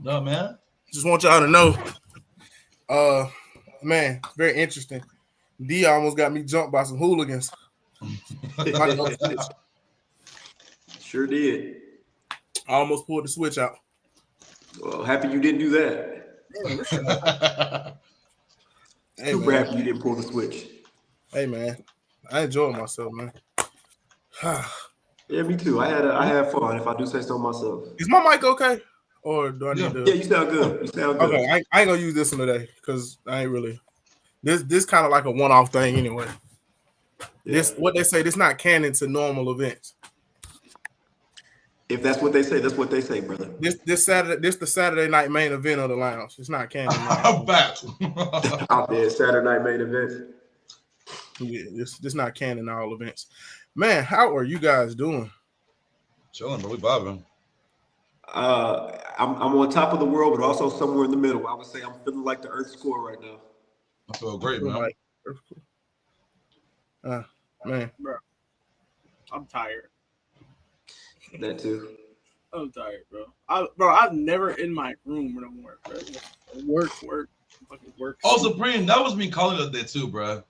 No, man. Just want y'all to know, man, very interesting. D almost got me jumped by some hooligans. Sure did. I almost pulled the switch out. Well, happy you didn't do that. Hey, Super happy you didn't pull the switch. Hey, man, I enjoyed myself, man. Yeah, me too. I had fun, if I do say so myself. Is my mic okay? Or do I need to? Yeah, you sound good. You sound good. Okay, I ain't gonna use this one today because I ain't really. This kind of like a one-off thing anyway. Yeah. This what they say. This not canon to normal events. If that's what they say, that's what they say, brother. This Saturday, the Saturday night main event of the lounge. It's not canon. I'm back. Out there, Saturday night main event. Yeah, this not canon all events. Man, how are you guys doing? Chilling, bro. We bobbing. I'm on top of the world, but also somewhere in the middle. I would say I'm feeling like the Earth's core right now. I feel great, man. Man, bro, I'm tired. That too. I'm tired, bro. I'm never in my room no more, bro. Work, fucking work. Oh, Supreme, that was me calling up there too, bro.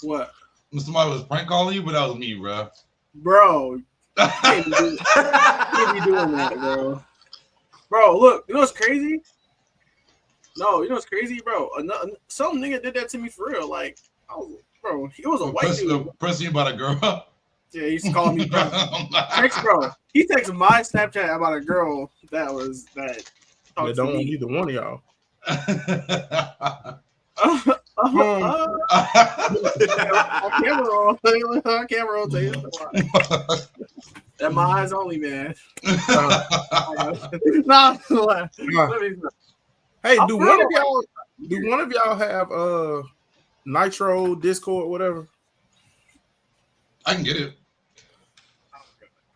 What? Somebody was prank calling you, but that was me, bro. Bro, you can't be doing that, bro. Bro, look, you know what's crazy? No, you know what's crazy, bro? Some nigga did that to me for real. Like, bro, it was a white dude. Pressing you about a girl? Yeah, he used to call me bro. Bro. He texted my Snapchat about a girl that was that. They don't want either one of y'all. Camera roll, that my eyes only, man. Hey, do one of y'all have Nitro, Discord, whatever? I can get it.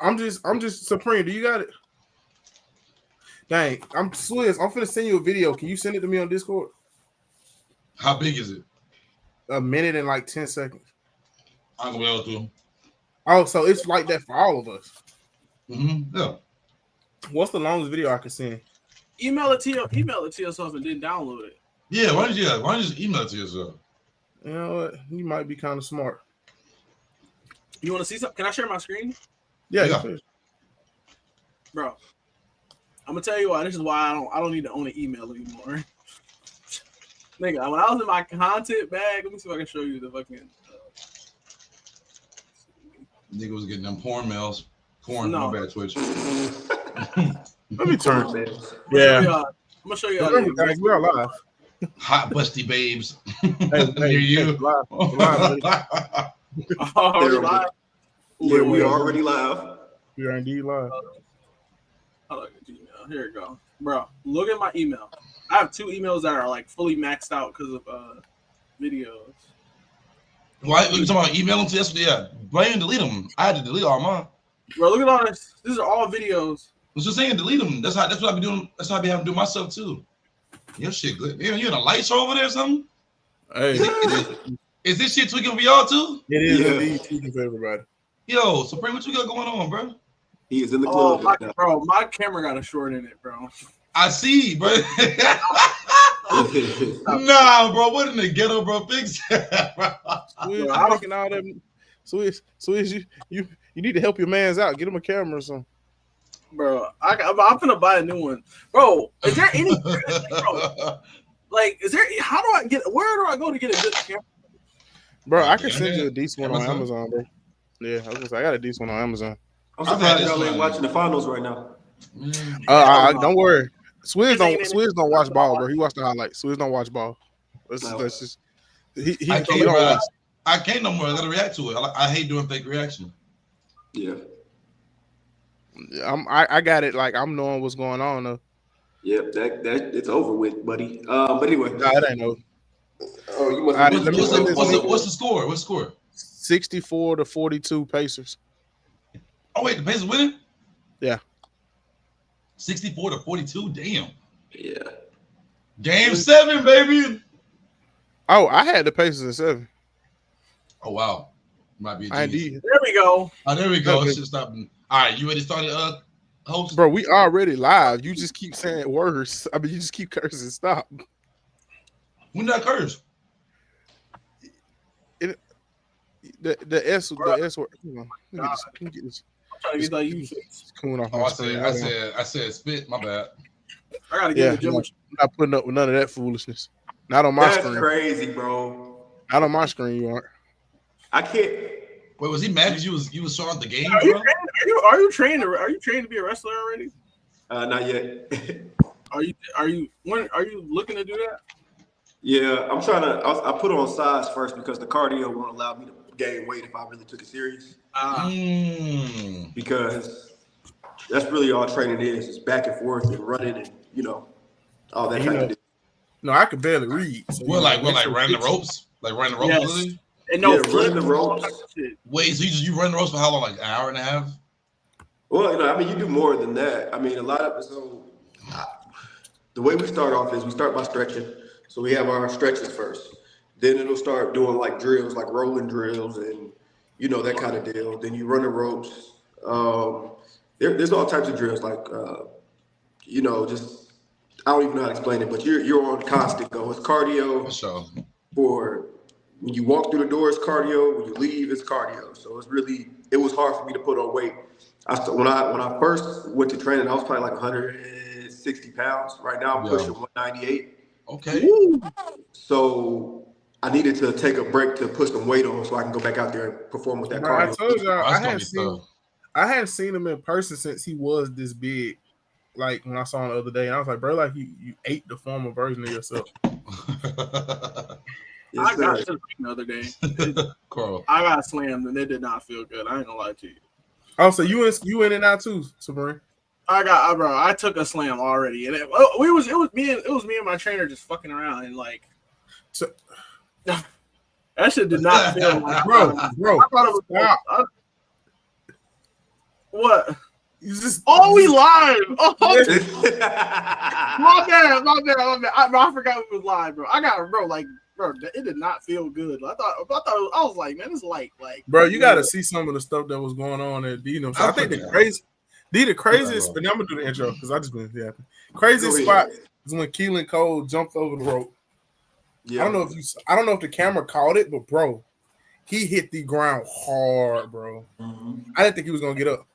I'm just Supreme. Do you got it? Dang, I'm Swizz. I'm finna send you a video. Can you send it to me on Discord? How big is it? A minute and like 10 seconds. I'm gonna be able to. Oh, so it's like that for all of us. Mm-hmm. Yeah. What's the longest video I can send? Email it to yourself and then download it. Yeah, why don't you just email it to yourself? You know what? You might be kind of smart. You want to see something? Can I share my screen? Yeah. Bro, I'm gonna tell you why. This is why I don't need to own an email anymore. Nigga, when I was in my content bag, let me see if I can show you the fucking. Nigga was getting them porn mails. Porn, no. My bad, Twitch. Let me turn. Yeah. I'm gonna show you. Guys, we're live. Hot busty babes. Hey, near you. Live. Live. Yeah, we are already live. We are indeed live. Here it go, bro. Look at my email. I have 2 emails that are like fully maxed out because of videos. Why you talking about emailing to yesterday? Yeah, why you delete them? I had to delete all mine. Bro, look at all this. These are all videos. I was just saying, delete them. That's what I be doing. That's how I be having to do myself too. Your shit good. Man, you in a light show over there or something? Hey, is this shit tweaking for y'all too? It is indeed tweaking for everybody. Yo, Supreme, what you got going on, bro? He is in the club. My camera got a short in it, bro. I see, bro. Nah, bro. What in the ghetto, bro? Fix that, bro. Swizz, you need to help your mans out. Get him a camera or something. Bro, I'm gonna buy a new one. Bro, is there any bro, like how do I get where do I go to get a good camera? Bro, I can send you a decent one on Amazon, bro. Yeah, I got a decent one on Amazon. I'm surprised y'all ain't watching the finals right now. Don't worry. Swizz don't watch ball, bro. He watched the highlights. Swizz don't watch ball. That's just he don't watch. I can't no more. I gotta react to it. I hate doing fake reaction. Yeah. I got it. Like I'm knowing what's going on though. Yep, that it's over with, buddy. But anyway, nah, it ain't over. Oh, you must. What's the score? What's the score? 64-42 Pacers. Oh wait, the Pacers winning? Yeah. 64-42. Damn. Yeah. Game 7, baby. Oh, I had the Pacers in 7. Oh wow. Might be a I There we go. Oh, there we go. It's just stopping. All right, you ready to start it? Host. Bro, we already live. You just keep saying words. I mean, you just keep cursing. Stop. When did I curse? The S word. Hold on. Let me get this. I'm trying to get that you fixed. It's coming off Oh, my I screen. said spit. My bad. I gotta get in the gym. I'm not putting up with none of that foolishness. Not on my That's screen. crazy, bro. Not on my screen, you aren't. I can't. Wait, was he mad because you was showing the game, Are you bro? trained to be a wrestler already? Not yet. Are you looking to do that? Yeah, I'm trying to. I put on size first because the cardio won't allow me to gain weight if I really took it serious. Because that's really all training is. It's back and forth and running and all that type of thing. No, I could barely read. So like running the ropes? Like running the ropes, Yes. literally? And running the ropes. Wait, so you run the ropes for how long? Like an hour and a half? Well, I mean, you do more than that. I mean, a lot of the way we start off is we start by stretching. So we have our stretches first. Then it'll start doing like drills, like rolling drills and, that kind of deal. Then you run the ropes. There's all types of drills like, just, I don't even know how to explain it, but you're on constant go. It's cardio. For sure. For when you walk through the door, it's cardio. When you leave, it's cardio. So it was hard for me to put on weight. When I first went to training, I was probably like 160 pounds. Right now, I'm pushing 198. Okay. So I needed to take a break to put some weight on so I can go back out there and perform with that cardio. I told you Oh, I hadn't seen him in person since he was this big. Like when I saw him the other day, and I was like, bro, like you ate the former version of yourself. Yes, I got to the ring the other day. Carl. I got slammed and it did not feel good. I ain't gonna lie to you. Oh, so you in and out too, Sabrina? I took a slam already, and it was me and my trainer just fucking around and like, so, that shit did not feel like bro. I thought it was what? You just we live. Oh, yeah. my bad. I forgot we was live, bro. Bro, it did not feel good. I was like, man, it's like, bro, you got to see some of the stuff that was going on at Dino. So I think the craziest, but I'm gonna do the intro because I just been happy. Craziest spot is when Keelan Cole jumped over the rope. Yeah. I don't know if the camera caught it, but bro, he hit the ground hard, bro. Mm-hmm. I didn't think he was gonna get up.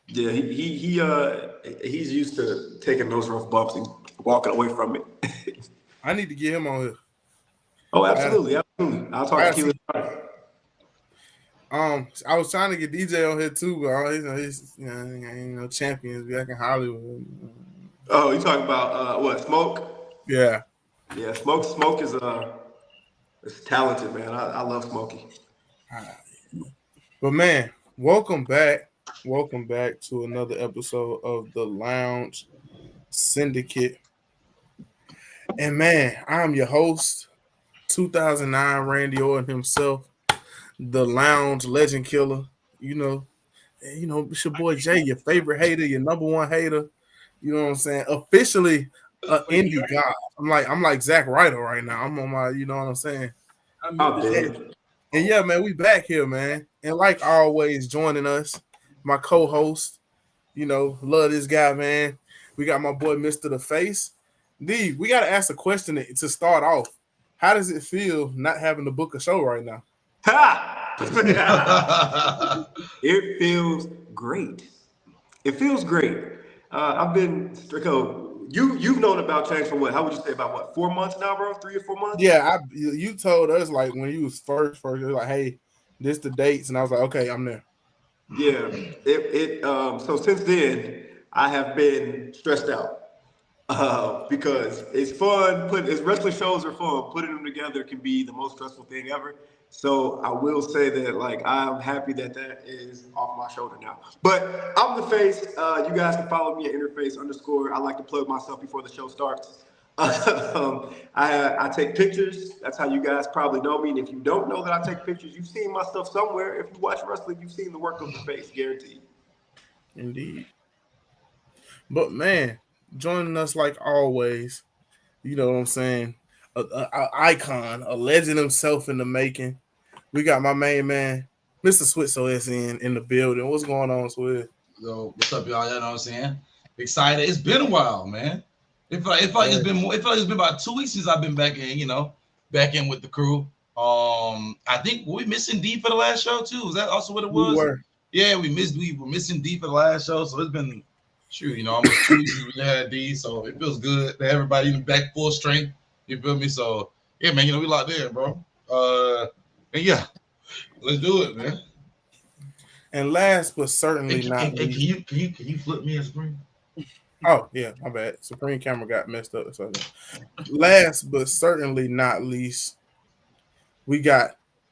Yeah, he's used to taking those rough bumps and walking away from it. I need to get him on here. Oh, absolutely. I'll talk to Keelan. I was trying to get DJ on here too, but he's champions back in Hollywood. Oh, you talking about what? Smoke? Yeah. Yeah, Smoke is talented, man. I love Smokey. But man, welcome back to another episode of the Lounge Syndicate. And man, I'm your host, 2009 Randy Orton himself, the Lounge Legend Killer. It's your boy Jay, your favorite hater, your number one hater. You know what I'm saying? Officially an indie god. I'm like Zack Ryder right now. I'm on my, you know what I'm saying? And yeah, man, we back here, man. And like always, joining us, my co-host, love this guy, man. We got my boy, Mr. The Face. D, we got to ask a question to start off. How does it feel not having to book a show right now? It feels great. It feels great. I've been Strico. You've known about Change for what? How would you say about what? 4 months now, bro? 3 or 4 months? Yeah, you told us like when you was first, you were like, hey, this the dates, and I was like, okay, I'm there. Yeah. So since then, I have been stressed out. Because it's fun. Wrestling shows are fun. Putting them together can be the most stressful thing ever. So I will say that, like, I'm happy that is off my shoulder now. But I'm the Face. You guys can follow me at Interface_. I like to plug myself before the show starts. I take pictures. That's how you guys probably know me. And if you don't know that I take pictures, you've seen my stuff somewhere. If you watch wrestling, you've seen the work of the Face, guaranteed. Indeed. But man, joining us like always, you know what I'm saying? An icon, a legend himself in the making. We got my main man, Mr. Switzo SN in the building. What's going on, Switz? Yo, what's up, y'all? You know what I'm saying? Excited. It's been a while, man. It feel like it's been more. It feel like it's been about 2 weeks since I've been back in. Back in with the crew. I think we missing D for the last show too. Is that also what it was? We were. Yeah, we were missing D for the last show, so it's been almost 2 weeks since we had D. So it feels good to have everybody even back full strength. You feel me? So yeah, man. We locked in, bro. And yeah, let's do it, man. And last but certainly not least, can you flip me a screen? Oh yeah, my bad. Supreme camera got messed up. So last but certainly not least, we got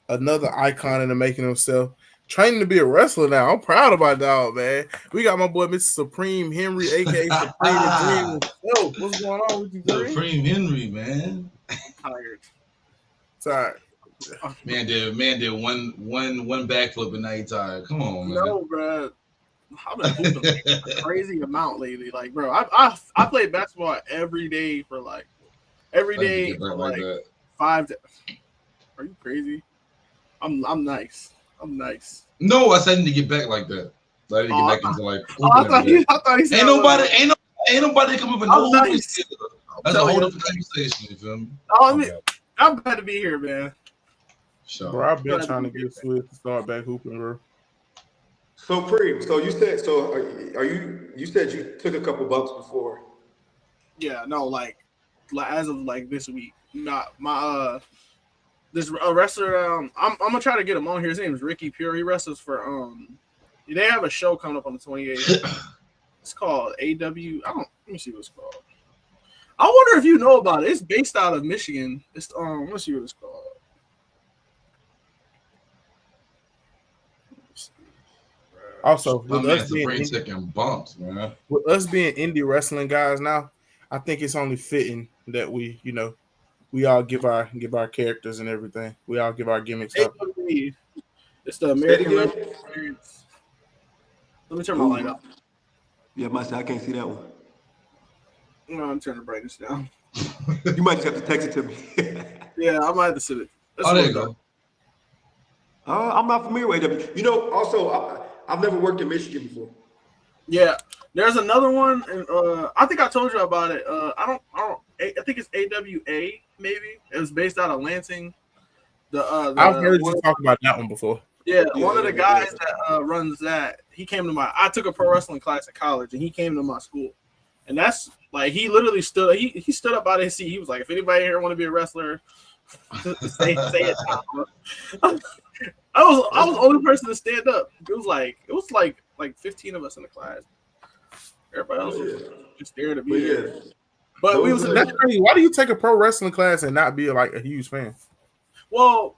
another icon in the making himself, training to be a wrestler now. I'm proud of my dog, man. We got my boy Mr. Supreme Henry, aka Supreme Dream. What's going on with you, Supreme Henry, man? I'm tired. Sorry. Man did one backflip and now he tired. Come on, man. No, bro. I've been hooping a crazy amount lately. Like, bro, I played basketball every day for like 5 days. Are you crazy? I'm nice. No, I said I need to get back like that. I need to get back into like. I thought he said Ain't nobody come up with no nice. That's a whole different conversation. You feel me? I'm glad to be here, man. Sure. Bro, I've been trying to get Swift to start back hooping, bro. So Preem, so you said you said you took a couple bumps before. Yeah, no, like as of like this week. Not my this wrestler. I'm gonna try to get him on here. His name is Ricky Pure. He wrestles for They have a show coming up on the 28th. It's called AW. Let me see what it's called. I wonder if you know about it. It's based out of Michigan. It's let's see what it's called. Also, with us being bumps, man. With us being indie wrestling guys now, I think it's only fitting that we all give our characters and everything. We all give our gimmicks up. It's the American Wrestling Experience. Let me turn my light up. Yeah, I can't see that one. No, I'm turning the brightness down. You might just have to text it to me. Yeah, I might have to sit it. There you go. I'm not familiar with AW. Also, I've never worked in Michigan before. Yeah, there's another one, and I think I told you about it. I think it's AWA. Maybe it was based out of Lansing. I've heard you talk about that one before. Yeah, one of the guys that runs that. He came to I took a pro wrestling class at college, and he came to my school, and that's like he literally stood. He stood up out of his seat. He was like, "If anybody here want to be a wrestler, say it." I was the only person to stand up. It was like 15 of us in the class. Everybody else was just there to be there. But that's crazy. Why do you take a pro wrestling class and not be like a huge fan? Well,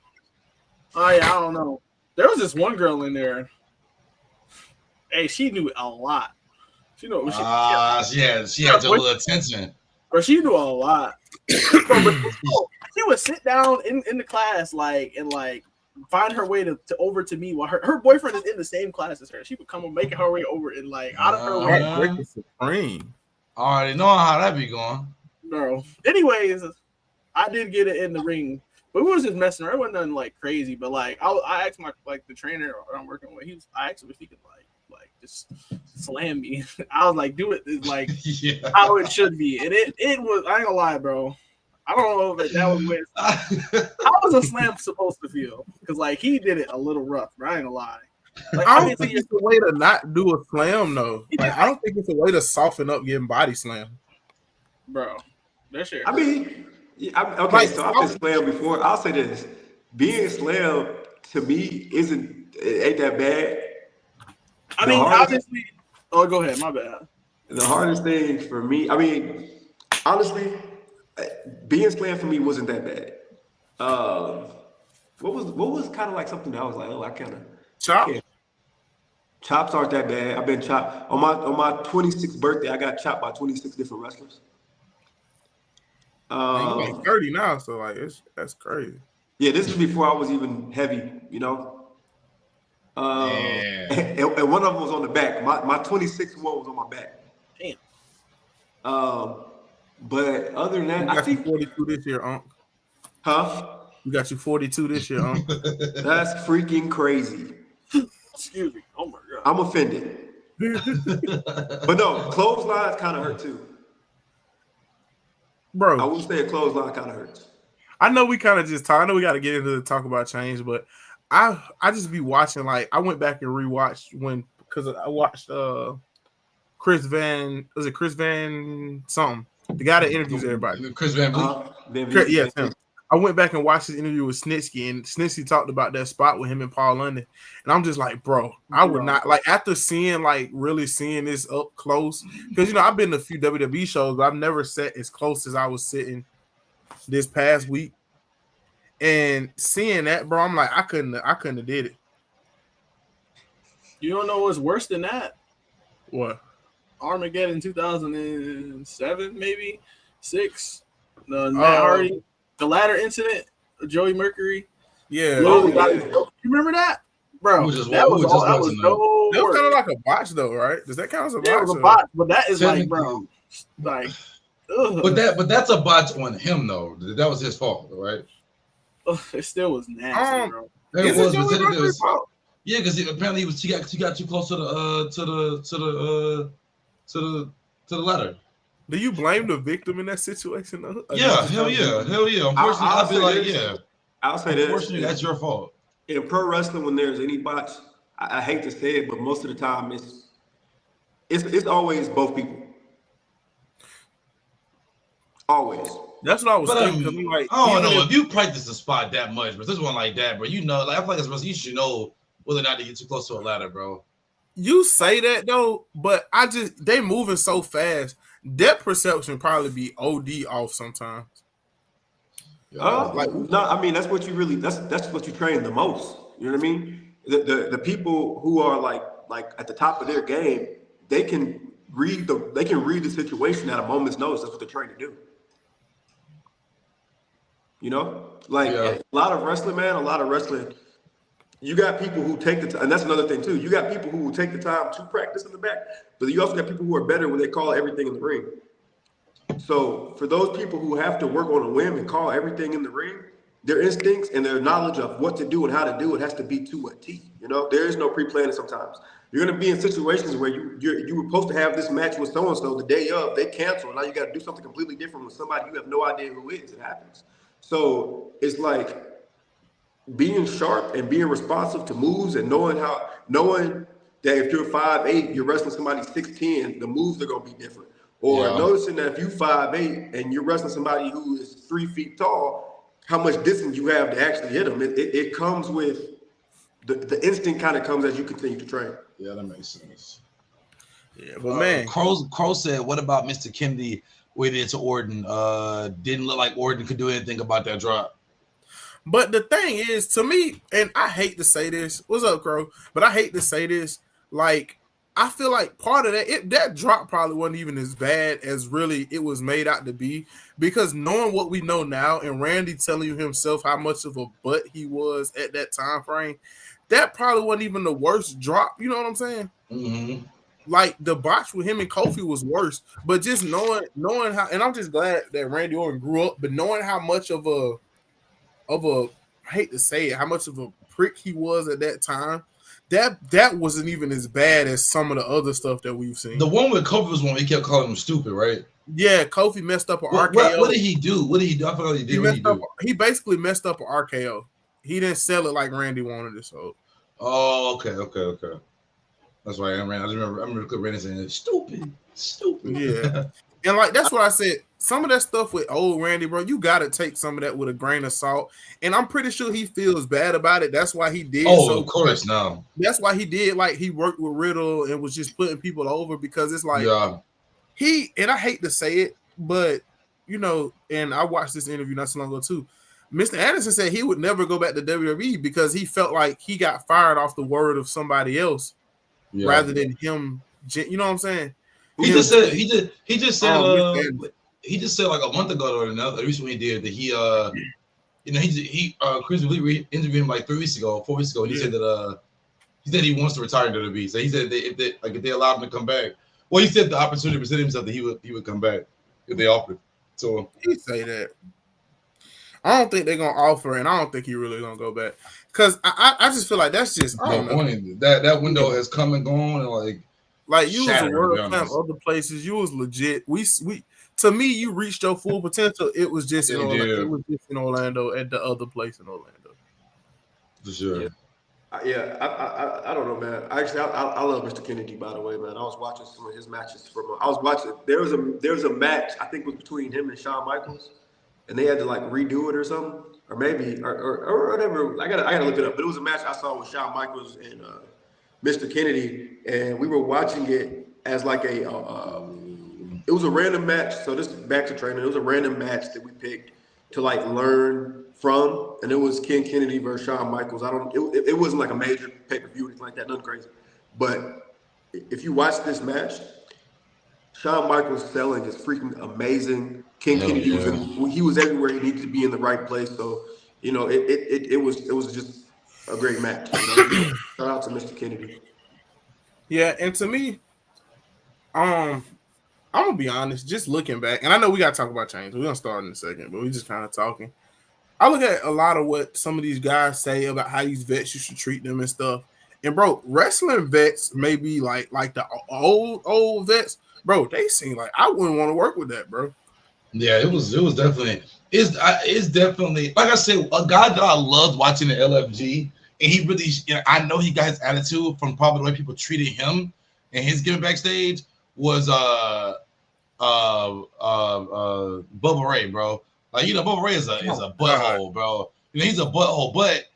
I don't know. There was this one girl in there. Hey, she knew a lot. She knew. She had your little attention. But she knew a lot. She would sit down in the class and find her way to over to me while her boyfriend is in the same class as her. She would come and make her way over and out of her way. Supreme. I already know how that be going. No. Anyways, I did get it in the ring, but we was just messing around. It wasn't nothing crazy, but I asked the trainer I'm working with. I asked him if he could just slam me. I was like, do it how it should be, and it was. I ain't gonna lie, bro. I don't know if that was way. How was a slam supposed to feel? Because he did it a little rough, bro. I ain't gonna lie. I don't think it's a way to not do a slam, though. I don't think it's a way to soften up getting body slam, bro. That shit. I mean, okay. So I've been slammed before. I'll say this: being slammed to me ain't that bad. I mean, obviously. Oh, go ahead. My bad. The hardest thing for me, I mean, honestly, being slammed for me wasn't that bad. What was kind of like something that I was like, oh, I kind of chops aren't that bad. I've been chopped on my 26th birthday. I got chopped by 26 different wrestlers. You're like 30 now, so that's crazy. Yeah, this is before I was even heavy, And one of them was on the back. My 26th one was on my back. Damn. But other than that, I think 42 this year, Unc. Huh? You got you 42 this year, Unc. That's freaking crazy. Excuse me. Oh my god. I'm offended. But no, clotheslines kind of hurt too. Bro, I would say a clothesline kind of hurts. I know we kind of just talk. I know we got to get into the talk about change, but I just be watching. Like I went back and rewatched because I watched Chris Van something, the guy that interviews everybody. Chris Van Vliet. Yes, him. I went back and watched his interview with Snitsky, and Snitsky talked about that spot with him and Paul London. And I'm just like, bro, I would not like after really seeing this up close, because I've been to a few WWE shows, but I've never sat as close as I was sitting this past week. And seeing that, bro, I'm like, I couldn't have did it. You don't know what's worse than that? What? Armageddon 2007, maybe 6. The Matt Hardy. The ladder incident, Joey Mercury. Yeah. You remember that? Bro, that was kind of like a botch, though, right? Does that count as a botch? It was a botch, but that is like, bro, like, ugh. But that's a botch on him, though. That was his fault, right? It still was nasty, bro. It was. Yeah, because apparently he got too close to the ladder. Do you blame the victim in that situation, though? Yeah, hell yeah. Unfortunately, I'll be like, yeah. I'll say this. Unfortunately, that's your fault. In pro wrestling, when there's any botch, I hate to say it, but most of the time it's always both people. Always. That's what I was thinking. I don't know if you practice the spot that much, but this one like that, bro. Like I feel like you should know whether or not to get too close to a ladder, bro. You say that though, but they moving so fast. Depth perception probably be OD off sometimes. No, I mean that's what you train the most. You know what I mean? The people who are like at the top of their game, they can read the situation at a moment's notice. That's what they're trained to do. A lot of wrestling. You got people who take the time, and that's another thing too. You got people who will take the time to practice in the back, but you also got people who are better when they call everything in the ring. So for those people who have to work on a whim and call everything in the ring, their instincts and their knowledge of what to do and how to do it has to be to a T. There is no pre-planning sometimes. You're going to be in situations where you were supposed to have this match with so-and-so the day of, they cancel. Now you got to do something completely different with somebody you have no idea who is. It happens. So it's like being sharp and being responsive to moves and knowing that if you're 5'8", you're wrestling somebody 6'10", the moves are going to be different. Or noticing that if you 5'8" and you're wrestling somebody who is 3 feet tall, how much distance you have to actually hit them. It comes with the instinct kind of comes as you continue to train. Yeah, that makes sense. Yeah, but man, Crow said, "What about Mr. Kennedy waited to Orton? Didn't look like Orton could do anything about that drop." But the thing is, to me, and I hate to say this, what's up, Crow? But I hate to say this, like, I feel like part of that drop probably wasn't even as bad as really it was made out to be, because knowing what we know now and Randy telling you himself how much of a butt he was at that time frame, that probably wasn't even the worst drop. You know what I'm saying? Mm-hmm. Like the botch with him and Kofi was worse, but just knowing how, and I'm just glad that Randy Orton grew up, but knowing how much of a I hate to say it, how much of a prick he was at that time, that wasn't even as bad as some of the other stuff that we've seen. The one with Kofi was one he kept calling him stupid, right? Yeah, Kofi messed up an RKO. What did he do? I forgot he did. He basically messed up an RKO. He didn't sell it like Randy wanted it. So. Oh, okay. That's why I remember Randy saying stupid. Yeah. And like that's what I said. Some of that stuff with old Randy, bro, you gotta take some of that with a grain of salt. And I'm pretty sure he feels bad about it. That's why he did. Oh, of course, no. That's why he did. Like he worked with Riddle and was just putting people over, because it's like and I hate to say it, but and I watched this interview not so long ago too. Mr. Anderson said he would never go back to WWE because he felt like he got fired off the word of somebody else rather than him. You know what I'm saying? He just said like a month ago or another recently he did that he Chris Lee interviewed him like 4 weeks ago. He said that he wants to retire to WWE. So he said if they allowed him to come back. Well, he said the opportunity presented himself that he would come back if they offered. So he say that. I don't think they're gonna offer, and I don't think he really gonna go back because I just feel like that's just I don't know. That window has come and gone, and like Like you was a Shattered, to be world champ honest. other places. You was legit. We to me, you reached your full potential. It was just in Yeah, Orlando. yeah. It was just in Orlando at the other place in Orlando. For sure. I don't know, man. Actually, I love Mr. Kennedy. By the way, man, I was watching some of his matches from. I was watching. There was a match. I think it was between him and Shawn Michaels, and they had to like redo it or something, or maybe or whatever. I gotta look it up. But it was a match I saw with Shawn Michaels and Mr. Kennedy, and we were watching it as like a. It was a random match. So this back to training. It was a random match that we picked to like learn from, and it was Ken Kennedy versus Shawn Michaels. It wasn't like a major pay-per-view or anything like that, nothing crazy. But if you watch this match, Shawn Michaels' selling is freaking amazing. Ken Kennedy was everywhere he needed to be in the right place. So it was just a great match. Shout out to Mr. Kennedy. Yeah, and to me, I'm gonna be honest. Just looking back, and I know we gotta talk about change. We're gonna start in a second, but we just kind of talking. I look at a lot of what some of these guys say about how these vets you should treat them and stuff. And bro, wrestling vets may be like the old vets, bro. They seem like I wouldn't want to work with that, bro. Yeah, it was definitely it's definitely like I said, a guy that I loved watching the LFG, and he really, I know he got his attitude from probably the way people treated him and his giving backstage was Bubba Ray, bro. Like Bubba Ray is a butthole, bro. He's a butthole, but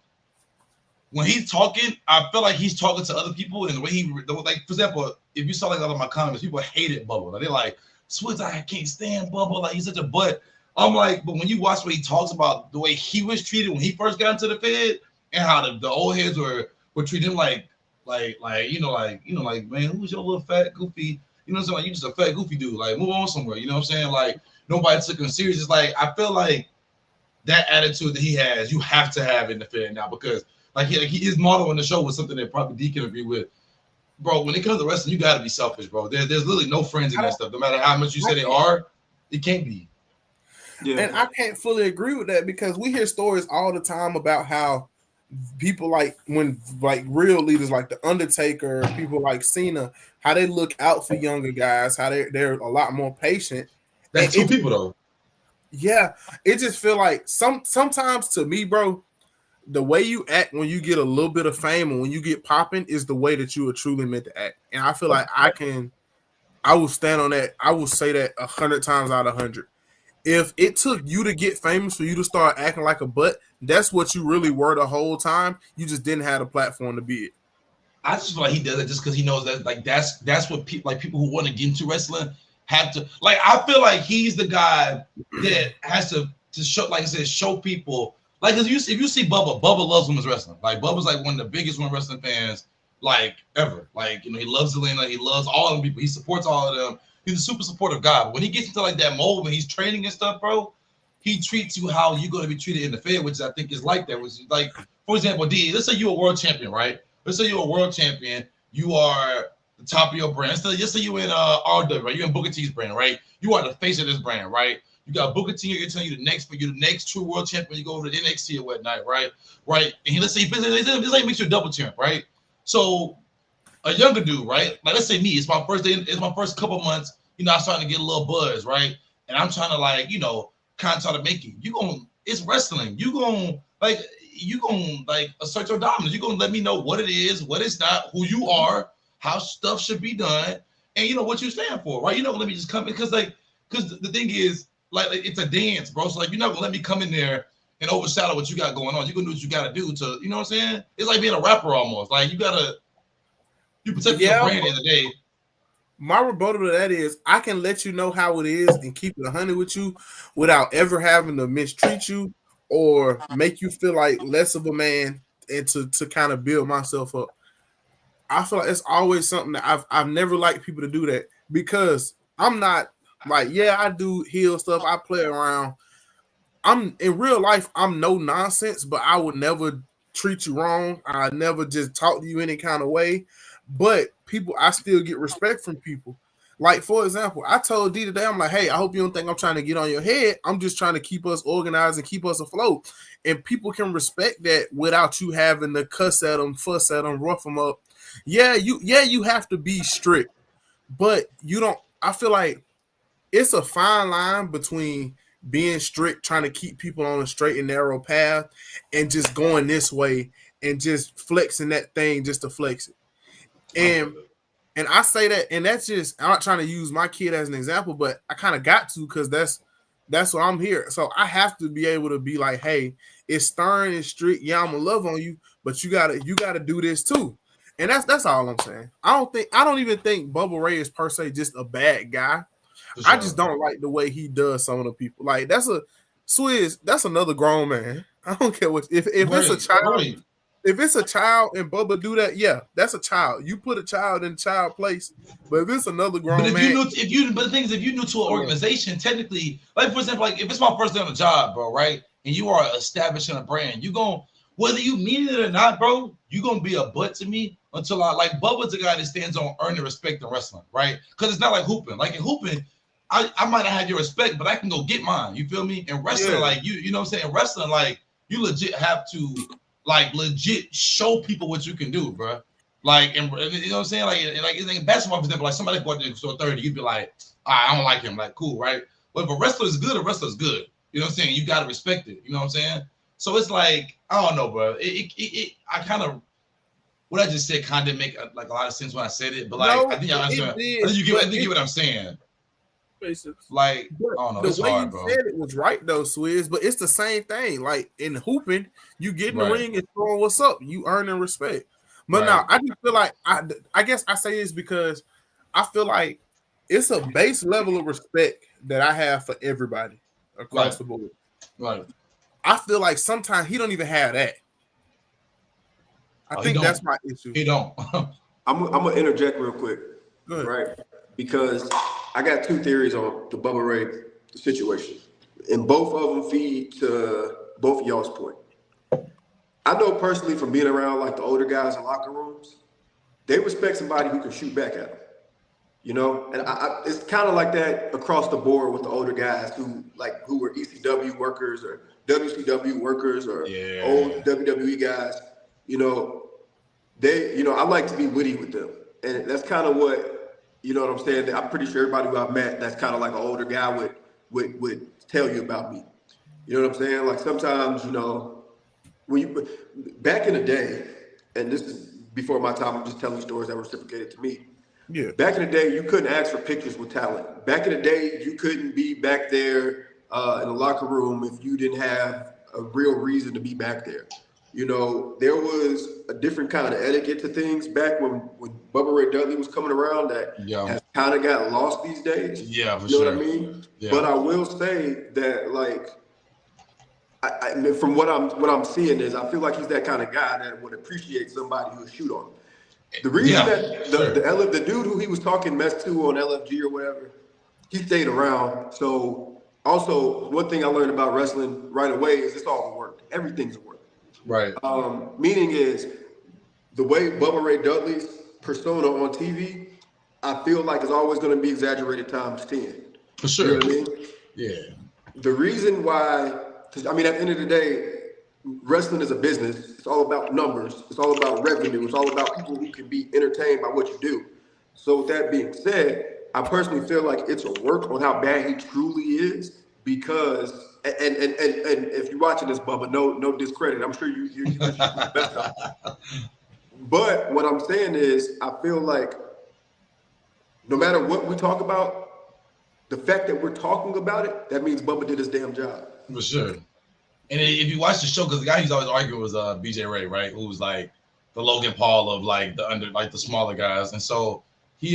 when he's talking, I feel like he's talking to other people, and the way like, for example, if you saw like a lot of my comments, people hated Bubba. Like, they're like, Swizz, I can't stand Bubba. Like, he's such a butt. I'm like, but when you watch what he talks about, the way he was treated when he first got into the Fed, and how the old heads were treating him like man, who's your little fat goofy? You know what I'm saying? Like, you just a fat goofy dude. Like, move on somewhere. You know what I'm saying? Like, nobody took him serious. It's like, I feel like that attitude that he has, you have to have in the Fed now, because like his motto in the show was something that probably D can agree with. Bro, when it comes to wrestling, you got to be selfish, bro. There's literally no friends in that stuff. No matter how much you say they are, it can't be. Yeah. And I can't fully agree with that, because we hear stories all the time about how people like real leaders like the Undertaker, people like Cena, how they look out for younger guys, how they're a lot more patient. That's two people though. Yeah, it just feel like sometimes to me, bro, the way you act when you get a little bit of fame and when you get popping is the way that you are truly meant to act. And I feel like I will stand on that. I will say that 100 times out of 100. If it took you to get famous for you to start acting like a butt, that's what you really were the whole time. You just didn't have a platform to be it. I just feel like he does it just because he knows that like that's what people who want to get into wrestling have to like. I feel like he's the guy that has to show, like I said, show people. Like, if you see Bubba loves women's wrestling. Like, Bubba's like one of the biggest women's wrestling fans like ever. Like, he loves Zelina, he loves all of them people, he supports all of them. He's a super supportive guy. But when he gets into like that mode when he's training and stuff, bro, he treats you how you're going to be treated in the Fed, which I think is like that. Which is like, for example, D, let's say you're a world champion, right? Let's say you're a world champion. You are the top of your brand. Let's say you're in RW, right? You're in Booker T's brand, right? You are the face of this brand, right? You got Booker T, you're telling you the next true world champion. You go over to NXT or whatnot, right? Right. And let's say this like makes you a double champ, right? So a younger dude, right? Like, let's say me, it's my first day, it's my first couple months, I'm starting to get a little buzz, right? And I'm trying to kind of try to make it. It's wrestling. You're gonna assert your dominance. You're gonna let me know what it is, what it's not, who you are, how stuff should be done, and what you stand for, right? You're not gonna let me just come in because the thing is, like, it's a dance, bro. So, like, you're not gonna let me come in there and overshadow what you got going on. You're gonna do what you gotta do to, you know what I'm saying? It's like being a rapper almost. Like, you protect your brand at the end of the day. My rebuttal to that is I can let you know how it is and keep it 100 with you without ever having to mistreat you or make you feel like less of a man, and to kind of build myself up. I feel like it's always something that I've never liked people to do that, because I'm not like, yeah, I do heel stuff. I play around. I'm in real life, I'm no nonsense, but I would never treat you wrong. I never just talk to you any kind of way. But I still get respect from people. Like, for example, I told D today, I'm like, hey, I hope you don't think I'm trying to get on your head. I'm just trying to keep us organized and keep us afloat. And people can respect that without you having to cuss at them, fuss at them, rough them up. Yeah, you have to be strict. but you don't. I feel like it's a fine line between being strict, trying to keep people on a straight and narrow path, and just going this way and just flexing that thing just to flex it. And I say that, and that's just, I'm not trying to use my kid as an example, but I kind of got to, because that's what I'm here. So I have to be able to be like, hey, it's stern and strict. Yeah, I'm gonna love on you, but you gotta do this too. And that's all I'm saying. I don't even think Bubba Ray is per se just a bad guy. Sure. I just don't like the way he does some of the people. Like that's another grown man. I don't care what if it's a child. Right. If it's a child and Bubba do that, yeah, that's a child. You put a child in child place, but if it's another grown man, but the thing is, if you're new to an organization, technically, like for example, like if it's my first day on the job, bro, right, and you are establishing a brand, you gon' whether you mean it or not, bro, you gonna be a butt to me until I like Bubba's a guy that stands on earning respect in wrestling, right? Because it's not like hooping. Like in hooping, I might have had your respect, but I can go get mine. You feel me? In wrestling, like you know what I'm saying? In wrestling, like you legit have to. Like legit show people what you can do, bro. Like, and you know what I'm saying? Like in basketball, for example, like somebody go out there to a 30, you'd be like, I don't like him. Like, cool, right? But if a wrestler is good, a wrestler is good. You know what I'm saying? You gotta respect it. You know what I'm saying? So it's like, I don't know, bro. I kind of what I just said kind of make like a lot of sense when I said it, but like I think I think you get what I'm saying. Like, I don't know, the way hard, you said it was right though, Swizz, but it's the same thing. Like in hooping, you get in the ring and throwing what's up, you earning respect. But now I just feel like I guess I say this because I feel like it's a base level of respect that I have for everybody across the board. Right. I feel like sometimes he don't even have that. I think that's my issue. He don't. I'm gonna interject real quick. Go ahead. Right. Because I got two theories on the Bubba Ray situation, and both of them feed to both of y'all's point. I know personally from being around like the older guys in locker rooms, they respect somebody who can shoot back at them, you know? And it's kind of like that across the board with the older guys who were ECW workers or WCW workers or old WWE guys, you know, I like to be witty with them. And that's kind of what, you know what I'm saying? I'm pretty sure everybody who I've met that's kind of like an older guy would tell you about me. You know what I'm saying? Like sometimes, you know, back in the day, and this is before my time, I'm just telling stories that were reciprocated to me. Yeah. Back in the day, you couldn't ask for pictures with talent. Back in the day, you couldn't be back there in the locker room if you didn't have a real reason to be back there. You know, there was a different kind of etiquette to things back when Bubba Ray Dudley was coming around that has kind of got lost these days. Yeah, for you know sure. what I mean? Yeah. But I will say that, like, I mean, from what I'm seeing is I feel like he's that kind of guy that would appreciate somebody who would shoot on him. The reason that the dude who he was talking mess to on LFG or whatever, he stayed around. So also one thing I learned about wrestling right away is it's all work. Everything's a work. Right. Meaning is the way Bubba Ray Dudley's persona on TV, I feel like is always going to be exaggerated times 10. For sure. You know what I mean? Yeah. The reason why, because I mean, at the end of the day, wrestling is a business. It's all about numbers. It's all about revenue. It's all about people who can be entertained by what you do. So with that being said, I personally feel like it's a work on how bad he truly is because, and if you're watching this, Bubba, no discredit. I'm sure you're the best of it. But what I'm saying is, I feel like no matter what we talk about, the fact that we're talking about it, that means Bubba did his damn job. For sure. And if you watch the show, because the guy who's always arguing was BJ Ray, right? Who was like the Logan Paul of like the smaller guys. And so he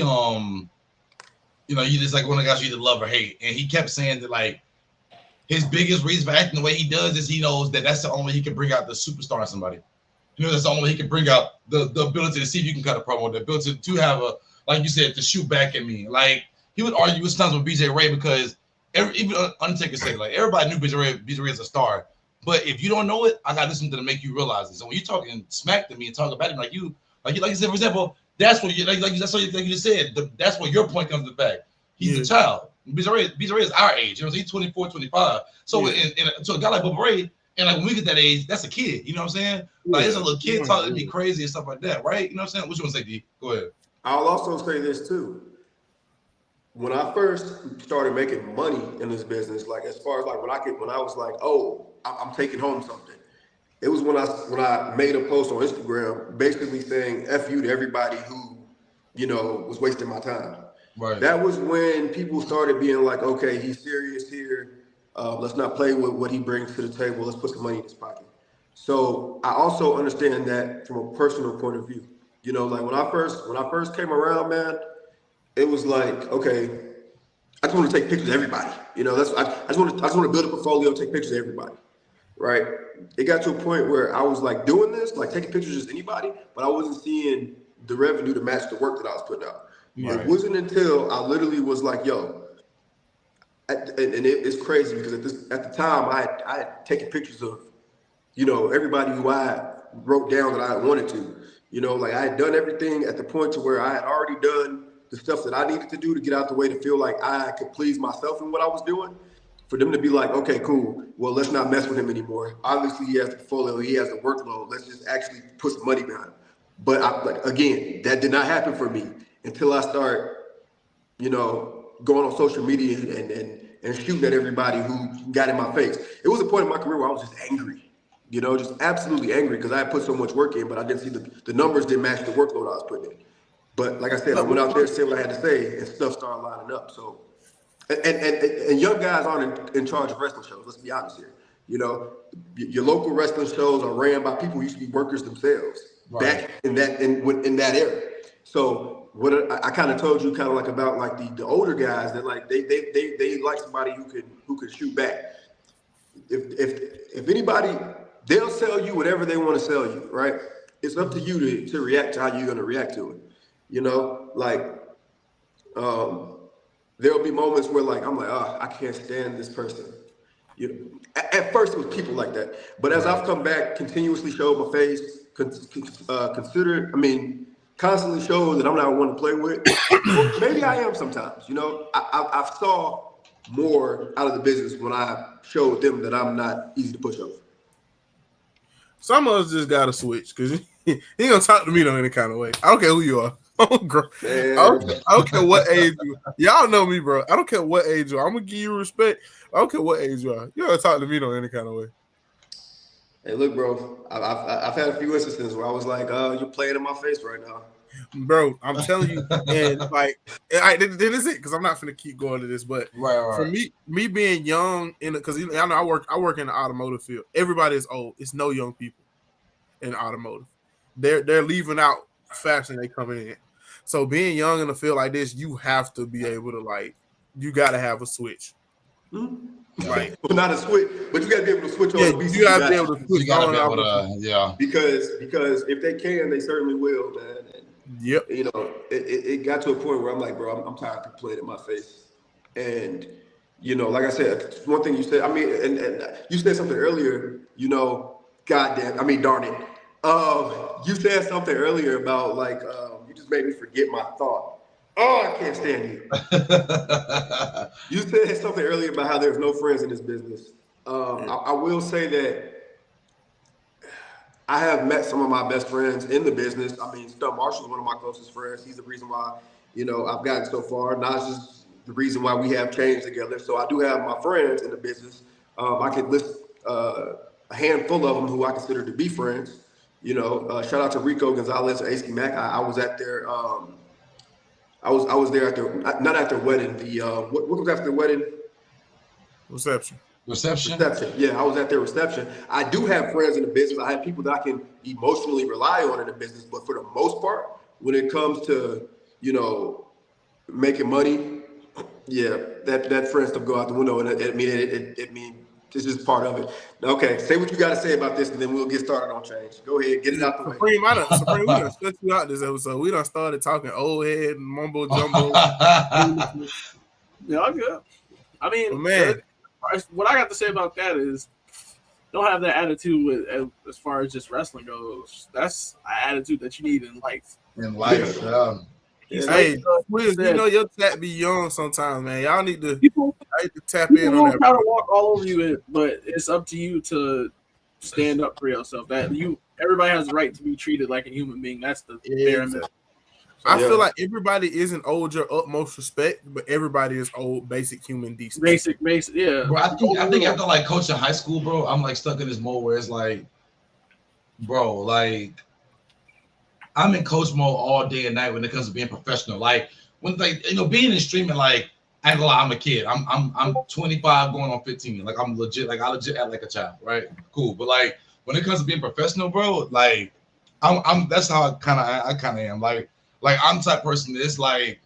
you know, you just like one of the guys you either love or hate. And he kept saying that like his biggest reason for acting the way he does is he knows that that's the only way he can bring out the superstar in somebody. You know, that's the only way he can bring out the ability to see if you can cut a promo, the ability to have a, like you said, to shoot back at me. Like he would argue sometimes with BJ Ray because even Undertaker said, like, everybody knew BJ Ray is a star. But if you don't know it, I got to listen to make you realize it. So when you're talking smack to me and talk about him like you said, for example, that's what you like you just said. That's where your point comes to back. He's a child. BJ Ray is our age. You know, he's 24, 25. So so a guy like Bubba Ray, and like when we get that age, that's a kid. You know what I'm saying? Like it's a little kid talking to me crazy and stuff like that, right? You know what I'm saying? What you want to say, D? Go ahead. I'll also say this too. when I first started making money in this business, like as far as like when I was like, oh, I'm taking home something. It was when I made a post on Instagram basically saying F you to everybody who, was wasting my time. Right. That was when people started being like, okay, he's serious here. Let's not play with what he brings to the table. Let's put some money in his pocket. So I also understand that from a personal point of view. Like when I first came around, man, it was like, okay, I just want to take pictures of everybody. I just want to build a portfolio, take pictures of everybody. Right? It got to a point where I was like doing this, like taking pictures of just anybody, but I wasn't seeing the revenue to match the work that I was putting out. Right. It wasn't until I literally was like, yo, it's crazy because at the time I had taken pictures of, everybody who I wrote down that I wanted to. Like I had done everything at the point to where I had already done the stuff that I needed to do to get out the way to feel like I could please myself in what I was doing. For them to be like, okay, cool. Well, let's not mess with him anymore. Obviously, he has the portfolio. He has the workload. Let's just actually put some money behind him. But again, that did not happen for me until I start, going on social media and shooting at everybody who got in my face. It was a point in my career where I was just angry, just absolutely angry because I had put so much work in, but I didn't see the numbers didn't match the workload I was putting in. But like I said, I went out there, said what I had to say, and stuff started lining up. So. And young guys aren't in charge of wrestling shows. Let's be honest here. Your local wrestling shows are ran by people who used to be workers themselves back in that era. So what I kind of told you, kind of like about like the older guys that like they like somebody who could shoot back. If anybody, they'll sell you whatever they want to sell you, right? It's up to you to react to how you're going to react to it. There'll be moments where like I'm like, I can't stand this person. At first it was people like that, but as I've come back, continuously showed my face, constantly showed that I'm not one to play with. Maybe I am sometimes. I saw more out of the business when I showed them that I'm not easy to push over. Some of us just gotta switch because he ain't gonna talk to me in any kind of way. I don't care who you are. I don't care what age you are. Y'all know me, bro. I don't care what age you are. I'm gonna give you respect. I don't care what age you are. You gotta talk to me in any kind of way. Hey, look, bro. I've had a few instances where I was like, you're playing in my face right now. Bro, I'm telling you, and like, this is it because I'm not gonna keep going to this. But for me being young, because I know I work in the automotive field. Everybody is old. It's no young people in automotive. They're leaving out faster than they come in. So being young in a field like this, you have to be able to you got to have a switch. Mm-hmm. Right. Well, not a switch, but you got to be able to switch on. You got to be able to switch on. Because if they can, they certainly will, man. And, yep. It got to a point where I'm like, bro, I'm tired of people playing in my face. And, like I said, one thing you said, and you said something earlier, darn it. You said something earlier about you just made me forget my thought. Oh, I can't stand you. You said something earlier about how there's no friends in this business. I will say that I have met some of my best friends in the business. Stump Marshall's one of my closest friends. He's the reason why, I've gotten so far. Nas is the reason why we have changed together. So I do have my friends in the business. I could list a handful of them who I consider to be friends. Shout out to Rico Gonzalez or AC Mack. I was at their I was there at their not at their wedding. What was after the wedding? Reception. Yeah, I was at their reception. I do have friends in the business. I have people that I can emotionally rely on in the business. But for the most part, when it comes to making money, yeah, that friend stuff go out the window. And this is part of it. Okay, say what you got to say about this, and then we'll get started on change. Go ahead, get it out the way. Supreme, we done set you out this episode. We done started talking old head and mumbo jumbo. Yeah, good. What I got to say about that is don't have that attitude as far as just wrestling goes. That's an attitude that you need in life. Hey, your chat be young sometimes, man. Y'all need to tap in on that. Try to walk all over you, but it's up to you to stand up for yourself. Everybody has the right to be treated like a human being. That's the bare minimum. I feel like everybody isn't owed your utmost respect, but everybody is owed basic human decency. Basic, yeah. Bro, I think after like coaching high school, bro, I'm like stuck in this mode where it's like, bro, like I'm in coach mode all day and night when it comes to being professional. Like when being in streaming, like I ain't gonna lie, I'm a kid. I'm 25 going on 15. Like I'm legit, like I legit act like a child, right? Cool. But like when it comes to being professional, bro, like I'm that's how I kinda am. Like I'm the type of person that's like,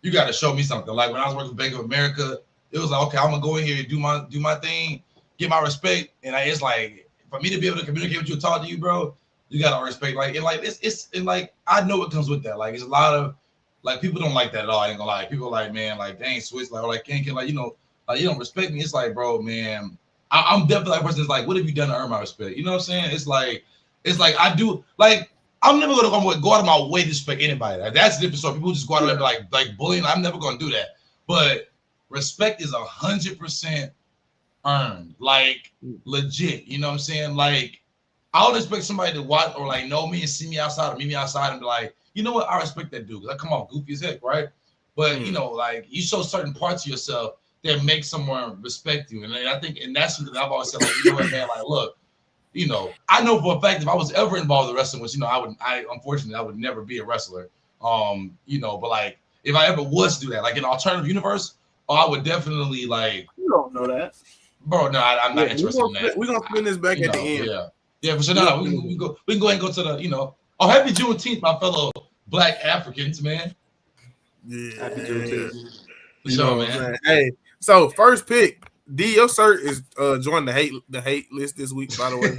you gotta show me something. Like when I was working for Bank of America, it was like, okay, I'm gonna go in here and do my thing, get my respect. And it's like for me to be able to communicate with you and talk to you, bro, you gotta respect. Like and like it's like I know it comes with that. Like it's a lot of like people don't like that at all. I ain't gonna lie. People are like, man, like they ain't switch, like or like can't like like you don't respect me. It's like, bro, man, I'm definitely like a person that's like, what have you done to earn my respect? You know what I'm saying? It's like I do like. I'm never gonna go out of my way to respect anybody. Like, that's a different story. People just go out there and be like bullying. I'm never gonna do that. But respect is 100% earned, like legit. You know what I'm saying? Like I don't expect somebody to watch or like know me and see me outside or meet me outside and be like, you know what? I respect that dude because I come off goofy as heck, right? But you know, like you show certain parts of yourself that make someone respect you, and I think, and that's something I've always said. Like, you know what, man? Like, look. You know, I know for a fact if I was ever involved in wrestling, which unfortunately I would never be a wrestler. You know, but like if I ever was to do that, like in an alternative universe, I would definitely like. You don't know that, bro. No, I'm not interested in that. We're gonna spin this back at the end. Yeah, for sure. No, we can go ahead and go to the happy Juneteenth, my fellow Black Africans, man. Yeah, happy Juneteenth. For sure, man. Hey, so first pick. D, your shirt is joined the hate list this week, by the way.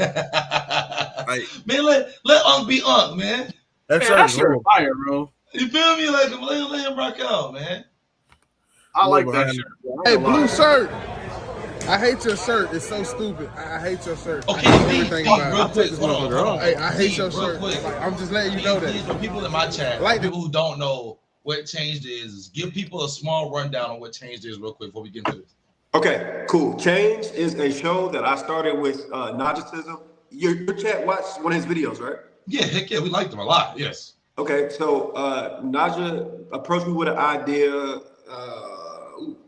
Like, man, let Unc be Unc, man. That shirt is fire, bro. You feel me? Like let him rock out, man. I like that shirt. Hey, blue shirt. I hate your shirt. It's so stupid. I hate your shirt. Okay, everything real quick. Hold on. Hey, I hate your shirt. Like, I'm just letting you know that. For people in my chat, like people who don't know what Changed is, give people a small rundown on what Changed is real quick before we get into this. Okay, cool. Change is a show that I started with Najicism. Your chat watched one of his videos, right? Yeah, heck yeah, we liked him a lot. Yes. Okay, so Naja approached me with an idea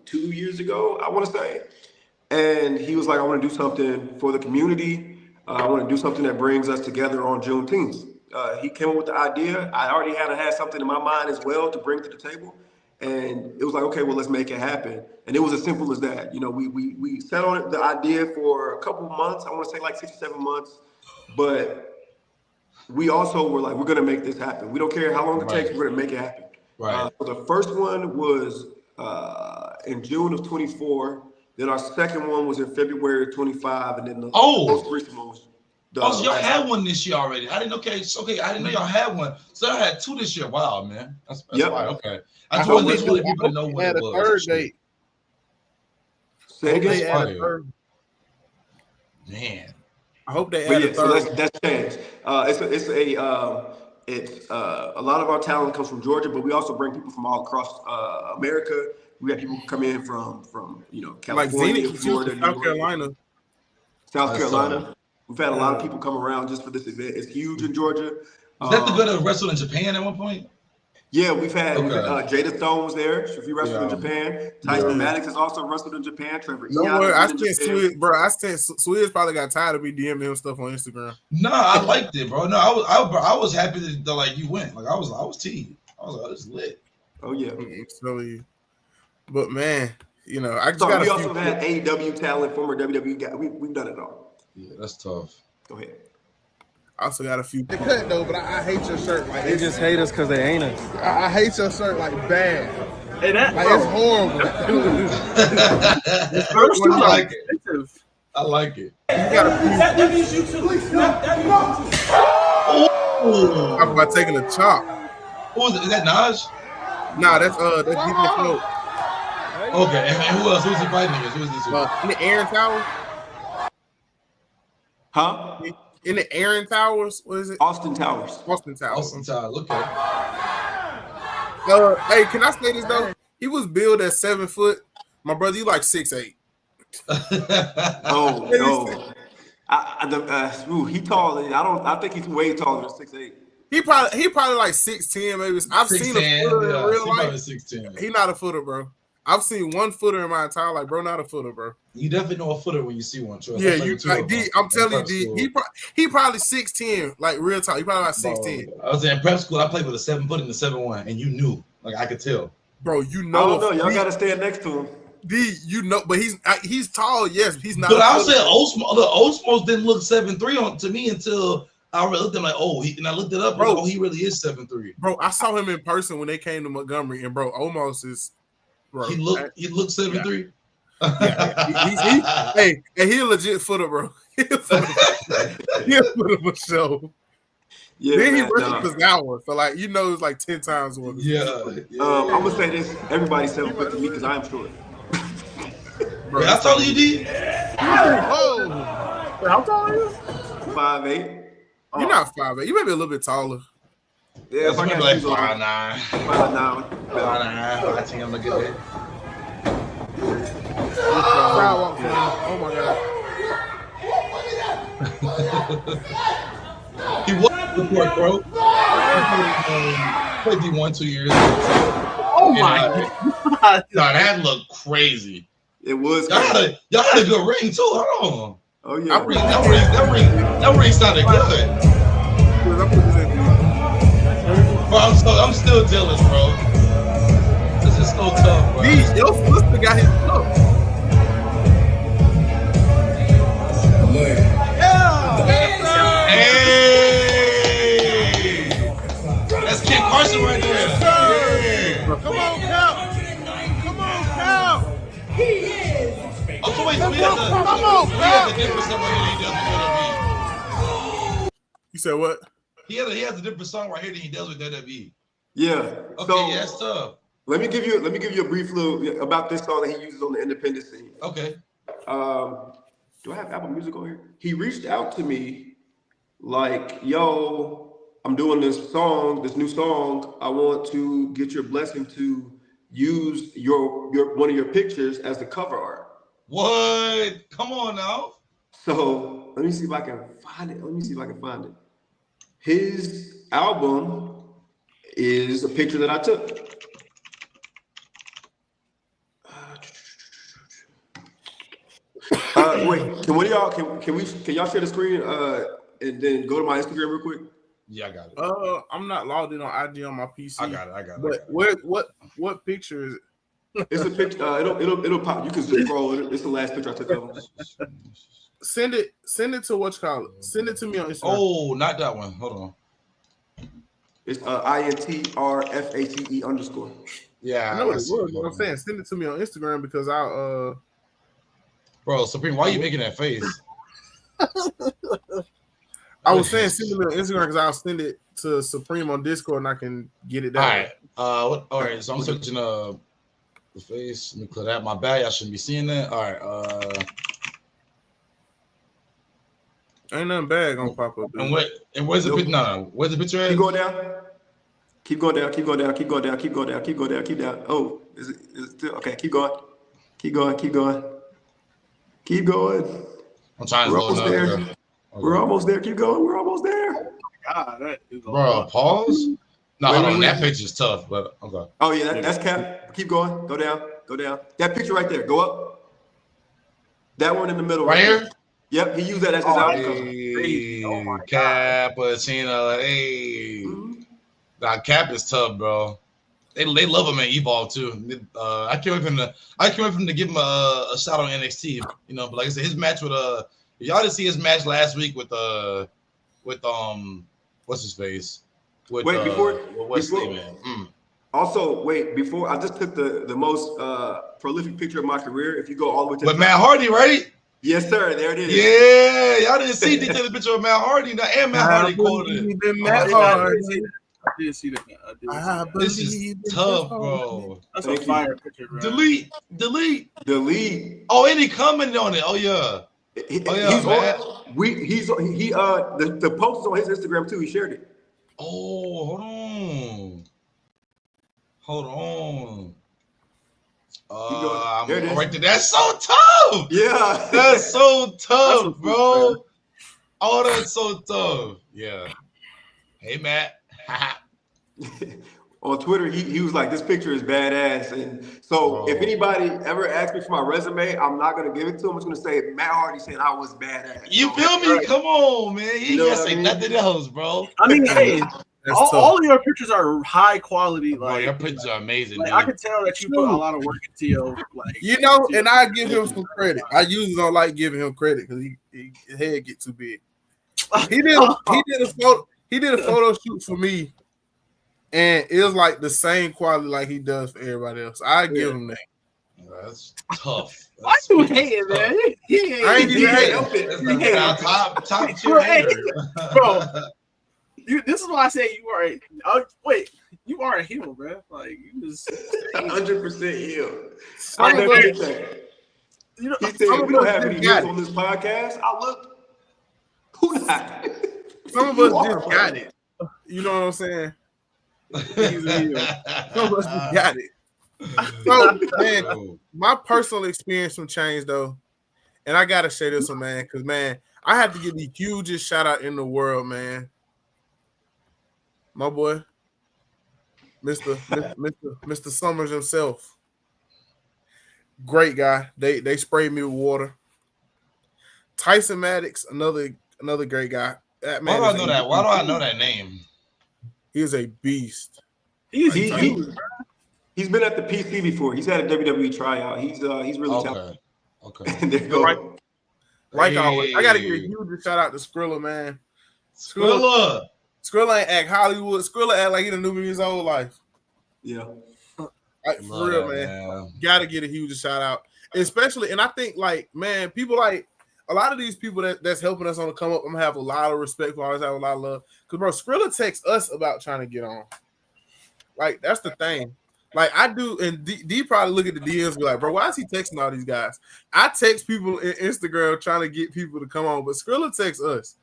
2 years ago, I want to say, and he was like, "I want to do something for the community. I want to do something that brings us together on Juneteenth." He came up with the idea. I already had something in my mind as well to bring to the table. And it was like, okay, well, let's make it happen. And it was as simple as that. You know, we set on the idea for a couple months. I want to say like 6 or 7 months. But we also were like, we're going to make this happen. We don't care how long it takes. We're going to make it happen. Right. So the first one was in June of 24. Then our second one was in February of 25. And then the most recent one was so y'all had one this year already. I didn't. Okay, I didn't know y'all had one. So I had 2 this year. Wow, man, that's fine. Okay, I just wanted people to know what it was. Third date. Say again. Man, I hope they add a third. So that's Change. It's a lot of our talent comes from Georgia, but we also bring people from all across America. We have people come in from California, like Zenith, Florida, South Carolina. We've had a lot of people come around just for this event. It's huge in Georgia. Is that the good that wrestled in Japan at one point? Yeah, we've had Jada Stone was there. She wrestled in Japan. Tyson Maddox has also wrestled in Japan. Trevor I sent Swizz probably got tired of me DMing him stuff on Instagram. No, I liked it, bro. No, I was happy that like you went. Like I was teed. I was like, this is lit. Oh yeah. But man, we also had AEW talent, former WWE guy. We've done it all. Yeah, that's tough. Go ahead. I also got a few. They cut though, but I hate your shirt. Like they just hate us because they ain't us. I hate your shirt like bad. Hey, it's horrible. I like it. I like it. That you too. I'm about taking a chop. Who was it? Is that Naj? Nah, that's DJ Float. Okay, and who else? Who's he fighting against? Who's this one? In the Aaron Towers. Huh? In the Aaron Towers, what is it? Austin Towers. Austin Towers. Okay. Hey, can I say this though? He was billed at 7 foot. My brother, you like 6'8". Oh no. He tall. I think he's way taller than 6'8". He probably like 6'10", maybe. I've seen a footer in real life. 6'10". He not a footer, bro. I've seen one footer in my entire life, bro. Not a footer, bro. You definitely know a footer when you see one. Trust. Yeah, I'm telling you, D. He probably 6'10", like real talk. He probably like 6'10". I was in prep school. I played with a 7-foot and a 7'1", and you knew, like I could tell. Bro, you know. I don't know. Y'all gotta stand next to him. D, you know, but he's tall. Yes, he's not. But I was saying, Osmos didn't look 7'3" to me until I looked at him like, and I looked it up. Bro, he really is 7'3". Bro, I saw him in person when they came to Montgomery, and bro, Omos is. Bro, he looked 7'3". Yeah. Hey, and he a legit footer, bro. He a footer for sure. Yeah, then he versus Kazawa, so like it's like 10 times more. I'm gonna say this: everybody's 7 foot to me because I'm short. Bro, how tall are you, D? Oh, how tall are you? 5'8". You're not 5'8". You may be a little bit taller. Yeah, if I got like 5'9". 5'9". 5'10". Look at it. Oh my god. He was before, bro. Played D1 2 years. Oh my god. Nah, that looked crazy. It was. Y'all had a good ring too. Hold on. Oh yeah. That ring sounded good. Bro, I'm still jealous, bro. This is so tough, bro. Your sister got his stuff. Hey! That's Kid Carson right there. Hey. Come on, Cal. He is. Oh, so wait, so he has a different song right here than he does with WWE. You said what? He has a different song right here than he does with WWE. Yeah. Okay, so, yeah, that's tough. Let me give you a brief little about this song that he uses on the independent scene. Okay. Do I have Apple Music on here? He reached out to me like, yo, I'm doing this new song. I want to get your blessing to use your one of your pictures as the cover art. What? Come on now. So let me see if I can find it. His album is a picture that I took. Wait, can y'all share the screen and then go to my Instagram real quick? Yeah, I got it. I'm not logged in on IG on my PC. I got it. But what picture is it? It's a picture. It'll pop. You can just scroll. It's the last picture I took of him. Send it to what you call it. Send it to me on Instagram. Oh, not that one. Hold on. It's INTRFACE _. Yeah, I know what it was. What I'm saying, send it to me on Instagram because I'll Bro, Supreme, why are you making that face? I was saying send it on Instagram because I'll send it to Supreme on Discord and I can get it down. All right. So I'm searching the face. Let me clear that. My bad. I shouldn't be seeing that. All right. Ain't nothing bad gonna pop up. And where's the picture? No. Where's the picture at? Keep going down. Keep going down. Keep going down. Keep going down. Keep going down. Keep going down. Keep down. Oh, is it still okay? Keep going. Keep going. Keep going. Keep going. I'm trying to almost there. Okay. We're almost there. Keep going. We're almost there. God, that is bro, pause. No, hold on. That picture's tough, but okay. Oh yeah, that's Cap. Keep going. Go down. Go down. That picture right there. Go up. That one in the middle. Right here. Yep, he used that as his outcome. Hey, Cappuccino. Hey, that Cap is tough, bro. They love him at Evolve too. I can't wait for him to give him a shot on NXT. You know, but like I said, his match with y'all didn't see his match last week with what's his face? With, before I just took the most prolific picture of my career. If you go all the way to with Matt Hardy, right? Yes, sir. There it is. Yeah, y'all didn't see the picture of Matt Hardy. And Matt Hardy quoted it. I did see that. This is tough, bro. That's a fire picture, bro. Delete. Oh, and he commented on it. Oh yeah. The post is on his Instagram too. He shared it. Oh, hold on. I'm right there. That's so tough. Yeah, that's so tough, bro. Oh, that's so tough. Yeah. Hey, Matt. On Twitter, he was like, this picture is badass. And so if anybody ever asks me for my resume, I'm not going to give it to him. I'm just going to say, Matt Hardy said I was badass. You So, feel me? Come on, man. You know ain't what I say mean? nothing else, bro. I mean, hey, That's all tough. of your pictures are high quality. Bro, Like, your pictures are amazing, like dude. I can tell that you put a lot of work into your like. You know, and I give him some credit. I usually don't like giving him credit because his head get too big. He did a photo shoot for me, and it was like the same quality like he does for everybody else. I give him that. That's tough. Why you hating, man? I ain't He even can't hating. help it. That's He the can't help it. top tier Bro, hey, hater. bro. This is why I say you are. Wait, you are a heel, bro. Like you just 100% heel. Some I of never us- did that. you know. He said, some of we don't us have just any got heels it. on this podcast. I look, who not? Some of us just got it. You know what I'm saying? He's a heel. Some of us just got it. So, man, my personal experience from Change, though, and I gotta say this one, man, because man, I have to give the hugest shout out in the world, man. My boy, Mr. Summers himself. Great guy. They sprayed me with water. Tyson Maddox, another great guy. That Why man do I is know a that? Why do I beast. know that name? He is a beast. He's He- huge. He's been at the PC before. He's had a WWE tryout. He's really talented. Okay. There you go. Right. Like always, I gotta give a Hey. huge shout out to Skrilla, man. Skrilla. Skrilla ain't act Hollywood. Skrilla act like he done knew me his whole life. Yeah. Like, for Love real, that, man. Gotta get a huge shout out. Especially, and I think, like, man, people like a lot of these people that's helping us on the come up, I'm gonna have a lot of respect for, always have a lot of love. Because, bro, Skrilla texts us about trying to get on. Like, that's the thing. Like, I do, and D probably look at the DMs and be like, bro, why is he texting all these guys? I text people in Instagram trying to get people to come on, but Skrilla texts us.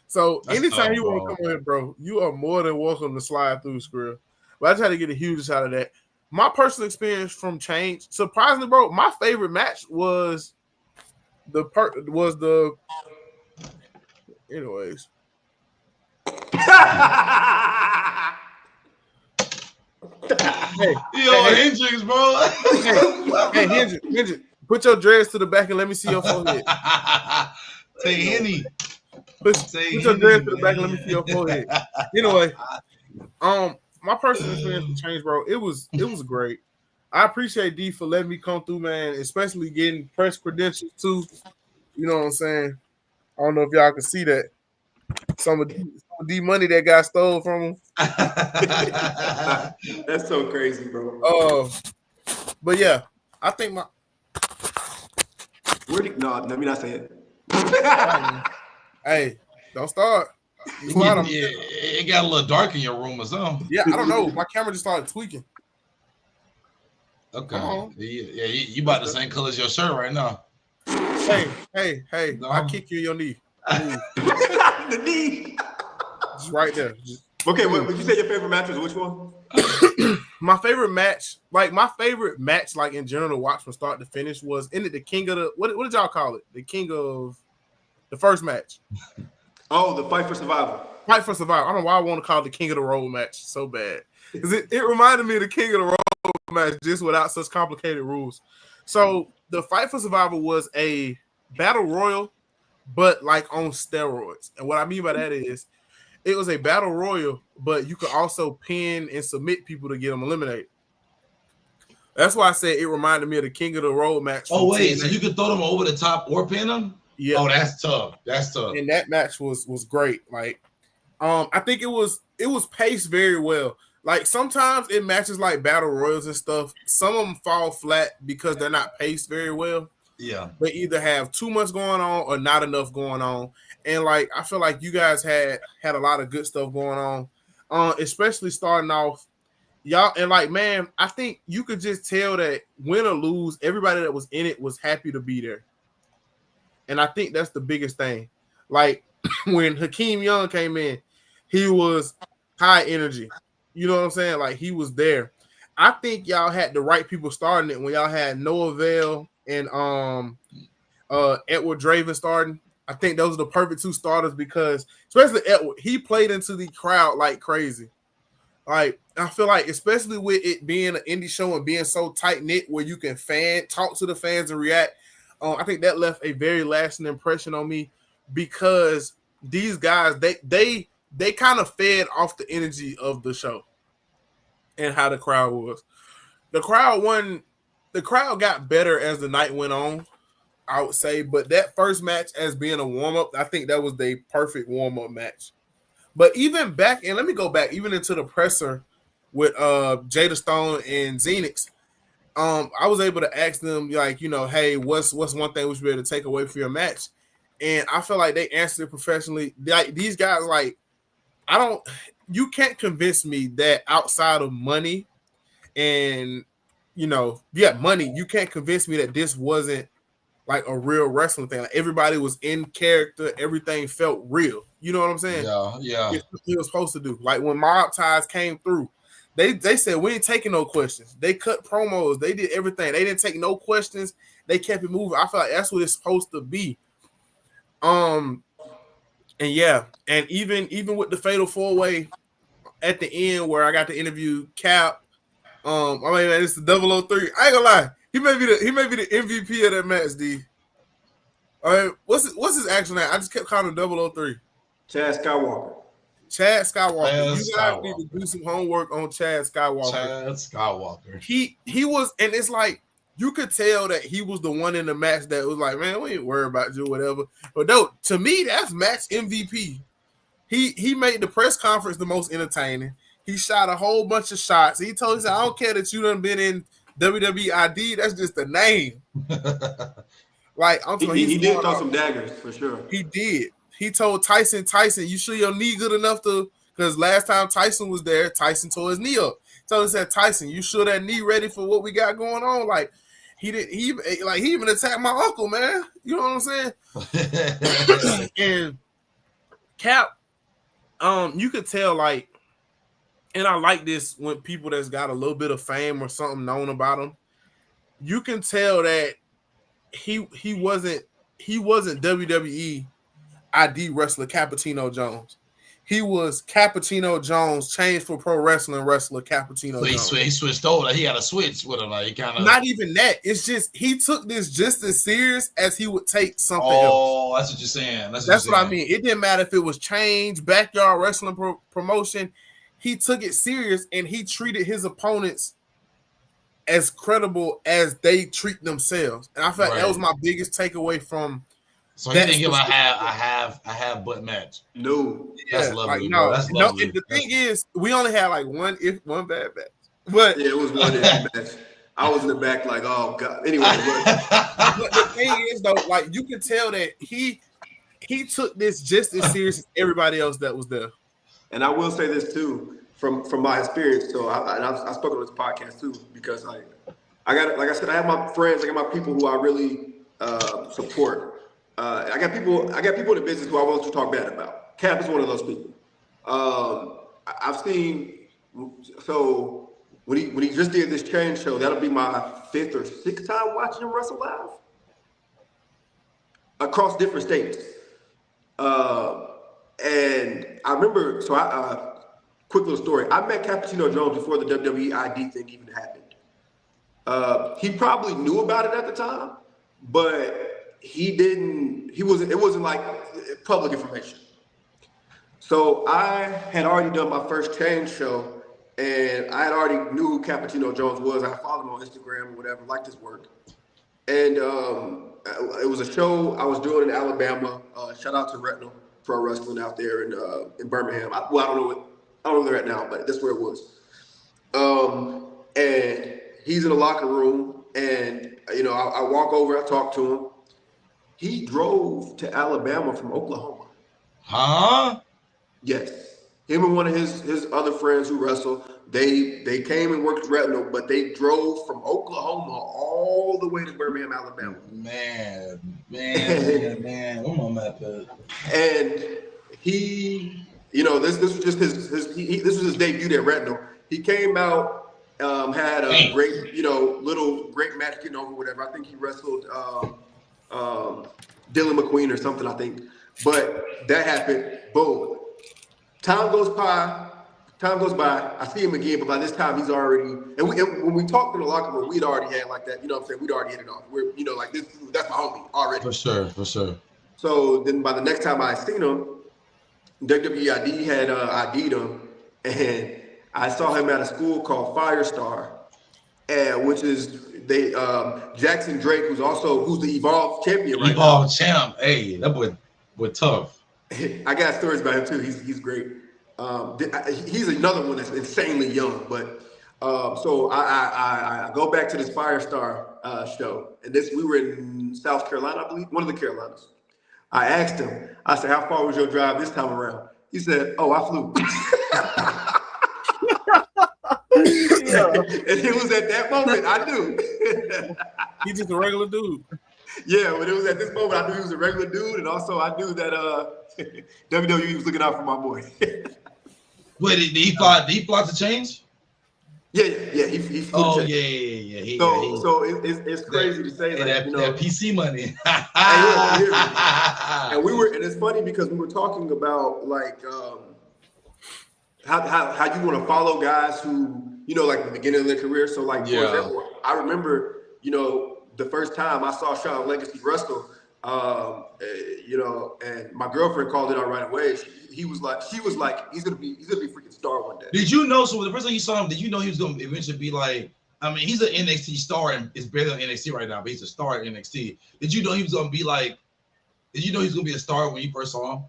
So That's anytime dope, you want to come in, bro, you are more than welcome to slide through, Skrilla. But I try to get a huge out of that. My personal experience from Change, surprisingly, bro, my favorite match was anyways. Hey, Hendrix, bro. hey, Hendrix, put your dreads to the back and let me see your forehead. Say Henny. Put your dreads to the back and let me see your forehead. Anyway, my personal experience with Change, bro, it was great. I appreciate D for letting me come through, man, especially getting press credentials too. You know what I'm saying? I don't know if y'all can see that. Some of D money that got stole from him. That's so crazy, bro. But yeah, I think my No, let me not say it. hey, don't start. It got a little dark in your room or something. Yeah, I don't know. My camera just started tweaking. Okay. Yeah, you about the same color as your shirt right now. Hey, No. I kick you in your knee. The knee. Just right there. Okay, what you say your favorite match was which one? My favorite match, like in general to watch from start to finish was the king of the what did y'all call it? The king of the first match. Oh, the Fight for Survival. Fight for Survival. I don't know why I want to call it the king of the road match so bad. Because it reminded me of the king of the road match just without such complicated rules. So the Fight for Survival was a battle royal, but like on steroids. And what I mean by that is it was a battle royal, but you could also pin and submit people to get them eliminated. That's why I said it reminded me of the king of the road match. Oh, wait, so you could throw them over the top or pin them? Yeah. Oh, that's tough. And that match was great. Like, I think it was paced very well. Like sometimes in matches like battle royals and stuff, some of them fall flat because they're not paced very well. Yeah, they either have too much going on or not enough going on. And like I feel like you guys had a lot of good stuff going on, especially starting off. Y'all and like, man, I think you could just tell that win or lose, everybody that was in it was happy to be there. And I think that's the biggest thing. Like when Hakeem Young came in, he was high energy. You know what I'm saying? Like he was there. I think y'all had the right people starting it when y'all had Noah Vale and Edward Draven starting. I think those are the perfect two starters because, especially Edward, he played into the crowd like crazy. Like, I feel like, especially with it being an indie show and being so tight knit where you can talk to the fans and react, I think that left a very lasting impression on me because these guys they kind of fed off the energy of the show and how the crowd was. The crowd got better as the night went on, I would say, but that first match as being a warm-up, I think that was the perfect warm-up match. But even back, and let me go back, even into the presser with Jada Stone and Xenix, I was able to ask them, like, hey, what's one thing we should be able to take away from your match? And I feel like they answered it professionally. Like, these guys, like, you can't convince me that outside of money and, money, you can't convince me that this wasn't like a real wrestling thing. Like, everybody was in character. Everything felt real. You know what I'm saying? Yeah. It's what he was supposed to do. Like when Mob Ties came through, they said we ain't taking no questions. They cut promos. They did everything. They didn't take no questions. They kept it moving. I feel like that's what it's supposed to be. And yeah, and even with the Fatal 4-Way at the end where I got to interview Cap. I mean, man, it's the 003. I ain't gonna lie. He may be the MVP of that match, D. All right, what's his actual name? I just kept calling him 003. Chad Skywalker. You guys need to do some homework on Chad Skywalker. He was, and it's like you could tell that he was the one in the match that was like, man, we ain't worried about you, whatever. But no, to me, that's match MVP. He made the press conference the most entertaining. He shot a whole bunch of shots. He told us, I don't care that you done been in WWE ID. That's just the name. Like, I'm talking, he did throw some daggers for sure. He did. He told Tyson, you sure your knee good enough to? Because last time Tyson was there, Tyson tore his knee up. So he said, Tyson, you sure that knee ready for what we got going on? Like, he even attacked my uncle, man. You know what I'm saying? And Cap, you could tell, like, and I like this when people that's got a little bit of fame or something known about them. You can tell that he wasn't WWE ID wrestler Cappuccino Jones. He was Cappuccino Jones, Change for Pro Wrestling wrestler Cappuccino Jones. He switched over. He had a switch with him. Like, he kind of not even that. It's just he took this just as serious as he would take something else. Oh, that's what you're saying. That's what I mean. It didn't matter if it was Change, backyard wrestling promotion. He took it serious and he treated his opponents as credible as they treat themselves. And I feel like that was my biggest takeaway from. So he didn't give a half butt match. No, that's lovely. No, that's lovely. And the thing is, we only had like one bad match, but yeah, it was one match. I was in the back like, oh god. Anyway, but the thing is though, like you can tell that he took this just as serious as everybody else that was there. And I will say this too, from my experience. So I spoke on this podcast too because I have my friends, I got my people who I really support. I got people in the business who I want to talk bad about. Cap is one of those people. I've seen so when he just did this Change show, that'll be my 5th or 6th time watching him wrestle live across different states. And I remember, quick little story. I met Cappuccino Jones before the WWE ID thing even happened. He probably knew about it at the time, but it wasn't like public information. So I had already done my first Change show and I had already knew who Cappuccino Jones was. I followed him on Instagram or whatever, liked his work. And it was a show I was doing in Alabama. Shout out to Retinal Pro Wrestling out there in Birmingham. I don't know where they're at now, but that's where it was. And he's in the locker room and, I walk over, I talk to him. He drove to Alabama from Oklahoma. Huh? Yes. Him and one of his other friends who wrestle, they came and worked with Retinal, but they drove from Oklahoma all the way to Birmingham, Alabama. Man. I'm on that page. And he, this was just this was his debut at Retinal. He came out, had a great, great match getting over whatever. I think he wrestled Dylan McQueen or something, I think. But that happened. Boom. Time goes by. I see him again, but by this time he's already. And when we talked in the locker room, we'd already had like that. You know what I'm saying? We'd already hit it off. We're like this. That's my homie already. For sure. So then by the next time I seen him, WWEID had ID'd him, and I saw him at a school called Firestar, which is Jackson Drake, who's the Evolve champion right now. Evolve champ. Hey, that boy tough. I got stories about him too. He's great. He's another one that's insanely young. But so I go back to this Firestar show, and we were in South Carolina, I believe, one of the Carolinas. I asked him. I said, "How far was your drive this time around?" He said, "Oh, I flew." And it was at that moment I knew. He's just a regular dude. Yeah, when it was at this moment I knew he was a regular dude, and also I knew that WWE was looking out for my boy. Wait, did he fly to Change? Yeah. He flew to Change. So it's crazy to say that PC money. And it's funny because we were talking about like how you want to follow guys who, like the beginning of their career. So like, for example, I remember, the first time I saw Shawn Legacy wrestle, and my girlfriend called it out right away. She was like, he's gonna be a freaking star one day. Did you know? So the first time you saw him, did you know he was gonna eventually be like? I mean, he's an NXT star and is better than NXT right now, but he's a star at NXT. Did you know he was gonna be like? Did you know he was gonna be a star when you first saw him?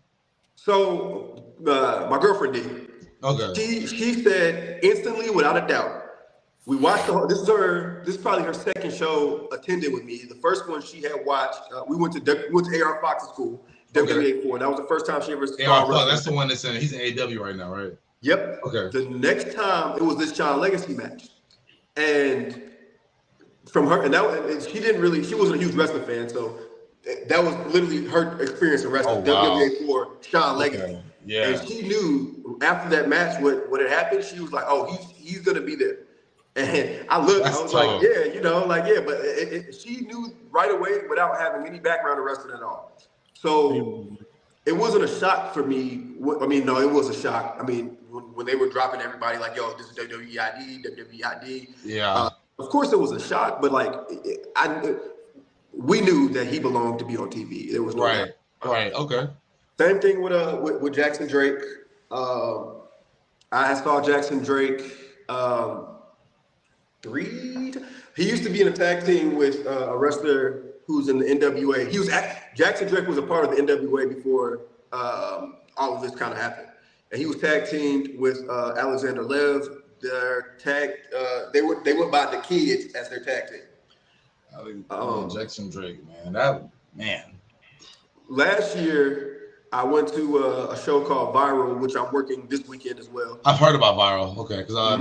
So my girlfriend did. Okay. She said instantly, without a doubt. We watched this is probably her second show attended with me. The first one she had watched. We went to AR Fox's school, WA4. That was the first time she ever saw AR Fox. That's the one that's he's in AW right now, right? Yep. Okay. The next time it was this Shawn Legacy match, and from her, she wasn't a huge wrestling fan, so that was literally her experience in wrestling. WA4 Shawn Legacy. Okay. Yeah. And she knew after that match what had happened. She was like, "Oh, he's gonna be there." And I looked, I was like, yeah, but she knew right away without having any background in wrestling at all. So it wasn't a shock for me. I mean, no, it was a shock. I mean, when they were dropping everybody like, yo, this is WWEID. Yeah. Of course it was a shock, but like, we knew that he belonged to be on TV. There was no doubt. Right. Okay. Same thing with Jackson Drake. I saw Jackson Drake. He used to be in a tag team with a wrestler who's in the NWA. Jackson Drake was a part of the NWA before all of this kind of happened, and he was tag teamed with Alexander Lev. Their tag, they went by the Kids as their tag team. Jackson Drake, man. Last year, I went to a show called Viral, which I'm working this weekend as well. I've heard about Viral. Okay, because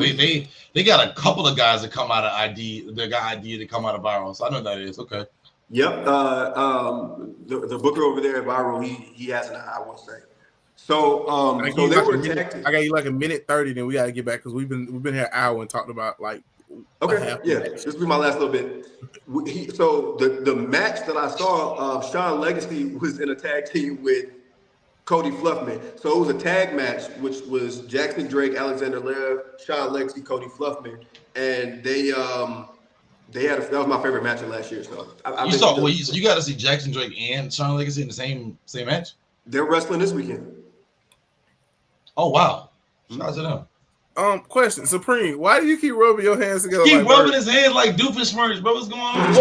they got a couple of guys that come out of ID. They got ID that come out of Viral, so I know what that is. Okay. Yep. The booker over there at Viral, he has an eye, I will say. So so they were attacked. I got you like a minute 30, then we got to get back because we've been here an hour and talked about like. Okay. Yeah. This will be my last little bit. So the match that I saw, Shawn Legacy was in a tag team with Cody Fluffman. So it was a tag match, which was Jackson Drake, Alexander Lev, Shawn Legacy, Cody Fluffman, and they had that was my favorite match of last year. So you got to see Jackson Drake and Shawn Legacy in the same match. They're wrestling this weekend. Oh wow! Shout out to them. Question, Supreme, why do you keep rubbing your hands together? Keep rubbing his hands like doofus merch, bro. What's going on?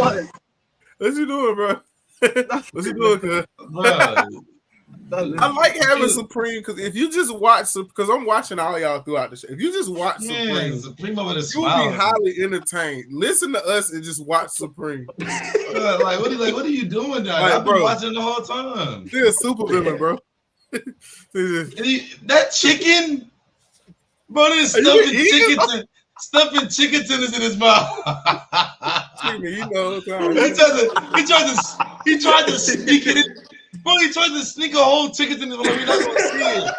What you doing, bro? What you doing, cuz? I like having Supreme because if you just watch, because I'm watching all y'all throughout the show. If you just watch Supreme over the you'll be highly entertained. Listen to us and just watch Supreme. What are you doing now? I've been watching the whole time. You're a super villain, bro. That chicken, bro, this stuffing chicken tenders in his mouth. You know, he tried to sneak it in. Bro, he tried to sneak a whole chicken tender. We're not gonna see it.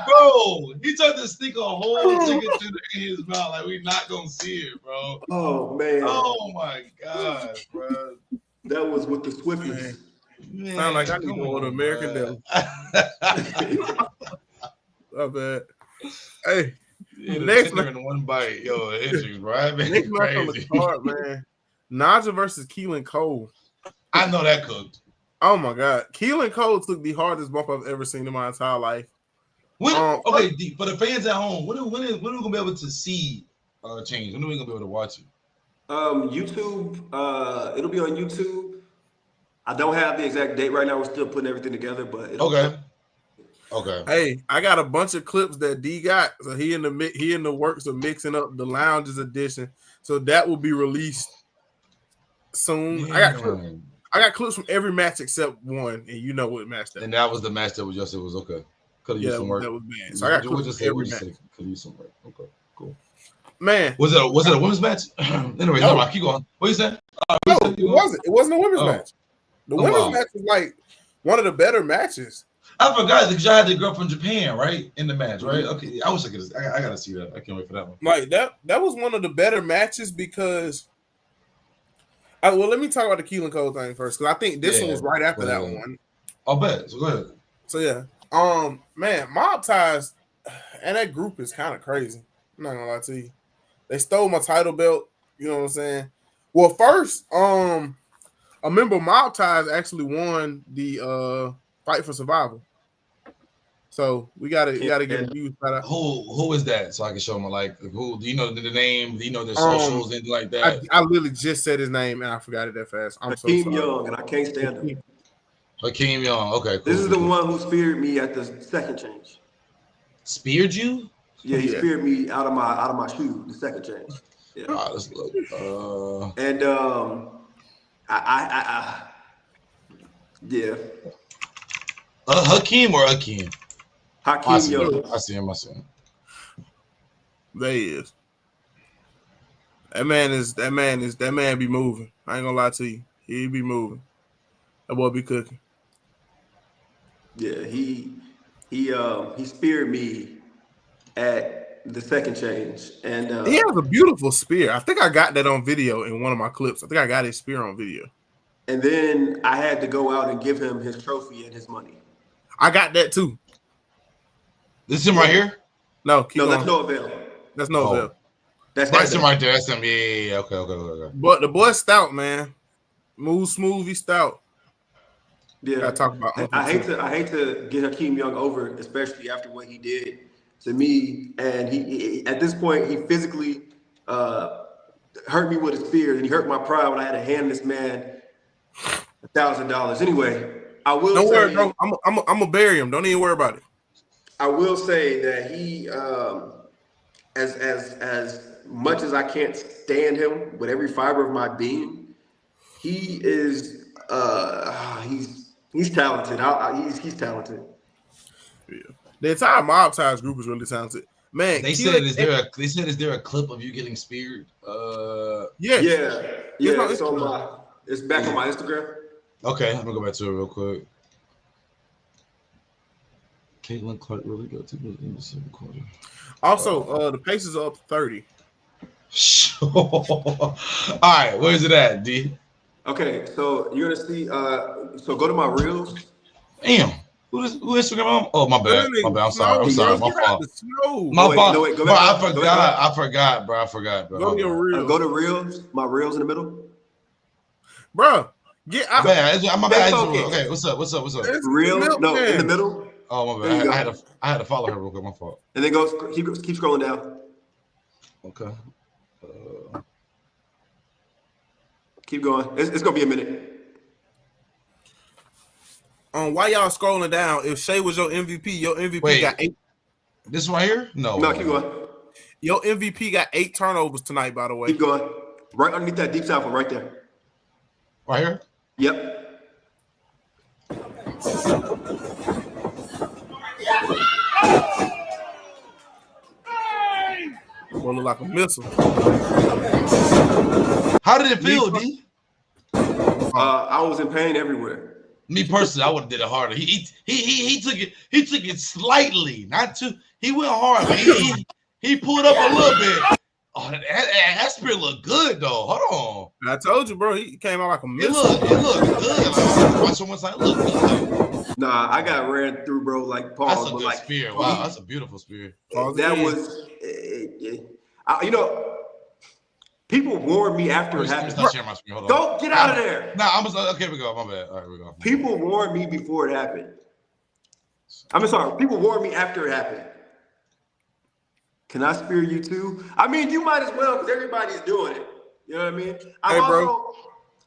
Bro, he tried to sneak a whole chicken tender in his mouth. Like, we're not gonna see it, bro. Oh man. Oh my god, bro. That was with the Swifties. Sound like I need to order American Deli. My bad. Hey, next in one bite, yo, injuries, bro. Next match on the card, man. Naja versus Keelan Cole. I know that cooked. Oh my God, Keelan Cole took the hardest bump I've ever seen in my entire life. Okay, for the fans at home, when are we gonna be able to see Change? When are we gonna be able to watch it? YouTube. It'll be on YouTube. I don't have the exact date right now. We're still putting everything together, but Okay. Hey, I got a bunch of clips that D got. So he in the works of mixing up the Lounges edition. So that will be released soon. Yeah. I got clips from every match except one, and you know what match that. And that was the match that was just okay. Could have used some work. That was bad. So I got clips from every match. Could use some work. Okay, cool. Man, was it a women's match? Anyway, no, keep going. What you said? No, it wasn't. It wasn't a women's match. The women's match was like one of the better matches. I forgot that y'all had the girl from Japan, right, in the match, right? Okay, I wish I could. I gotta see that. I can't wait for that one. Like that was one of the better matches because. Well, let me talk about the Keelan Cole thing first because I think this one was right after that one. I'll bet. So go ahead. So yeah, man, Mob Ties and that group is kind of crazy. I'm not gonna lie to you. They stole my title belt. You know what I'm saying? Well, first, a member of Mob Ties actually won the Fight for Survival. So we gotta get a huge shout out. Who is that? So I can show them who do you know the name? Do you know their socials, anything like that? I literally just said his name and I forgot it that fast. I'm so sorry. Hakeem Young, and I can't stand him. Hakeem Young. Okay, cool. This is the one who speared me at the second change. Speared you? Yeah, he speared me out of my shoe, the second change. Yeah. All right, let's look. And yeah. Hakeem or Hakeem? Hakeem Young. I see him. There he is. That man be moving. I ain't gonna lie to you. He be moving. That boy be cooking. Yeah, he speared me at the second change. And he has a beautiful spear. I think I got that on video in one of my clips. I think I got his spear on video. And then I had to go out and give him his trophy and his money. I got that too. This is him right here? No, that's no avail. That's no avail. That's him right there. That's him. Yeah. Okay. But the boy's stout, man. Move smooth, he's stout. Yeah. I talk about. I hate to get Hakeem Young over, especially after what he did to me. And he at this point he physically hurt me with a spear, and he hurt my pride when I had to hand this man $1,000. Anyway, I will. Don't worry, bro. I'm gonna bury him. Don't even worry about it. I will say that he, as much as I can't stand him with every fiber of my being, he is he's talented. He's talented. Yeah. The entire Mob Ties group is really talented. Man, they said is there a clip of you getting speared? Yeah. It's back on my Instagram. Okay, I'm gonna go back to it real quick. Caitlin Clark really got to the end of the second quarter. Also, the Pacers are up 30. Sure. All right, where's it at, D? Okay, so you're gonna see. So go to my reels. Damn. Who Instagram on? Oh, my bad. I'm sorry. My fault. My fault. No, wait, go bro, back. I forgot, bro. Go to your reels. Go to reels. My reels in the middle. Bro, get out. My bad. Okay, what's up? Reel? No, in the middle. Oh, my bad. I had to follow her real quick. My fault. And then keep scrolling down. Okay. Keep going. It's gonna be a minute. While y'all scrolling down, if Shay was your MVP, got 8. This one right here? No, keep going. Your MVP got 8 turnovers tonight, by the way. Keep going. Right underneath that deep south one, right there. Right here? Yep. Boy, look like a missile. How did it feel, D? I was in pain everywhere. Me personally, I would have did it harder. He took it slightly, not too. He went hard. He pulled up a little bit. Oh, that spear look good though. Hold I told you, bro. He came out like a on. missile. It look good. Like, watch one time. It look good. Nah, I got ran through, bro. Like pause, That's a but good like spear. Wow, that's a beautiful spear. that was, you know, people warned me after it happened. Stop sharing my spear. Hold on. Don't get out of there. Nah, I'm just okay. We go. My bad. All right, we go. People warned me before it happened. I'm sorry. People warned me after it happened. Can I spear you too? I mean, you might as well because everybody's doing it. You know what I mean?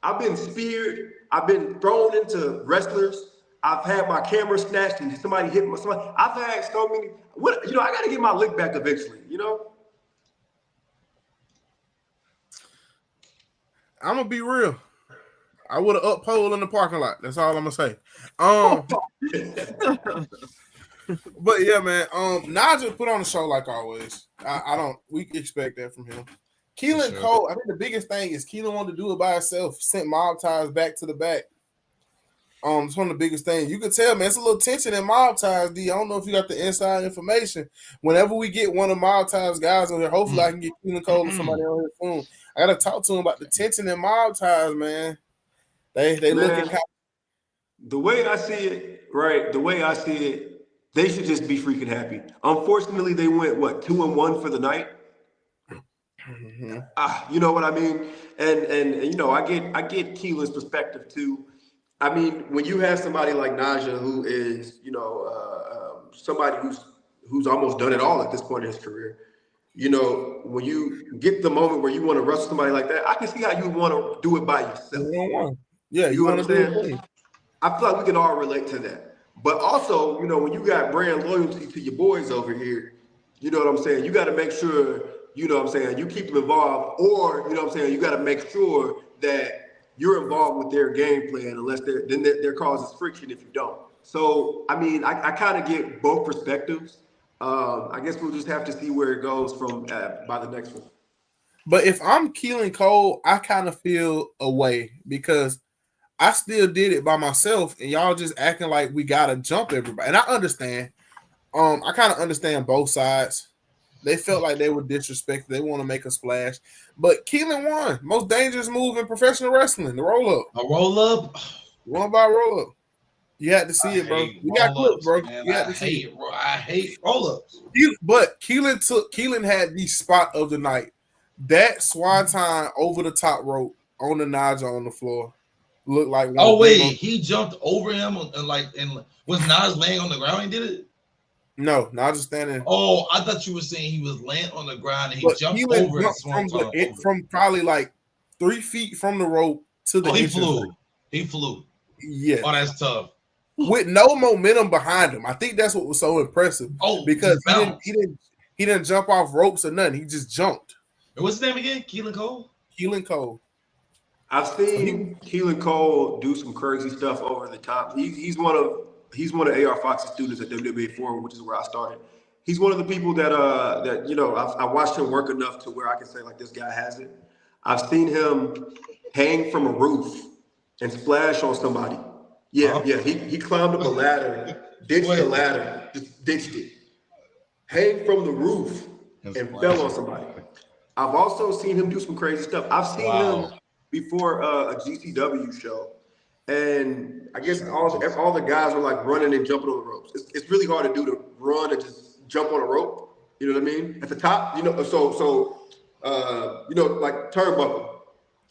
I've been speared. I've been thrown into wrestlers. I've had my camera snatched and somebody hit my. I've had so many. I got to get my lick back eventually. You know. I'm gonna be real. I would have up pole in the parking lot. That's all I'm gonna say. But yeah, man. Nigel put on the show like always. We expect that from him. Keelan Cole, I think the biggest thing is Keelan wanted to do it by himself, sent Mob Ties back to the back. It's one of the biggest things. You can tell, man, it's a little tension in Mob Ties, D. I don't know if you got the inside information. Whenever we get one of Mob Ties guys on here, hopefully I can get Keelan Cole or somebody on here soon. I gotta talk to him about the tension in Mob Ties, man. They looking kind of. The way I see it, right? The way I see it, they should just be freaking happy. Unfortunately, they went 2-1 for the night. Mm-hmm. You know what I mean? And you know, I get Keelan's perspective too. I mean, when you have somebody like Naja who is, somebody who's almost done it all at this point in his career, you know, when you get the moment where you want to wrestle somebody like that, I can see how you want to do it by yourself. Yeah, you want to do it. I feel like we can all relate to that. But also, you know, when you got brand loyalty to your boys over here, you know what I'm saying? You got to make sure, you know what I'm saying, you keep them involved, or, you know what I'm saying, you got to make sure that you're involved with their game plan, unless there causes friction if you don't. So, I mean, I kind of get both perspectives. I guess we'll just have to see where it goes from by the next one. But if I'm Keelan Cole, I kind of feel away because I still did it by myself, and y'all just acting like we gotta jump everybody. And I understand. I kind of understand both sides. They felt like they were disrespected. They want to make a splash. But Keelan won. Most dangerous move in professional wrestling, the roll-up. A roll-up? Won by roll-up. You had to see it, bro. You got clips, bro. You had to see it. I hate roll-ups. But Keelan had the spot of the night. That swanton over the top rope on the Naja on the floor looked like one. Oh, wait. He jumped over him and was Nas laying on the ground and did it? No, Naja standing. Oh, I thought you were saying he was laying on the ground and he jumped over from probably like 3 feet from the rope to the He flew. Yeah. Oh, that's tough. With no momentum behind him. I think that's what was so impressive. Oh, because he didn't jump off ropes or nothing. He just jumped. And what's his name again? Keelan Cole? Keelan Cole. I've seen Keelan Cole do some crazy stuff over the top. He's one of AR Fox's students at WWE Forum, which is where I started. He's one of the people that you know, I watched him work enough to where I can say like this guy has it. I've seen him hang from a roof and splash on somebody. Yeah, he climbed up a ladder, ditched the ladder, just ditched it. Hang from the roof and fell on somebody. I've also seen him do some crazy stuff. I've seen him before a GCW show. And I guess all the guys are like running and jumping on the ropes. It's really hard to do to run and just jump on a rope. You know what I mean? At the top, you know, like turnbuckle.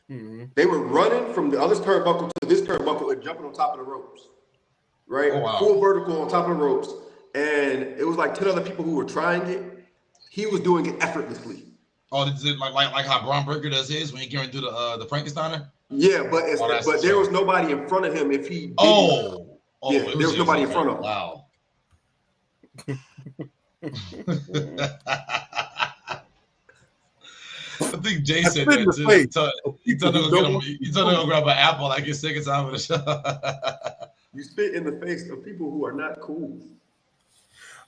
Mm-hmm. They were running from the other turnbuckle to this turnbuckle and jumping on top of the ropes. Right? Oh, wow. Full vertical on top of the ropes. And it was like 10 other people who were trying it. He was doing it effortlessly. Oh, is it like how Braun Breaker does his when he came through the Frankensteiner? Yeah, but there was nobody in front of him if he didn't. There was nobody in front of him. Wow. I think Jay said that too. He told him to grab an apple like his second time of the show. You spit in the face of people who are not cool.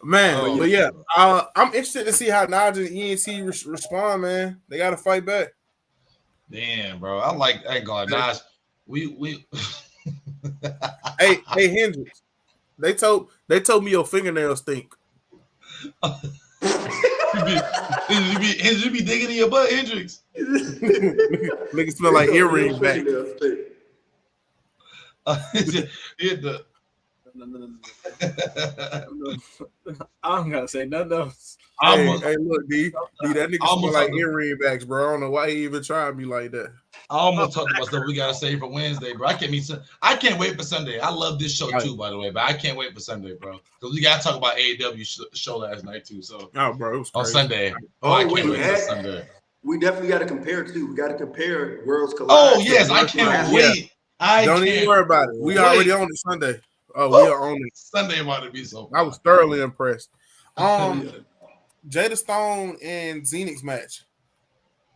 Man, but yeah, I'm interested to see how Naja and ENT respond, man. They got to fight back. Damn, bro. I ain't gonna lie. We Hey, Hendrix. They told me your fingernails stink. You be digging in your butt, Hendrix. Niggas smell like earring back. I don't gotta say nothing else. Hey, look, D, that nigga smell like earring backs, bro. I don't know why he even tried me like that. I almost talked about stuff we gotta save for Wednesday, bro. I can't wait for Sunday. I love this show too, by the way, but I can't wait for Sunday, bro. Because we gotta talk about AEW show last night too. So, bro, it was on crazy. Sunday. I can't wait for Sunday. We definitely got to compare too. We got to compare Worlds Collide. Oh yes, I can't wait. Don't even worry about it. We already on it Sunday. Oh, we are on it. Sunday about to be so fun. I was thoroughly impressed. Jada Stone and Zenith's match,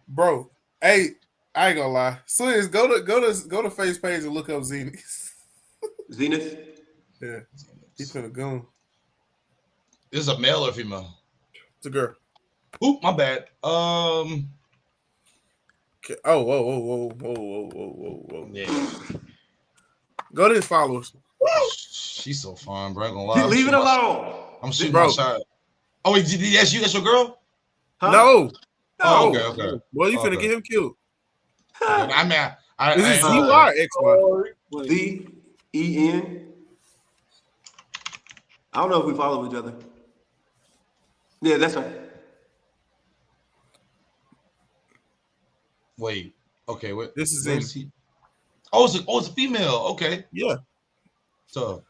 bro. Hey, I ain't gonna lie. Please go to face page and look up Zenith. Zenith. Yeah, he's finna go. This is a male or female? It's a girl. Oop, my bad. Whoa. Yeah. Go to his followers. She's so fun, bro. I'm gonna lie. Leave it alone. I'm shooting my shot. Oh wait, that's you? That's your girl? Huh? No. Oh, okay. Well, you finna get him killed. I mean, is it Z-Y or X-Y? Z-E-N. I don't know if we follow each other. Yeah, that's right. Wait. Okay. What? This is him. It's a female. Okay. Yeah. So,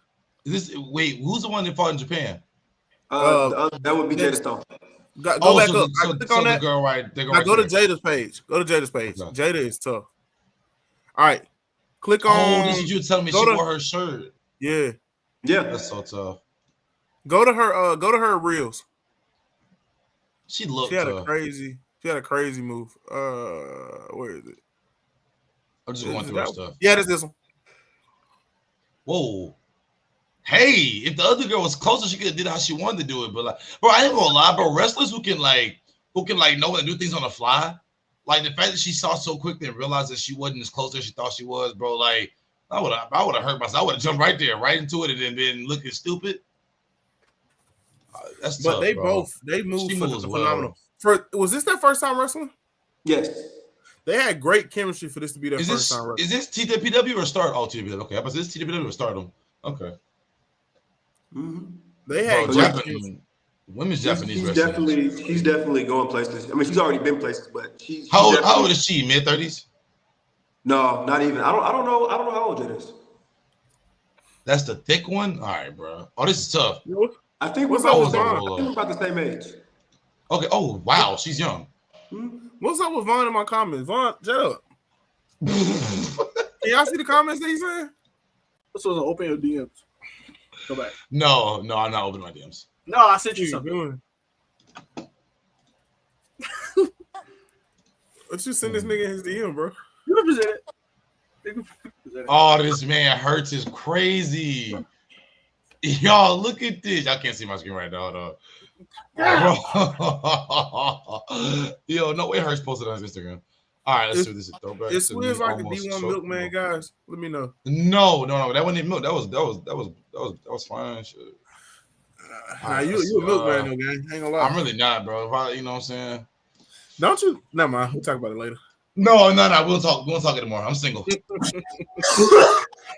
who's the one that fought in Japan? That would be Jada Stone. Go back up. Click on that. Girl, right. Go to Jada's page. Go to Jada's page. Okay. Jada is tough. All right. Click on. Oh, this is you telling me she wore her shirt. Yeah. Yeah. That's so tough. Go to her reels. She looked. She had a crazy move. Where is it? I'm just going through her stuff. Yeah, this one. Whoa. Hey, if the other girl was closer, she could have did how she wanted to do it. But like, bro, I ain't gonna lie, bro. Wrestlers who can know and do things on the fly. Like the fact that she saw so quickly and realized that she wasn't as close as she thought she was, bro. Like, I would have hurt myself. I would have jumped right into it and then been looking stupid. That's tough, they bro. they moved phenomenal. Well. Was this their first time wrestling? Yes. They had great chemistry for this to be their first time wrestling. Is this TWPW or Start? Oh, TWPW. Okay, but is this TWPW or Stardom? Okay. Mm-hmm. They had women's Japanese wrestling. She's definitely going places. I mean, she's already been places, but she's how old is she? Mid-30s? No, not even. I don't know how old it is. That's the thick one. All right, bro. Oh, this is tough. I think we're about the same age. Okay. Oh, wow. She's young. What's up with Vaughn in my comments? Vaughn, shut up. Can y'all see the comments that he said? This was open your DMs. Go back. No, I'm not opening my DMs. No, I sent you something. What you send this nigga his DM, bro? You represent it. Oh, this man hurts is crazy. Y'all, look at this. Y'all can't see my screen right now, though. Yo, no way Hurts posted on his Instagram. All right, let's see. This is throwback. It swims like a D1 milkman, guys. Let me know. No, that wasn't even milk. That was fine. Shit. Nah, you a milkman, though, gang. Ain't gonna lie. I'm really not, bro. You know what I'm saying? Don't you? Never mind. We'll talk about it later. No. We'll talk it tomorrow. I'm single.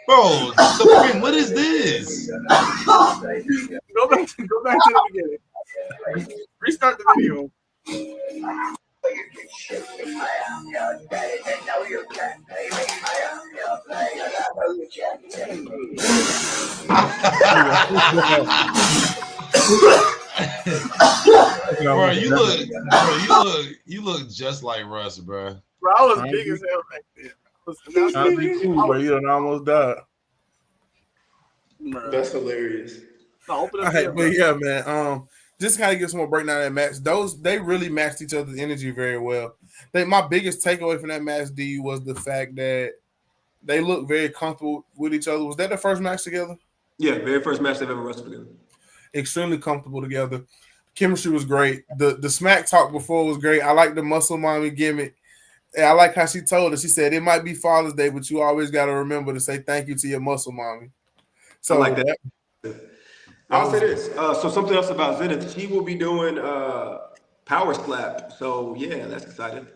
Bro, Supreme, what is this? Go back to the beginning. Restart the video. Bro, you look just like Russ, bro. Bro, I was big as hell back then. I'll be cool, bro. You done almost died. That's hilarious. All right, but yeah, man. Just kind of get some more breakdown of that match. They really matched each other's energy very well. My biggest takeaway from that match, D, was the fact that they looked very comfortable with each other. Was that their first match together? Yeah, very first match they've ever wrestled together. Extremely comfortable together. Chemistry was great. The smack talk before was great. I like the muscle mommy gimmick. And I like how she told us. She said, it might be Father's Day, but you always got to remember to say thank you to your muscle mommy. So I like that. I'll say this. So something else about Zenith. She will be doing power slap. So yeah, that's exciting.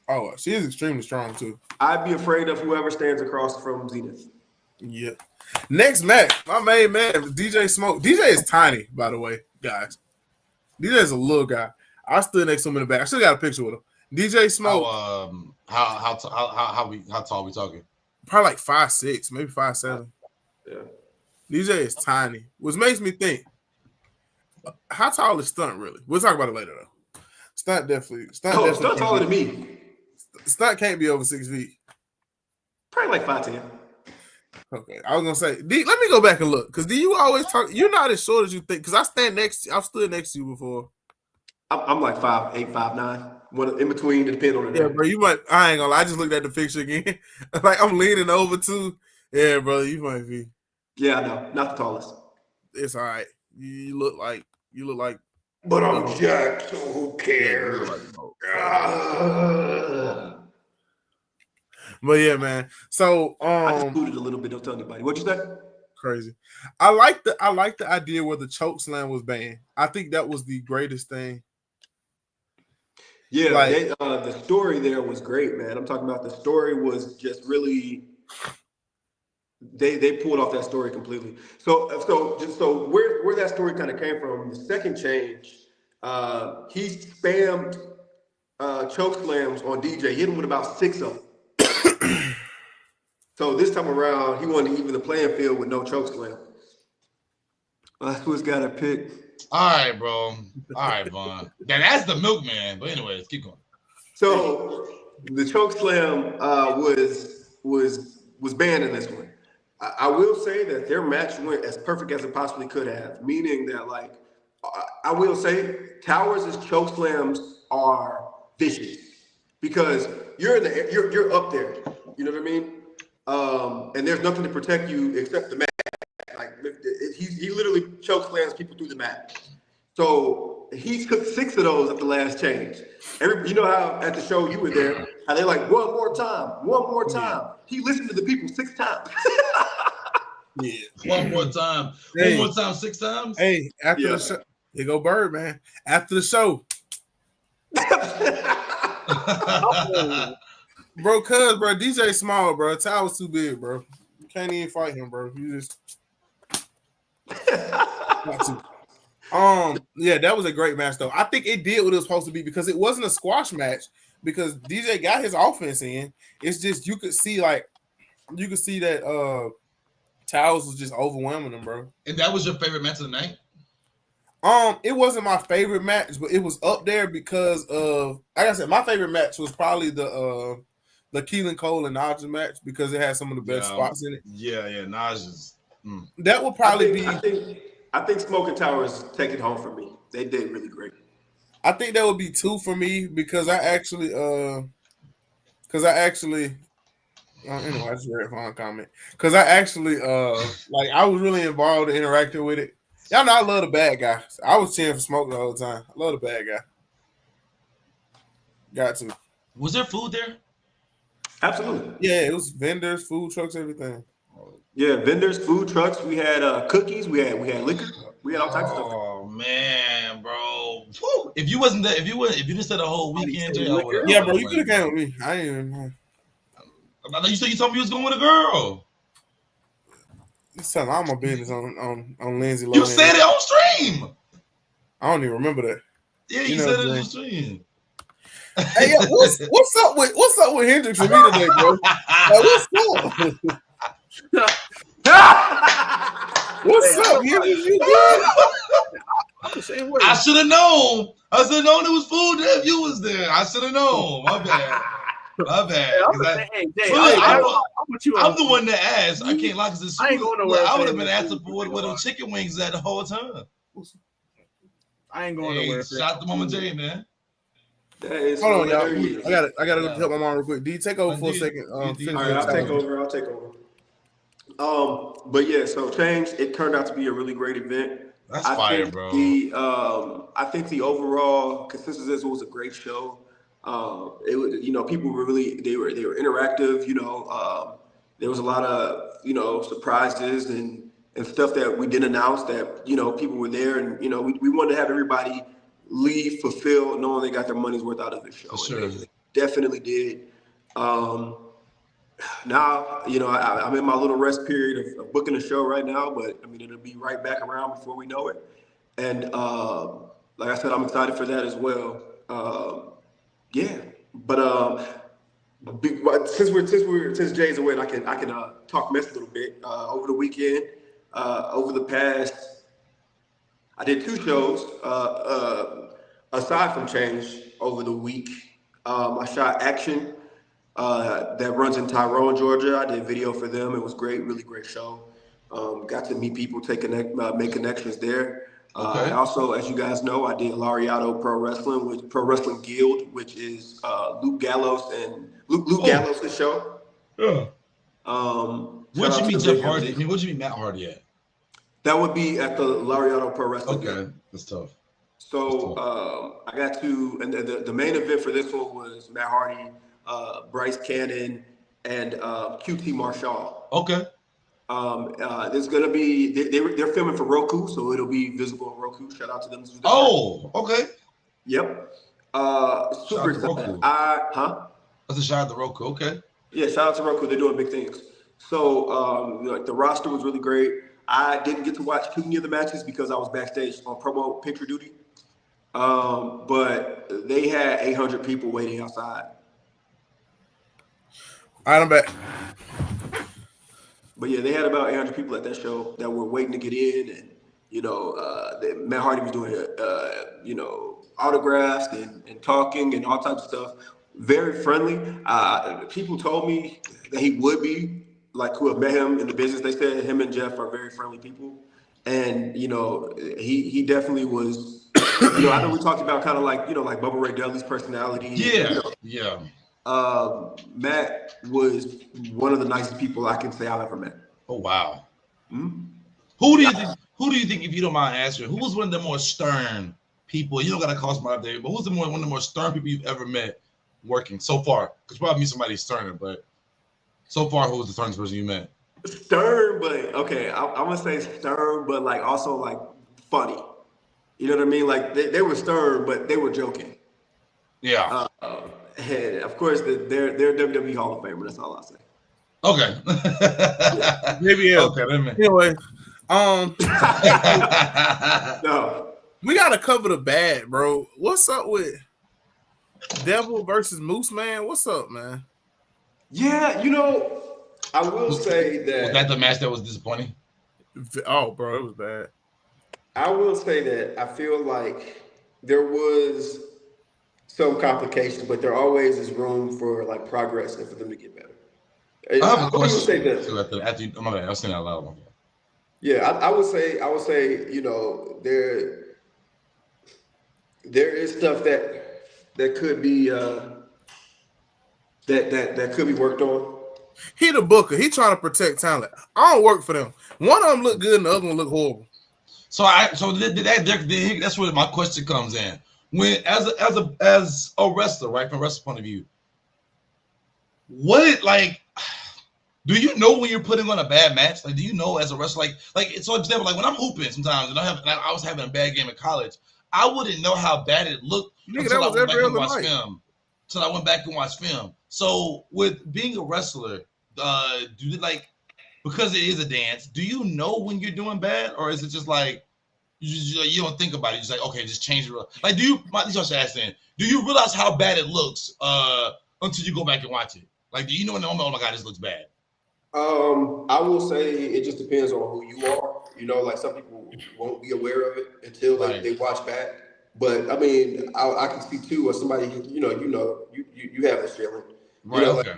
Oh, she is extremely strong too. I'd be afraid of whoever stands across from Zenith. Yep. Next match, my main man, DJ Smoke. DJ is tiny, by the way, guys. DJ is a little guy. I stood next to him in the back. I still got a picture with him. DJ Smoke. How tall we talking? Probably like 5'6", maybe 5'7". Yeah. DJ is tiny, which makes me think, how tall is Stunt really? We'll talk about it later though. Stunt definitely. Stunt taller than me. Stunt can't be over 6 feet. Probably like 5'10". Okay, I was gonna say, D, let me go back and look, because do you always talk? You're not as short as you think. Because I've stood next to you before. I'm like 5'8", 5'9". One in between, it depends on the day. Yeah, bro, you might. I ain't gonna lie. I just looked at the picture again. Like I'm leaning over too. Yeah, bro, you might be. Yeah, I know, not the tallest. It's all right. You look like. But I'm jacked, so who cares? But yeah, man. So I just booted a little bit. Don't tell anybody. What'd you say? Crazy. I like the idea where the choke slam was banned. I think that was the greatest thing. Yeah, like, the story there was great, man. I'm talking about the story was just really. They pulled off that story completely. So where that story kind of came from, the second change, he spammed choke slams on DJ. He hit him with about 6 of them. So this time around, he wanted to even the playing field with no choke slam. That's who's got to pick. All right, bro. All right, Vaughn. That's the milkman. But anyways, keep going. So the choke slam was banned in this one. I will say that their match went as perfect as it possibly could have, meaning that, like, I will say Towers' choke slams are vicious because you're up there. You know what I mean? And there's nothing to protect you except the mat. Like he literally choke slams people through the mat. So he took 6 of those at the last change. You know how at the show you were there, how they like one more time. Yeah. He listened to the people 6 times. Yeah. One more time. Hey. 6 times. Hey, after the show, here go Bird, man. After the show. Bro, DJ small, bro. Tower's too big, bro. You can't even fight him, bro. You just not too. Yeah, that was a great match though. I think it did what it was supposed to be because it wasn't a squash match because DJ got his offense in. It's just you could see that Towers was just overwhelming him, bro. And that was your favorite match of the night? It wasn't my favorite match, but it was up there because of, like I said, my favorite match was probably the Keelan Cole and Najee match because it had some of the best spots in it. Yeah, Najee's. That would probably I think Smoke and Towers take it home for me. They did really great. I think that would be 2 for me because I actually anyway, I just read a comment. Because I actually like I was really involved in interacting with it. Y'all know I love the bad guy. I was cheering for Smoke the whole time. I love the bad guy. Got to. Was there food there? Absolutely. Yeah, it was vendors, food trucks, everything. Yeah, vendors, food trucks. We had cookies. We had liquor. We had all types of stuff. Oh man, bro! Woo. If you wasn't there, if you didn't stay the whole weekend, yeah, bro, you could have came with me. I ain't even. You said you told me you was going with a girl. You telling all my business on Lindsay Lohan. You said it on stream. I don't even remember that. Yeah, you said it on stream. Hey, yo, what's up with Hendrix and me today, bro? What's up? What's up? I should have known. I should have known it was food there if you was there. I should have known. My bad. I'm the one that asked. I can't lie because it's. I ain't going nowhere. I would have been asking for where them chicken wings at the whole time. I ain't going nowhere. Shout out to Mama J, man. Hold on, y'all. I gotta go help my mom real quick. D, take over for a second. All right, I'll take over. But yeah, so Change. It turned out to be a really great event. That's fire, bro. I think the overall consensus is it was a great show. It was, people were really they were interactive. There was a lot of surprises and stuff that we didn't announce that people were there, and we wanted to have everybody leave fulfilled, knowing they got their money's worth out of the show. For sure. They definitely did. Now, I'm in my little rest period of booking a show right now, but I mean, it'll be right back around before we know it. And like I said, I'm excited for that as well. Yeah, but since Jay's away, and I can talk mess a little bit. Over the weekend, over the past, I did 2 shows. Aside from Change over the week, I shot Action. That runs in Tyrone, Georgia. I did video for them. It was great, really great show. Got to meet people, make connections there. I also, as you guys know, I did Lariato Pro Wrestling Guild, which is Luke Gallows and Luke Gallows' show. Yeah. Where'd you meet Jeff Hardy? I mean, where'd you meet Matt Hardy at? That would be at the Lariato Pro Wrestling Guild. That's tough. So I got to, and the main event for this one was Matt Hardy, Bryce Cannon, and QT Marshall. Okay. There's gonna be they're filming for Roku, so it'll be visible on Roku. Shout out to them. Okay. Yep. Super excited. That's a shout out to Roku. Okay. Yeah, shout out to Roku. They're doing big things. So the roster was really great. I didn't get to watch too many of the matches because I was backstage on promo picture duty. But they had 800 people waiting outside. All right, I'm back. But yeah, they had about 800 people at that show that were waiting to get in, and Matt Hardy was doing autographs and talking and all types of stuff. Very friendly. People told me that he would be, like, who have met him in the business. They said him and Jeff are very friendly people, and he definitely was. I know we talked about kind of like like Bubba Ray Dudley's personality. Yeah. Matt was one of the nicest people I can say I've ever met. Oh wow. Mm-hmm. Who do you think, if you don't mind answering, who was one of the more stern people? You don't gotta call somebody out there, but who's one of the more stern people you've ever met working so far? Because probably meet somebody sterner, but so far, who was the sternest person you met? Stern, but okay, I'm gonna say stern, but like also like funny. You know what I mean? Like they were stern, but they were joking. Yeah. And of course, they're WWE Hall of Famer. That's all I'll say. Okay. Maybe yeah. Okay. Anyway, No. We gotta cover the bad, bro. What's up with Devil versus Moose, man? What's up, man? Yeah, I will say that. Was that the match that was disappointing? Oh, bro, it was bad. I will say that I feel like there was some complications, but there always is room for like progress and for them to get better. I have a question. Say that. After my bad, I was saying that out loud. Yeah, I would say, there is stuff that could be that could be worked on. He the booker. He trying to protect talent. I don't work for them. One of them look good and the other one look horrible. That's where my question comes in. When as a wrestler, right, from a wrestler point of view, do you know when you're putting on a bad match? Like, do you know as a wrestler, like so example, like when I'm hooping sometimes, and I was having a bad game in college, I wouldn't know how bad it looked until I went back and watched film. Until I went back and watched film. So with being a wrestler, do you because it is a dance, do you know when you're doing bad, or is it just like you don't think about it? You're just like, okay, just change it. Like, do you realize how bad it looks until you go back and watch it? Like, do you know when oh my God, this looks bad? I will say it just depends on who you are. Like some people won't be aware of it until they watch back. But I mean, I can see too, as somebody you have this feeling. Right. Okay.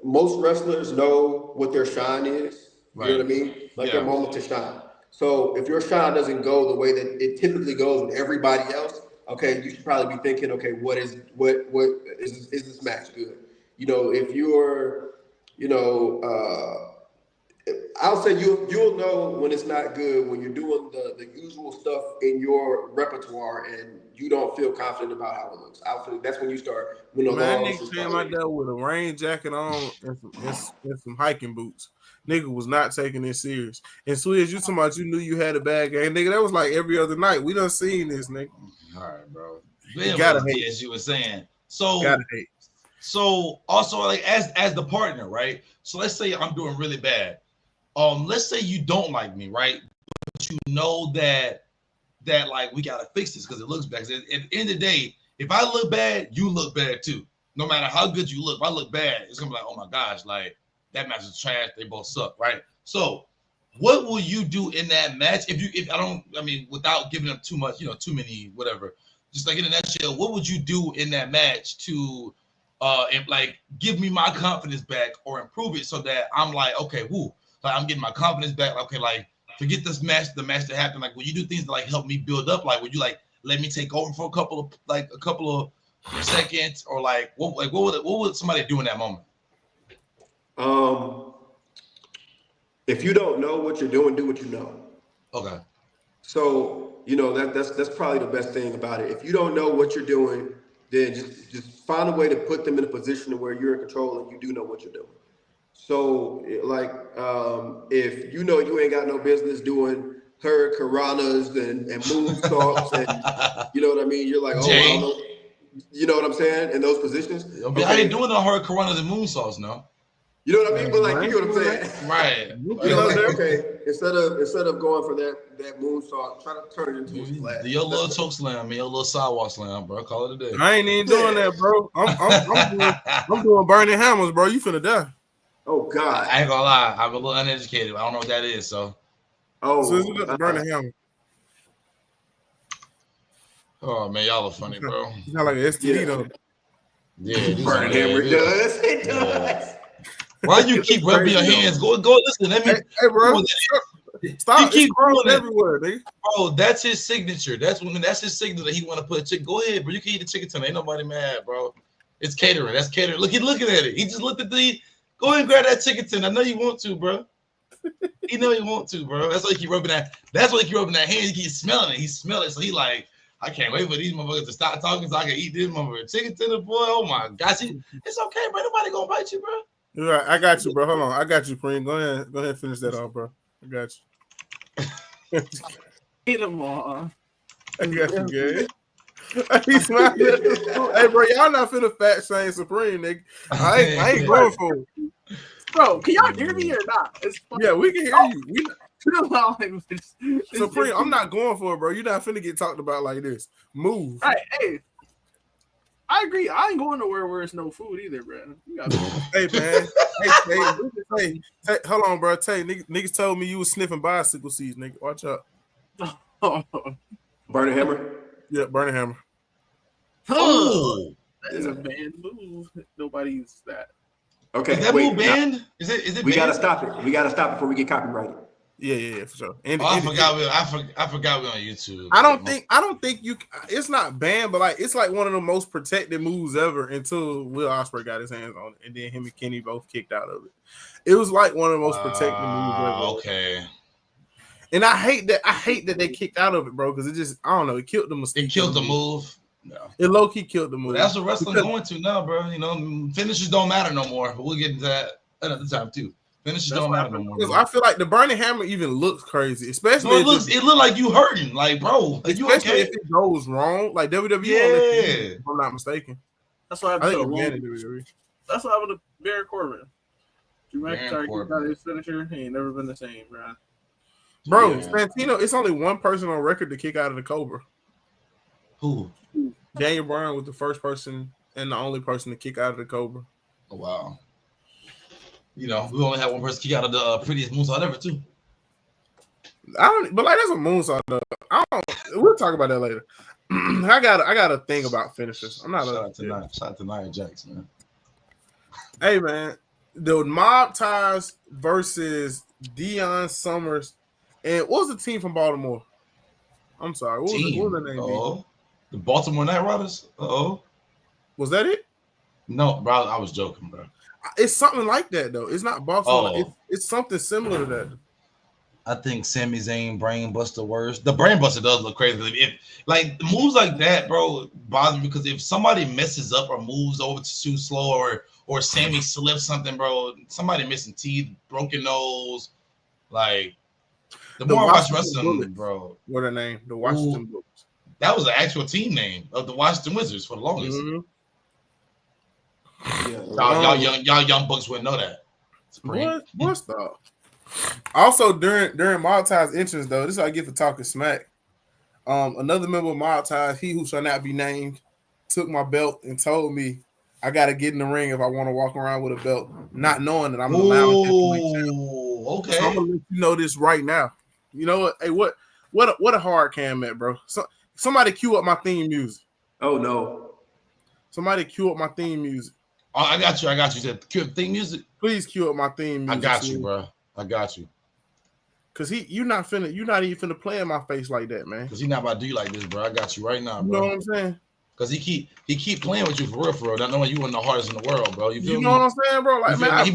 Most wrestlers know what their shine is. Right. You know what I mean? Like their moment to shine. So if your shine doesn't go the way that it typically goes with everybody else, okay, you should probably be thinking, okay, what is this match good? If you're, I'll say you'll know when it's not good when you're doing the usual stuff in your repertoire and you don't feel confident about how it looks. I feel that's when you start when the Man, alarms nigga start came out ringing. there with a rain jacket on and some hiking boots. Nigga was not taking it serious. And Swizz, you talking about you knew you had a bad game, nigga. That was like every other night. We done seen this, nigga. All right, bro. You gotta hate. As you were saying. So Gotta hate. So also like as the partner, right? So let's say I'm doing really bad. Let's say you don't like me, right? But you know that like we gotta fix this because it looks bad. 'Cause at the end of the day, if I look bad, you look bad too. No matter how good you look, if I look bad, it's gonna be like, oh my gosh, like that match is trash. They both suck, right? So, what will you do in that match without giving up too much, too many, whatever. Just like in a nutshell, what would you do in that match to, and like give me my confidence back or improve it so that I'm like, okay, whoo, like I'm getting my confidence back. Okay, like forget this match, the match that happened. Like, will you do things to like help me build up? Like, would you like let me take over for a couple of seconds, or like what would somebody do in that moment? If you don't know what you're doing, do what you know. Okay. So that's probably the best thing about it. If you don't know what you're doing, then just find a way to put them in a position where you're in control and you do know what you're doing. So like if you know you ain't got no business doing hurricanranas and moonsaults and you know what I mean, you're like, oh, I don't know. You know what I'm saying? In those positions. Okay. I ain't doing no hurricanranas and moonsaults, no. You know what I mean? But like, you know what I'm saying? Right. You know what I'm saying? Okay. Instead of going for that moonsault, try to turn it into a splash. Your little choke slam, your little sidewalk slam, bro. Call it a day. I ain't even doing that, bro. I'm doing burning hammers, bro. You finna die. Oh God. I ain't gonna lie. I'm a little uneducated. I don't know what that is, so. So it's the burning hammer. Oh man, y'all are funny, bro. It's not like an STD though. Yeah, burning hammer does. It does. Why you keep rubbing your hands? Go listen. Let me. Hey bro. Stop. You keep doing everywhere, nigga. Bro, that's his signature. That's his signature that he want to put a chicken. Go ahead, bro. You can eat the chicken tonight. Ain't nobody mad, bro. It's catering. That's catering. Look, he's looking at it. He just looked at go ahead and grab that chicken tonight. I know you want to, bro. You know you want to, bro. That's why he keep rubbing that. That's why he keep rubbing that hand. He keeps smelling it. He smell it. So he like, I can't wait for these motherfuckers to stop talking so I can eat this motherfucker chicken tender, boy. Oh my gosh. It's okay, bro. Nobody gonna bite you, bro. You're right. I got you, bro. Hold on. I got you, Preem. Go ahead and finish that off, bro. I got you. Eat them all. I got you, good. He's smiling. Hey, bro, y'all not finna fat shame Supreme, nigga. I ain't going for it. Bro, can y'all hear me or not? Yeah, we can hear you. Supreme, I'm not going for it, bro. You're not finna get talked about like this. Move. All right, hey. I agree. I ain't going nowhere where it's no food either, bro. Hey, man. Hey, hold on, bro. Tay, niggas told me you was sniffing bicycle seeds, nigga. Watch out. Burning hammer? Yeah, burning hammer. Oh, that is a banned move. Nobody uses that. Okay. Is that move banned? Is it we banned? gotta stop it. We gotta stop it before we get copyrighted. Yeah, for sure. I forgot we're on YouTube. I don't think you. It's not banned, but like it's like one of the most protected moves ever until Will Ospreay got his hands on it, and then him and Kenny both kicked out of it. It was like one of the most protected moves ever. Okay. And I hate that they kicked out of it, bro, because it just I don't know. It killed the mistake. It killed the move. No. It low key killed the move. Well, that's what wrestling going to now, bro. You know, finishes don't matter no more. But we'll get into that another time too. Finishes don't matter no more. Because I feel like the burning hammer even looks crazy, especially it looks like you hurting, like bro. Like, you okay? If it goes wrong, like WWE. Yeah. If I'm not mistaken. That's what happened to WWE. That's what happened to Baron Corbin. Drew McIntyre Corbin. got his finisher. He ain't never been the same, bro. Bro, Santino, it's only one person on record to kick out of the Cobra. Who? Daniel Bryan was the first person and the only person to kick out of the Cobra. Oh, wow. You know, we only had one person kick out of the prettiest moonsault ever, too. But like that's a moonsault though. We'll talk about that later. I got a thing about finishers. I'm not shout out to Nia Jax, man. Hey man, the Mob Ties versus Deion Summers, and what was the team from Baltimore? I'm sorry, what was the name? Oh, the Baltimore Night Riders. Oh, was that it? No, bro, I was joking, bro. It's something like that though. It's not boxing. Oh. It's something similar to that. I think Sami Zayn Brainbuster worse. The Brainbuster does look crazy. If like moves like that, bro, bother me because if somebody messes up or moves over too slow or Sammy slips something, bro, somebody missing teeth, broken nose, like the more I watch wrestling, bro. What their name? The Washington Bullets. That was the actual team name of the Washington Wizards for the longest. Mm-hmm. Yeah. Y'all young bucks wouldn't know that. What stuff? Also, during Maltai's entrance, though, this is what I get for talking smack. Another member of Maltai, he who shall not be named, took my belt and told me I got to get in the ring if I want to walk around with a belt, not knowing that I'm the lounge heavyweight champ. Okay. So I'm gonna let you know this right now. You know what? Hey, what a hard cam at, bro. Somebody cue up my theme music. Oh no! Somebody cue up my theme music. Oh, I got you. Said cue theme music. Please cue up my theme music. I got you, bro. I got you. Cause you're not even finna play in my face like that, man. Cause he's not about to do you like this, bro. I got you right now, bro. You know what I'm saying? Cause he keep playing with you for real. Not knowing you one of the hardest in the world, bro. You know what I'm saying, bro? Like, man,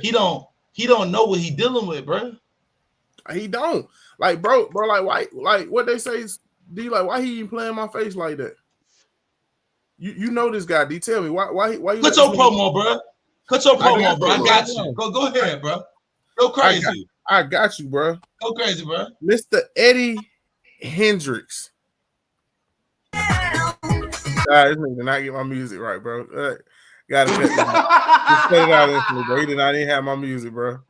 he don't know what he dealing with, bro. He don't. Like, bro, like, why? Like, what they say is, D, like, why he even playing my face like that? You know this guy, D. Tell me why you Cut your promo, bro. Cut your promo, bro. I got you. Go ahead, bro. Go crazy. I got you, bro. Go crazy, bro. Mr. Eddie Hendricks. This nigga did not get my music right, bro. Gotta cut this. Just cut it out instantly, bro. He did not even have my music, bro.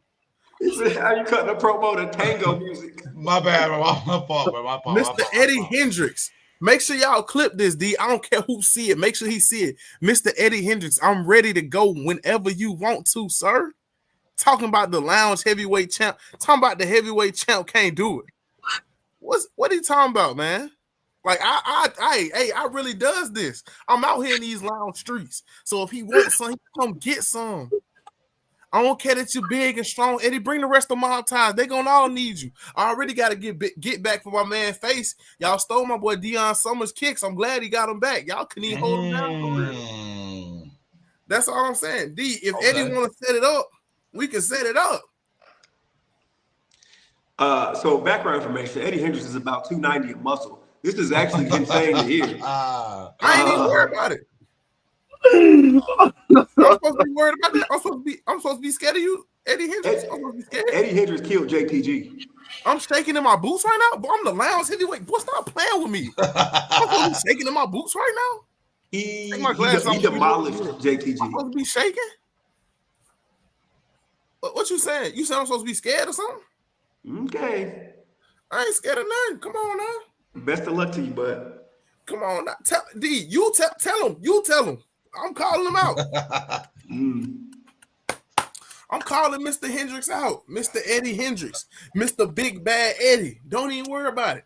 He said, "How you cutting the promo to tango music?" My bad, bro. My fault, bro. My fault. Mr. Eddie Hendricks. Make sure y'all clip this, D. I don't care who see it. Make sure he see it. Mr. Eddie Hendricks, I'm ready to go whenever you want to, sir. Talking about the lounge heavyweight champ. Talking about the heavyweight champ can't do it. What are you talking about, man? Like, I really does this. I'm out here in these lounge streets. So if he wants some, he come get some. I don't care that you're big and strong. Eddie, bring the rest of my ties. They gonna all need you. I already got to get back for my man Face. Y'all stole my boy Deion Summers' kicks. I'm glad he got him back. Y'all couldn't even hold him down for real. That's all I'm saying. D, if Eddie want to set it up, we can set it up. So background information: Eddie Hendricks is about 290 of muscle. This is actually insane to hear. I ain't even worried about it. I'm supposed to be worried about that. I'm supposed to be scared of you, Eddie Hendricks. I'm supposed to be scared. Eddie Hendricks killed JTG. I'm shaking in my boots right now. Boy, I'm the lounge heavyweight. Boy, stop playing with me. I'm supposed to be shaking in my boots right now. He demolished JTG. I'm supposed to be shaking. What you saying? You said I'm supposed to be scared or something? Okay. I ain't scared of nothing. Come on now. Best of luck to you, bud. Come on now. Tell him. You tell him. I'm calling him out. I'm calling Mr. Hendricks out. Mr. Eddie Hendricks. Mr. Big Bad Eddie. Don't even worry about it.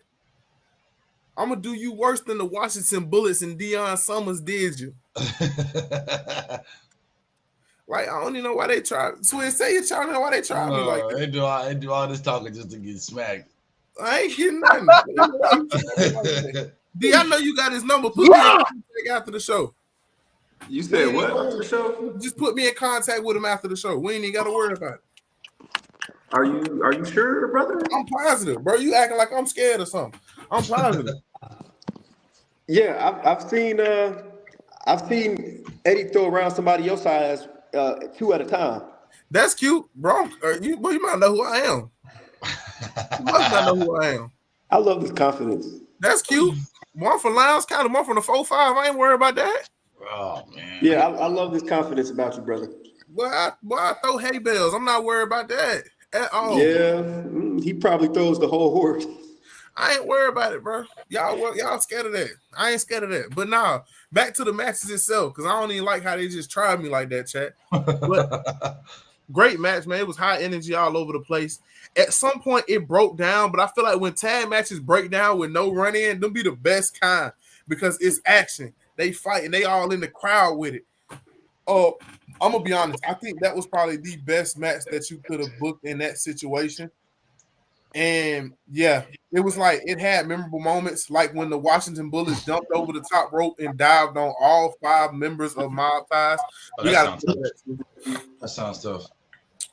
I'm going to do you worse than the Washington Bullets and Deion Summers did you. Like, I don't even know why they try. Swin, say it, y'all know why they try me like that. They do all this talking just to get smacked. I ain't getting nothing. D, I know you got his number. Put me in contact after the show. You said what after the show? Just put me in contact with him after the show. We ain't even got to worry about it. Are you sure, brother? I'm positive, bro. You acting like I'm scared or something. I'm positive. Yeah, I've seen Eddie throw around somebody your size 2 at a time. That's cute, bro. You might know who I am. You must not know who I am. I love this confidence. That's cute. One for Lions, kind of one from the 4-5. I ain't worried about that. Oh man. Yeah, I love this confidence about you, brother. Boy, I throw hay bales. I'm not worried about that at all. Yeah, he probably throws the whole horse. I ain't worried about it, bro. Y'all scared of that. I ain't scared of that. But now, back to the matches itself, because I don't even like how they just tried me like that, chat. But great match, man. It was high energy all over the place. At some point, it broke down, but I feel like when tag matches break down with no run-in, they'll be the best kind because it's action. They fight, and they all in the crowd with it. I'm going to be honest. I think that was probably the best match that you could have booked in that situation. And yeah, it was like it had memorable moments, like when the Washington Bullets jumped over the top rope and dived on all 5 members of Mob Ties. We got a clip of that too. That sounds tough.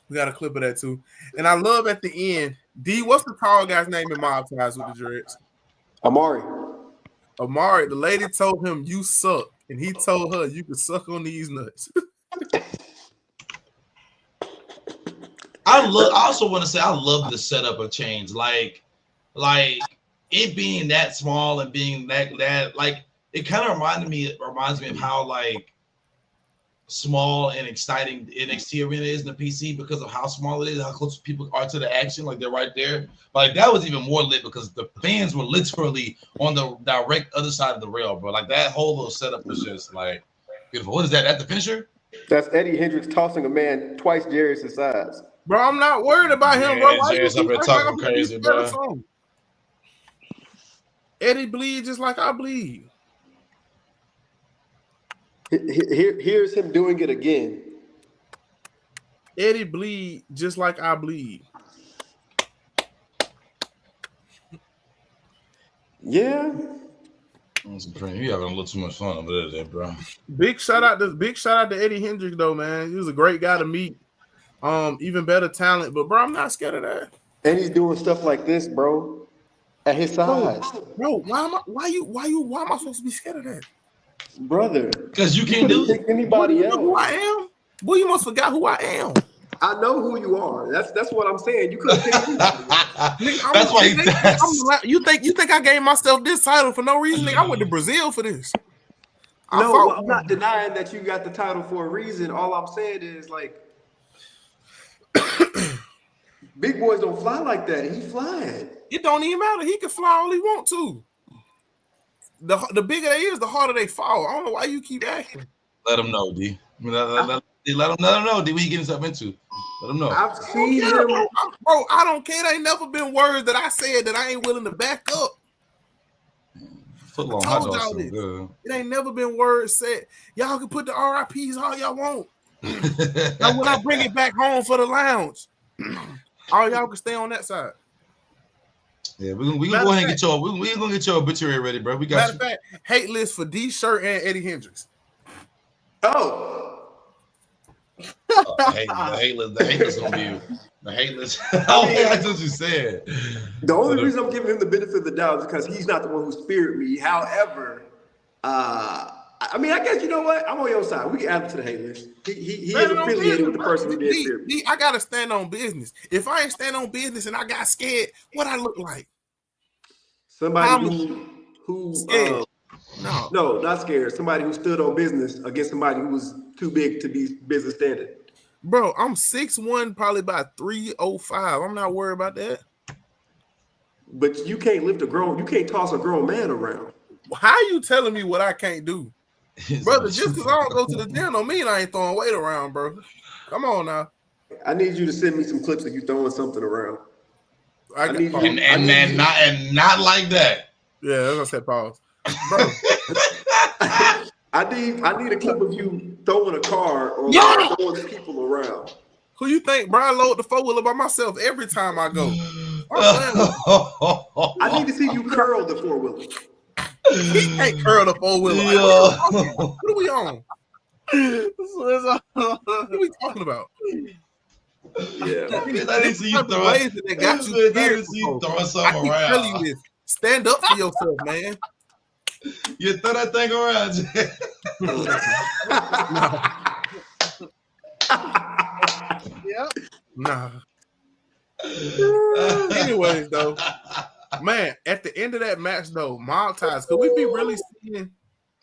We got a clip of that too. And I love at the end, D, what's the tall guy's name in Mob Ties with the dreads? Amari. Amari, the lady told him, "You suck." And he told her, "You can suck on these nuts." I also want to say I love the setup of Change. Like it being that small and being that like it kind of reminds me of how like small and exciting NXT arena is in the PC because of how small it is, how close people are to the action, like they're right there. Like that was even more lit because the fans were literally on the direct other side of the rail, bro. Like that whole little setup was just like beautiful. What is that? At the finisher? That's Eddie Hendricks tossing a man twice Jarrett's size. Bro, I'm not worried about him, bro. Why Jarrett's up here talking crazy, bro. Eddie bleed just like I bleed. Here's him doing it again. Eddie bleed just like I bleed. Yeah. You having a little too much fun over there, bro. Big shout out to Eddie Hendricks though, man. He was a great guy to meet. Even better talent, but bro, I'm not scared of that. And he's doing stuff like this, bro, at his size. Bro, why am I supposed to be scared of that? Brother. Because you can't do anybody else. You know who I am? Boy, you must forgot who I am. I know who you are. That's what I'm saying. You couldn't pick anybody. That's why you think I gave myself this title for no reason? I went to Brazil for this. I'm not denying that you got the title for a reason. All I'm saying is like big boys don't fly like that. He flying. It don't even matter. He can fly all he want to. The bigger they is, the harder they fall. I don't know why you keep asking. Let him know, D. Let him know, D. What he getting himself into? Let him know. I've seen him. Bro, I don't care. There ain't never been words that I said that I ain't willing to back up. Footlong hot dog so good. It ain't never been words said. Y'all can put the RIPs all y'all want. Now when I bring it back home for the lounge, all y'all can stay on that side. Yeah, we're gonna go ahead and get your obituary ready, bro. We got matter of fact, hate list for D Shirt and Eddie Hendricks. Oh. The hate list gonna be the hate list. Oh, that's what you said. The only reason I'm giving him the benefit of the doubt is because he's not the one who speared me. However, I mean, I guess you know what? I'm on your side. We can add him to the hate list. He is affiliated with the person who did fear me. I gotta stand on business. If I ain't stand on business and I got scared, what I look like? Somebody who scared. No, not scared. Somebody who stood on business against somebody who was too big to be business standard. Bro, I'm 6'1", probably about 305. I'm not worried about that. But you can't toss a grown man around. How you telling me what I can't do? Brother, just because I don't go to the gym don't mean I ain't throwing weight around, bro. Come on now. I need you to send me some clips of you throwing something around. Not not like that. Yeah, that's what I said. Pause, bro. I need a clip of you throwing a car or throwing people around. Who you think? Bro, I load the 4-wheeler by myself every time I go. I need to see you curl the 4-wheeler. He can't curl the 4-wheeler. What are we on? What are we talking about? Yeah, I need to see you throw that got you throwing something around. Tell you this. Stand up for yourself, man. You throw that thing around. Yep. Nah. Anyways, though, man, at the end of that match, though, Mob Ties, could we be really seeing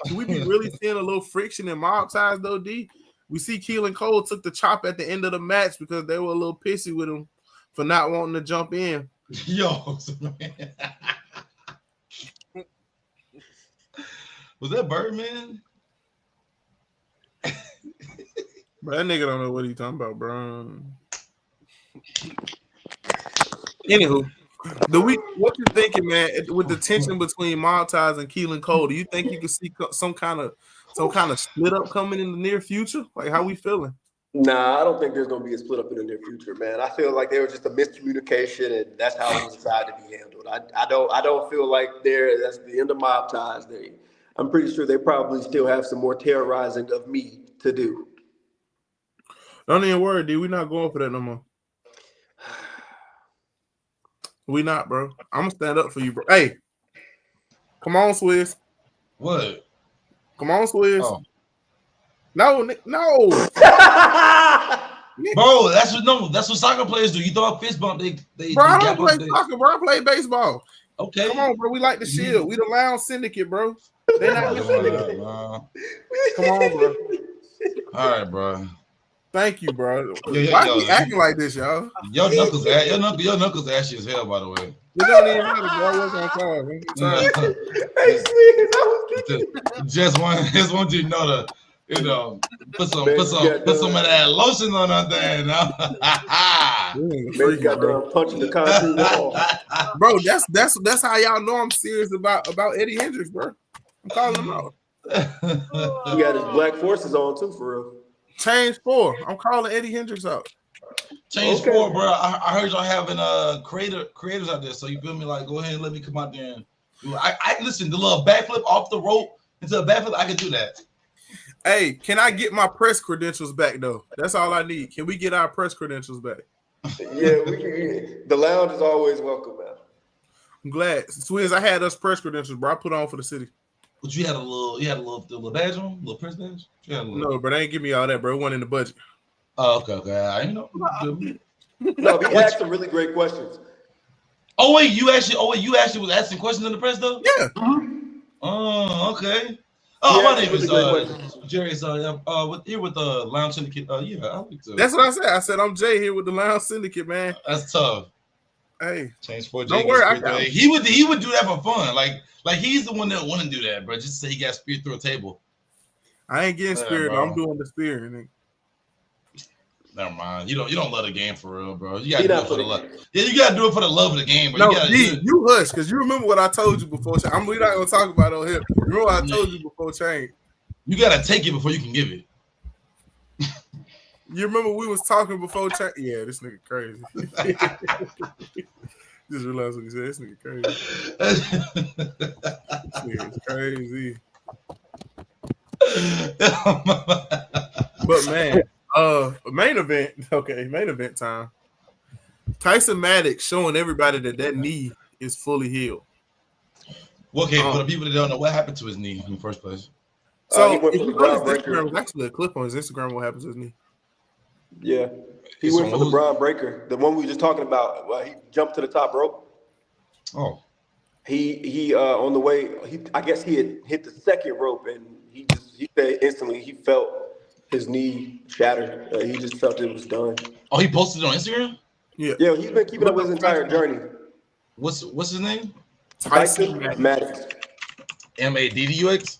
a little friction in Mob Ties, though, D? We see Keelan Cole took the chop at the end of the match because they were a little pissy with him for not wanting to jump in. Yo, man. Was that Birdman? Bro, that nigga don't know what he's talking about, bro. Anywho, what you thinking, man? With the tension between Mob Ties and Keelan Cole, do you think you can see some kind of split up coming in the near future? Like, how we feeling? Nah, I don't think there's going to be a split up in the near future, man. I feel like there was just a miscommunication, and that's how it was decided to be handled. I don't feel like that's the end of mob ties. I'm pretty sure they probably still have some more terrorizing of me to do. Don't even worry, dude. We're not going for that no more. We not, bro. I'm gonna stand up for you, bro. Hey, come on, Swizz. What? Come on, Swizz. Oh. No. Bro, that's what soccer players do. You throw a fist bump, they Bro, I gap don't play up soccer, bro. I play baseball. Okay. Come on, bro. We like the shield. We the Lounge Syndicate, bro. They're not the Syndicate. Come on, bro. All right, bro. Thank you, bro. Yo, Why are we acting like this, y'all? Your knuckles ashy as hell, by the way. It don't even matter, bro. What's on time? Just want you to know put some of that lotion on that thing. Man, got done punching the concrete wall. Bro, that's how y'all know I'm serious about Eddie Hendricks, bro. I'm calling him out. He got his black forces on too, for real. Change4. I'm calling Eddie Hendricks out. Change4, bro. I heard y'all having creators out there, so you feel me? Like, go ahead and let me come out there and I listen. The little backflip off the rope into a backflip, I can do that. Hey, can I get my press credentials back though? That's all I need. Can we get our press credentials back? Yeah, we can. The lounge is always welcome, man. I'm glad. Swizz, I had us press credentials, bro. I put on for the city. But you had a little badge on, little press badge. No, but they ain't give me all that, bro. It wasn't in the budget. Oh, okay. I know. No, he asked some really great questions. Oh wait, you actually was asking questions in the press though? Yeah. Oh, okay. Oh, Yeah, my name is Jerry. Here with the Lounge Syndicate. Yeah, I like to. That's what I said. I said I'm Jay here with the Lounge Syndicate, man. That's tough. Hey, Change4. Don't worry, He would do that for fun. Like he's the one that wouldn't do that, bro. Just say he got speared through a table. I ain't getting speared. I'm doing the spearing. Never mind. You don't love the game for real, bro. You gotta do it for the love. Yeah, you gotta do it for the love of the game, bro. No, you hush, because you remember what I told you before. We're not gonna talk about it on here. Remember what I told you before Change. You gotta take it before you can give it. You remember we was talking before Change? Yeah, this nigga crazy. Just realized what he said. This nigga crazy. This nigga's crazy. But man, main event time. Tyson Maddox showing everybody that knee is fully healed. Okay, for the people that don't know, what happened to his knee in the first place? So if you go to his Instagram, there's actually a clip on his Instagram what happened to his knee. Yeah. He went for the Braun breaker, the one we were just talking about. He jumped to the top rope. Oh. He on the way, I guess he had hit the second rope, and he said instantly he felt his knee shattered. He just felt it was done. Oh, he posted it on Instagram? Yeah, he's been keeping up with his entire journey. What's his name? Tyson Maddox. Maddux?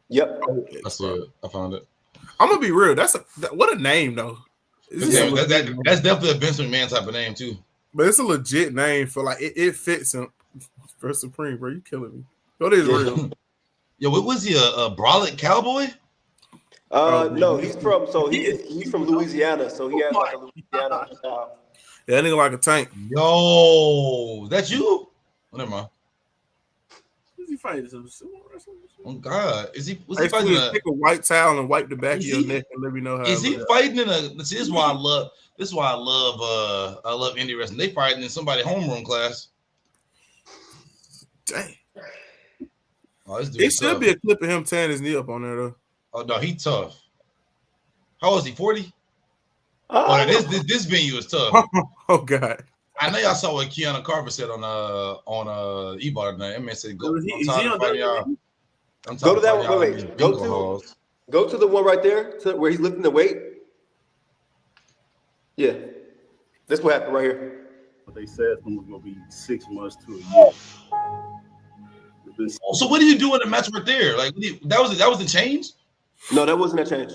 Yep. I see it. I found it. I'm gonna be real. What a name though. That's definitely a Vince McMahon type of name too. But it's a legit name for like it fits him for Supreme, bro. You killing me. That is real. Yo, what was he? A brolic cowboy? No, he's from Louisiana, so he has like a Louisiana style. Yeah, that nigga like a tank. Yo, that's you? Oh, never mind. Who's he fighting? Oh God, was he fighting? Take a white towel and wipe the back of your neck and let me know how. Is he fighting in a? This is why I love. This is why I love indie wrestling. They fighting in somebody's homeroom class. Dang. Oh, it should be a clip of him tearing his knee up on there though. Oh no, he tough. How old is he? 40? This venue is tough. Oh God. I know y'all saw what Keanu Carver said on E-Bar tonight. That man said, "Go to that one. Wait. Go to the one right there where he's lifting the weight. Yeah, that's what happened right here. But they said it's going to be 6 months to a year. So what do you do in the match right there? Like that was the change? No, that wasn't a change.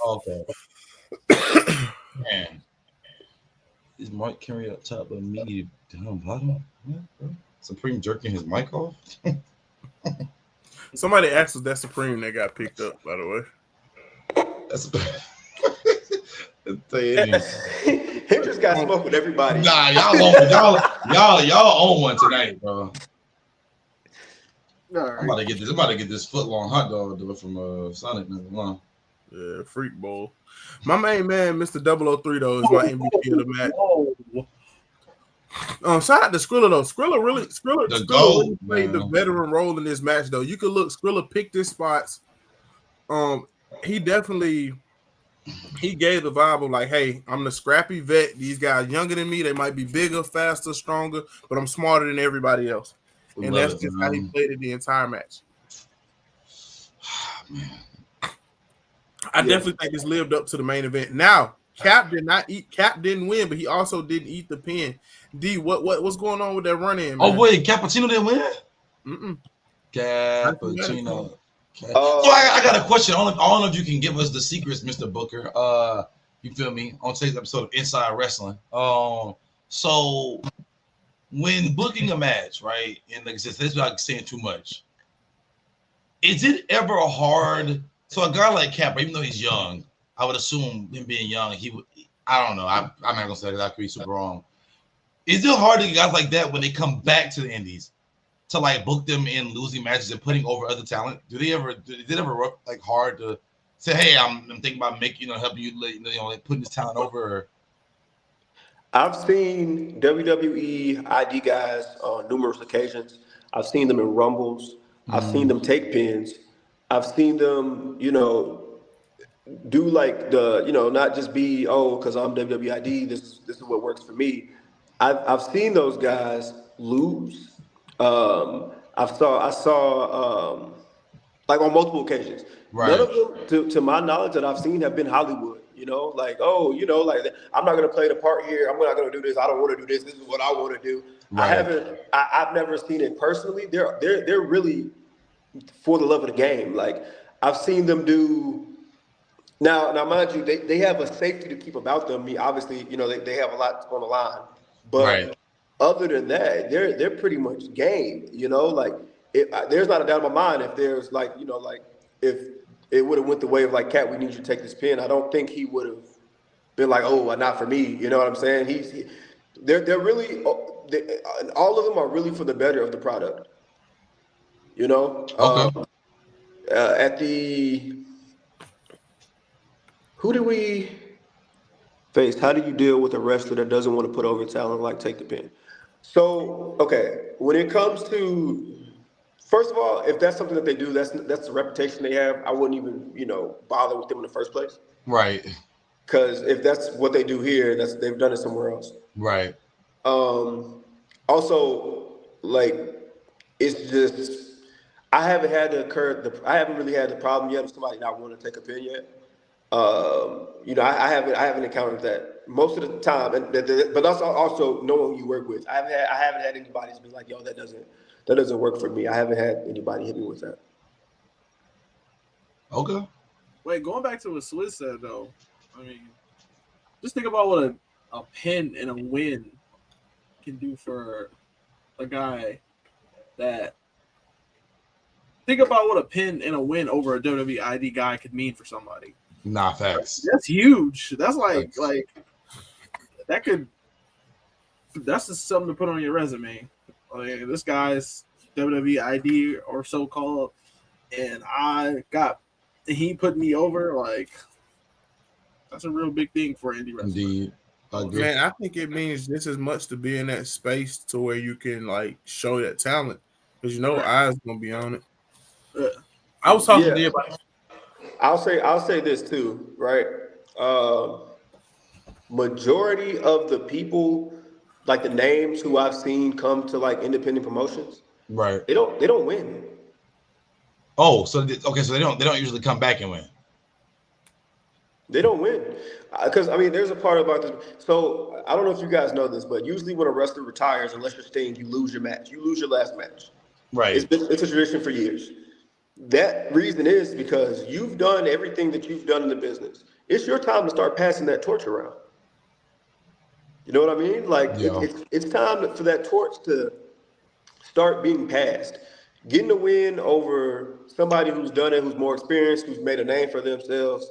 Okay. Man. Is Mike carry up top but me down bottom? Yeah, Supreme jerking his mic off. Somebody asked us that Supreme that got picked up, by the way. That's Hendrix got smoke with everybody. Nah, y'all own one tonight, bro. I'm about to get this foot long hot dog from Sonic #1. Yeah, freak bowl. My main man, Mr. 003, though, is my MVP of the match. Shout out to Skrilla though. Skrilla really played the veteran role in this match though. You could look, Skrilla picked his spots. He gave the vibe of like, hey, I'm the scrappy vet. These guys younger than me, they might be bigger, faster, stronger, but I'm smarter than everybody else. And that's just how he played it the entire match. I definitely think this lived up to the main event. Now, Cap didn't win, but he also didn't eat the pin. D, what's going on with that run in, man? Oh wait, Cappuccino didn't win? Cappuccino. So I got a question. I don't know if you can give us the secrets, Mr. Booker. You feel me? On today's episode of Inside Wrestling. So when booking a match, right? And like I said, this is not saying too much. Is it ever hard? So a guy like Cap, even though he's young, I would assume him being young, he would. I don't know. I'm not gonna say that. I could be super wrong. Is it hard to get guys like that when they come back to the Indies to like book them in losing matches and putting over other talent? Is it ever like hard to say, hey, I'm thinking about making help you, like putting this talent over? Or... I've seen WWE ID guys on numerous occasions. I've seen them in Rumbles. I've seen them take pins. I've seen them, do like the, not just be, because I'm WWID, this is what works for me. I've seen those guys lose. I saw like on multiple occasions. Right. None of them, to my knowledge, that I've seen have been Hollywood. Like I'm not gonna play the part here. I'm not gonna do this. I don't want to do this. This is what I want to do. Right. I've never seen it personally. They're really for the love of the game. Like I've seen them do. Now, mind you, they have a safety to keep about them. Obviously, they have a lot on the line. But other than that, they're pretty much game. Like there's not a doubt in my mind if there's if it would have went the way of like, Cat, we need you to take this pin. I don't think he would have been like, oh, not for me. You know what I'm saying? They're really all of them are really for the better of the product. Okay. At the who do we face? How do you deal with a wrestler that doesn't want to put over talent like take the pin? So, okay, when it comes to, first of all, if that's something that they do, that's the reputation they have. I wouldn't even bother with them in the first place. Right. Because if that's what they do here, they've done it somewhere else. Right. Also, like, it's just I haven't really had the problem yet of somebody not wanting to take a pin yet. I haven't encountered that most of the time, but that's also knowing who you work with. I haven't had anybody be like, yo, that doesn't work for me. I haven't had anybody hit me with that. Okay. Wait, going back to what Swizz said though, I mean, just think about what a pin and a win can do for a guy that. Think about what a pin and a win over a WWE ID guy could mean for somebody. Nah, facts. That's huge. That's like that could. That's just something to put on your resume. Like, this guy's WWE ID or so called, and he put me over. Like, that's a real big thing for indie wrestling. Indeed. Man, I think it means just as much to be in that space to where you can like show that talent, because eyes gonna be on it. I was talking to you about it. I'll say this too, right? Majority of the people, like the names who I've seen come to like independent promotions, right? They don't win. Oh, so they don't usually come back and win. They don't win because there's a part about this. So I don't know if you guys know this, but usually when a wrestler retires, unless you're Sting, you lose your match. You lose your last match. Right. It's a tradition for years. That reason is because you've done everything that you've done in the business. It's your time to start passing that torch around. You know what I mean? Like, it's time for that torch to start being passed. Getting a win over somebody who's done it, who's more experienced, who's made a name for themselves,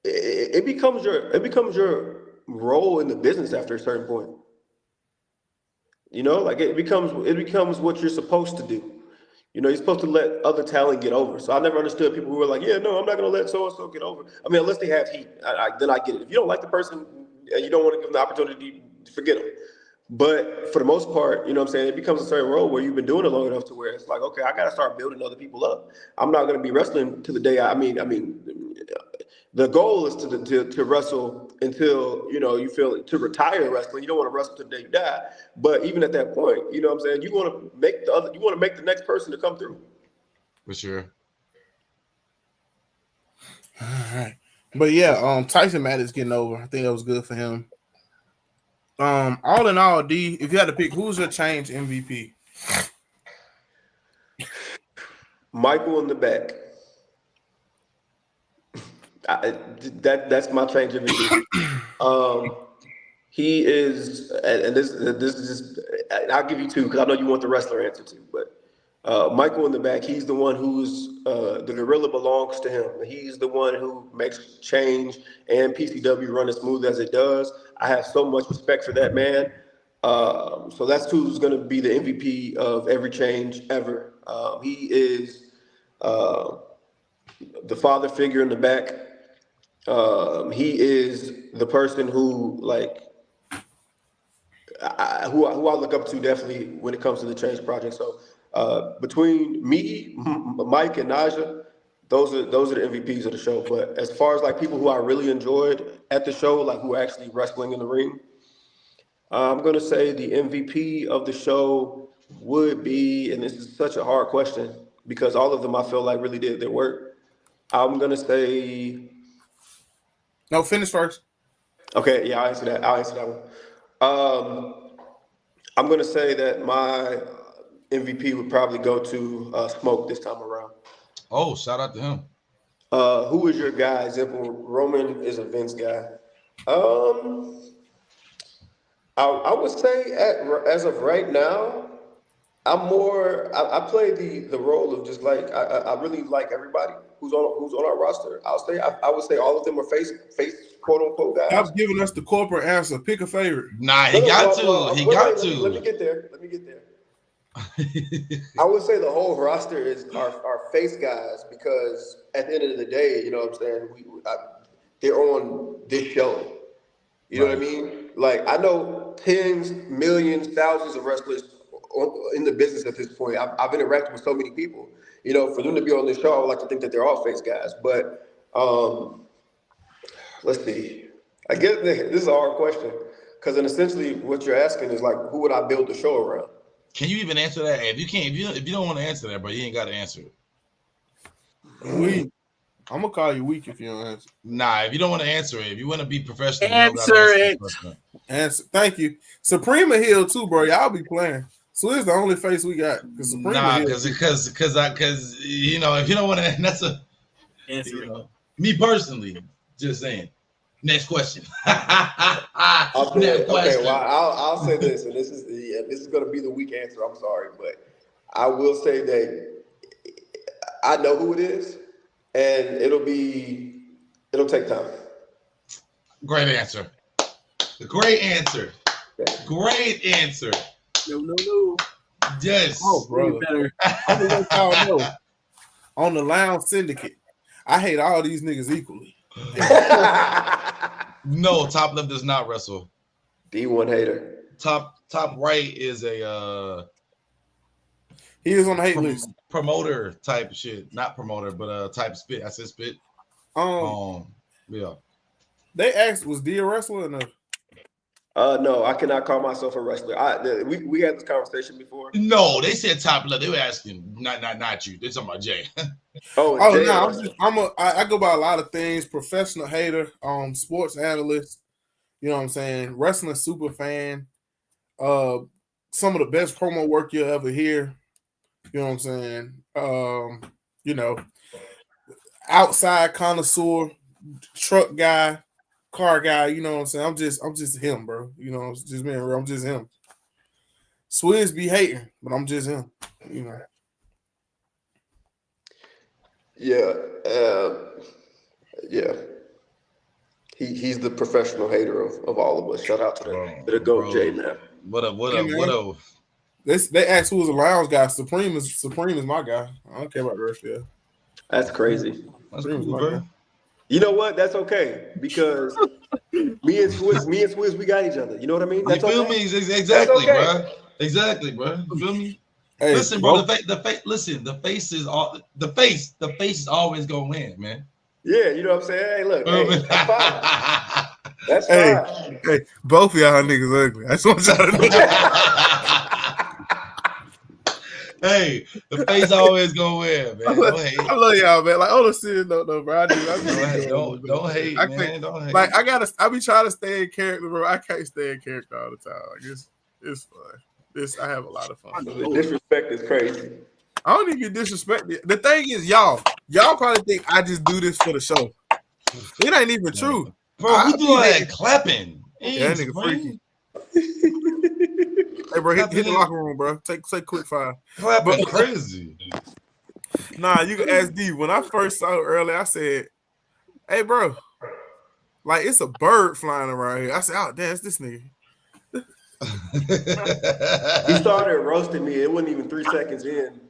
it becomes your role in the business after a certain point. You know, like it becomes what you're supposed to do. You know, you're supposed to let other talent get over. So I never understood people who were like, yeah, no, I'm not going to let so-and-so get over. I mean, unless they have heat, then I get it. If you don't like the person and you don't want to give them the opportunity, forget them. But for the most part, you know what I'm saying, it becomes a certain role where you've been doing it long enough to where it's like, okay, I got to start building other people up. I'm not going to be wrestling to the day. I mean, the goal is to wrestle until, you know, you feel to retire wrestling. You don't want to wrestle till the day you die. But even at that point, you know what I'm saying, you want to make the next person to come through. For sure. All right. But yeah, Tyson Maddox getting over. I think that was good for him. All in all, D, if you had to pick, who's your Change MVP? Michael in the back. That's my Change MVP. He is, and this is just, I'll give you two because I know you want the wrestler answer too, but Michael in the back, he's the one who's, the gorilla belongs to him. He's the one who makes Change and PCW run as smooth as it does. I have so much respect for that man. So that's who's going to be the MVP of every Change ever. He is the father figure in the back. He is the person who, like, who I look up to definitely when it comes to the Change Project. So between me, Mike, and Naja, those are the MVPs of the show. But as far as like people who I really enjoyed at the show, like who are actually wrestling in the ring, I'm gonna say the MVP of the show would be, and this is such a hard question because all of them I feel like really did their work. I'm gonna say. No, finish first. Okay, yeah, I'll answer that one. I'm going to say that my MVP would probably go to Smoke this time around. Oh, shout out to him. Who is your guy? Example, Roman is a Vince guy. I would say as of right now, I play the role of just like I really like everybody who's on our roster. I would say all of them are face quote unquote guys. Stop giving us the corporate answer. Pick a favorite. Nah, he got to. He got to. Let me get there. I would say the whole roster is our face guys because at the end of the day, you know what I'm saying, they're on this show. You know what I mean? Like, I know tens, millions, thousands of wrestlers in the business at this point. I've interacted with so many people. You know, for them to be on this show, I would like to think that they're all face guys. But let's see. I guess this is a hard question because then essentially what you're asking is like, who would I build the show around? Can you even answer that? If you don't want to answer that, bro, you ain't got to answer it. Weak. I'm gonna call you weak if you don't answer. Nah, if you don't want to answer it, if you want to be professional, answer it. Answer. Thank you. Supreme Hill too, bro. Y'all be playing. So it's the only face we got. Because you know, if you don't want to, that's a answer. You know, me personally, just saying. Next question. Okay, well, I'll say this, and this is going to be the weak answer. I'm sorry, but I will say that I know who it is, and it'll take time. Great answer. Great answer. Great answer. No. Yes. Oh, bro. I'm gonna let y'all know. On the Lounge Syndicate, I hate all these niggas equally. No, top left does not wrestle. D1 hater. Top right is a he is on the hate list. Promoter type shit. Not promoter, but type spit. I said spit. Yeah. They asked, was D a wrestler or no? No, I cannot call myself a wrestler. We had this conversation before. No, they said top left. They were asking, not you. They're talking about Jay. Jay, no, I go by a lot of things. Professional hater, sports analyst. You know what I'm saying? Wrestling super fan. Some of the best promo work you'll ever hear. You know what I'm saying? You know, outside connoisseur, truck guy, car guy. You know what I'm saying? I'm just him, bro. You know, it's just me, bro. I'm just him. Swizz be hating, but I'm just him. You know. Yeah. Yeah. He's the professional hater of all of us. Shout out to the GOAT J, man. What up? They asked who was the Lounge guy. Supreme is my guy. I don't care about the rest of you. That's crazy. That's cool, bro. You know what? That's okay because me and Swizz, we got each other. You know what I mean? That's you feel okay. me? Exactly, okay. bro. Exactly, bro. You feel me? Hey, listen, bro. The face is always gonna win, man. Yeah, you know what I'm saying? Hey, look, that's fine. That's fine. Hey, both of y'all niggas ugly. I just want y'all to know. Hey, the face always gonna win, man. Don't hate. I love y'all, man. Like, on serious note, though, bro. Don't hate, man. Don't hate. Like, I be trying to stay in character, bro. I can't stay in character all the time. Like, it's fun. I have a lot of fun. The disrespect is crazy. I don't even get disrespected. The thing is, y'all probably think I just do this for the show. It ain't even true. Bro, who doing that clapping? Yeah, that nigga freaky. Hey, bro, hit the locker room, bro. Take quick five. Clapping crazy. Nah, you can ask D. When I first saw it earlier, I said, hey, bro, like, it's a bird flying around here. I said, oh, damn, it's this nigga. He started roasting me. It wasn't even 3 seconds in.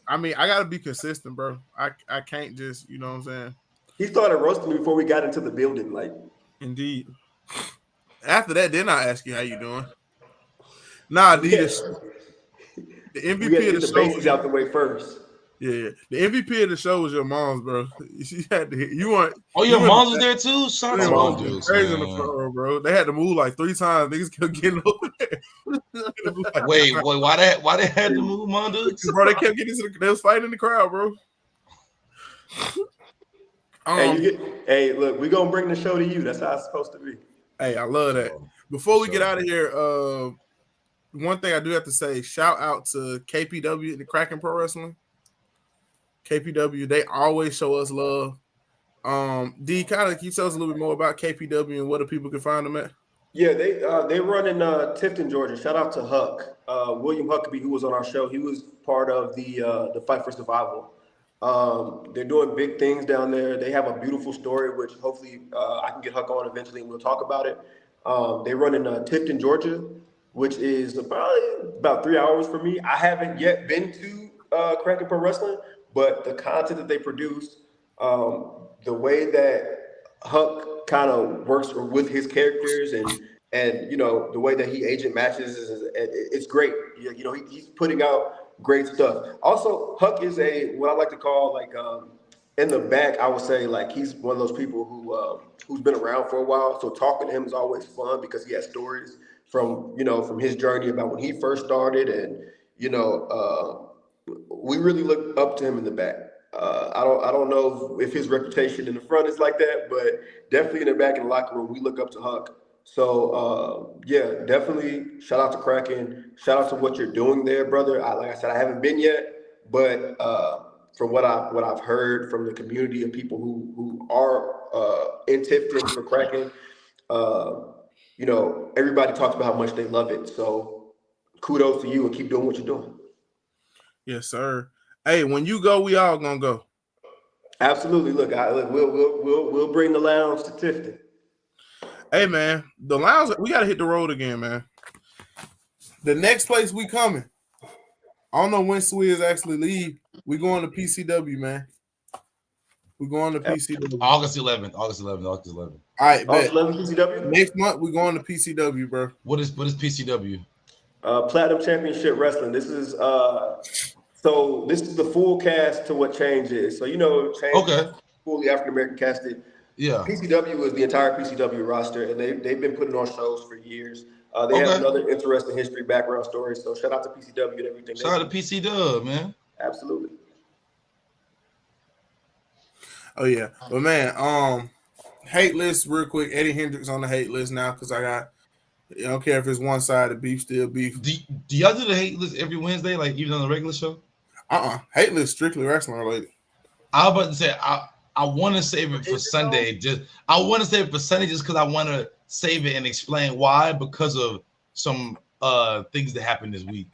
I mean, I got to be consistent, bro. I can't just, you know what I'm saying? He started roasting me before we got into the building. Like, indeed. After that, then I ask you how you doing. Nah, D, the MVP of the show. Basics out the way first. Yeah, the MVP of the show was your mom's, bro. She had to hit. You want? Oh, your mom's was there too. Shout out to mom, crazy in the front row, bro. They had to move like 3 times. Niggas kept getting over there. Wait, why they had to move, mom, dude? Bro, they kept getting. They was fighting in the crowd, bro. Hey, look, we gonna bring the show to you. That's how it's supposed to be. Hey, I love that. Before we get out of here, one thing I do have to say: shout out to KPW and the Kraken Pro Wrestling. KPW, they always show us love. D, kind of, can you tell us a little bit more about KPW and where the people can find them at? Yeah, they run in Tifton, Georgia. Shout out to Huck, William Huckabee, who was on our show. He was part of the Fight for Survival. They're doing big things down there. They have a beautiful story, which hopefully I can get Huck on eventually and we'll talk about it. They run in Tifton, Georgia, which is probably about 3 hours from me. I haven't yet been to Kraken Pro Wrestling, but the content that they produce, the way that Huck kind of works with his characters and you know, the way that he agent matches, it's great. You know, he's putting out great stuff. Also, Huck is what I like to call like in the back, I would say like he's one of those people who's been around for a while. So talking to him is always fun because he has stories from his journey about when he first started, and you know, we really look up to him in the back. I don't know if his reputation in the front is like that, but definitely in the back in the locker room, we look up to Huck. So yeah, definitely shout out to Kraken. Shout out to what you're doing there, brother. Like I said, I haven't been yet, but from what I've heard from the community of people who are in Tifton for Kraken, you know, everybody talks about how much they love it. So kudos to you and keep doing what you're doing. Yes, sir. Hey, when you go, we all gonna go. Absolutely. Look, we'll bring the lounge to Tifton. Hey, man, the lounge, we gotta hit the road again, man. The next place we coming. I don't know when Swizz actually leave. We going to PCW, man. We're going to PCW. August 11th. All right, August 11th, PCW? Next month, we're going to PCW, bro. What is PCW? Platinum Championship Wrestling. This is this is the full cast to what Change is. So you know, Change is fully African American casted. Yeah. PCW is the entire PCW roster, and they've been putting on shows for years. They have another interesting history, background story. So shout out to PCW and everything. Shout out to PCW, man. Absolutely. Oh yeah, but man, hate list real quick. Eddie Hendricks on the hate list now because I don't care if it's one side of beef, still beef. Do y'all do the hate list every Wednesday, like even on the regular show? Hate list strictly wrestling related. I was about to say I want to save it for Sunday. I want to save it for Sunday just because I want to save it and explain why, because of some things that happened this week.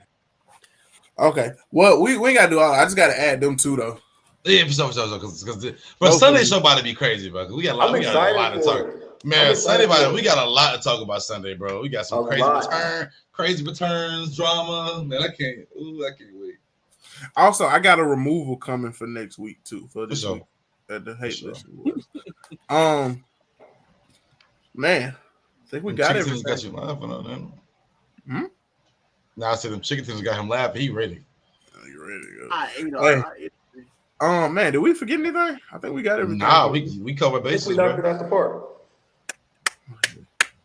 Okay. Well, we ain't gotta do all that. I just gotta add them two though. Yeah, for sure. But Sunday show about to be crazy, bro. We got a lot to talk. Man, Sunday, we got a lot to talk about Sunday, bro. We got some crazy returns, drama. Man, I can't wait. Also, I got a removal coming for next week too. For this sure. week at the hate list. Man, I think we got everything. Got you laughing on them. Now I said them chicken tenders got him laughing. He ready. You ready to go? Man, did we forget anything? I think we got everything. Nah, we covered bases. We knocked it out the park.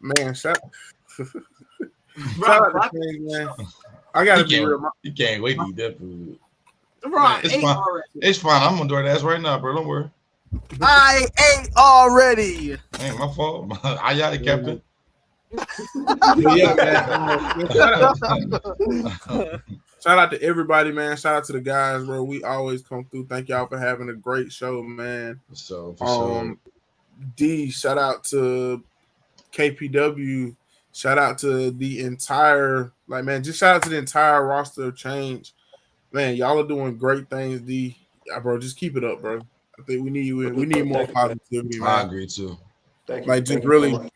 Man, shout out to King, man. I gotta be real. You can't wait to eat that food. Right, it's fine. It's fine. I'm gonna do that ass right now, bro. Don't worry. I ate already. Ain't my fault. I got it, Captain. Yeah, man. Shout out to everybody, man. Shout out to the guys, bro. We always come through. Thank y'all for having a great show, man. For sure. D, shout out to KPW. Shout out to the entire, just shout out to the entire roster of Change. Man, y'all are doing great things, D. Yeah, bro, just keep it up, bro. I think we need more positivity, man. I agree too. Thank you. Just really,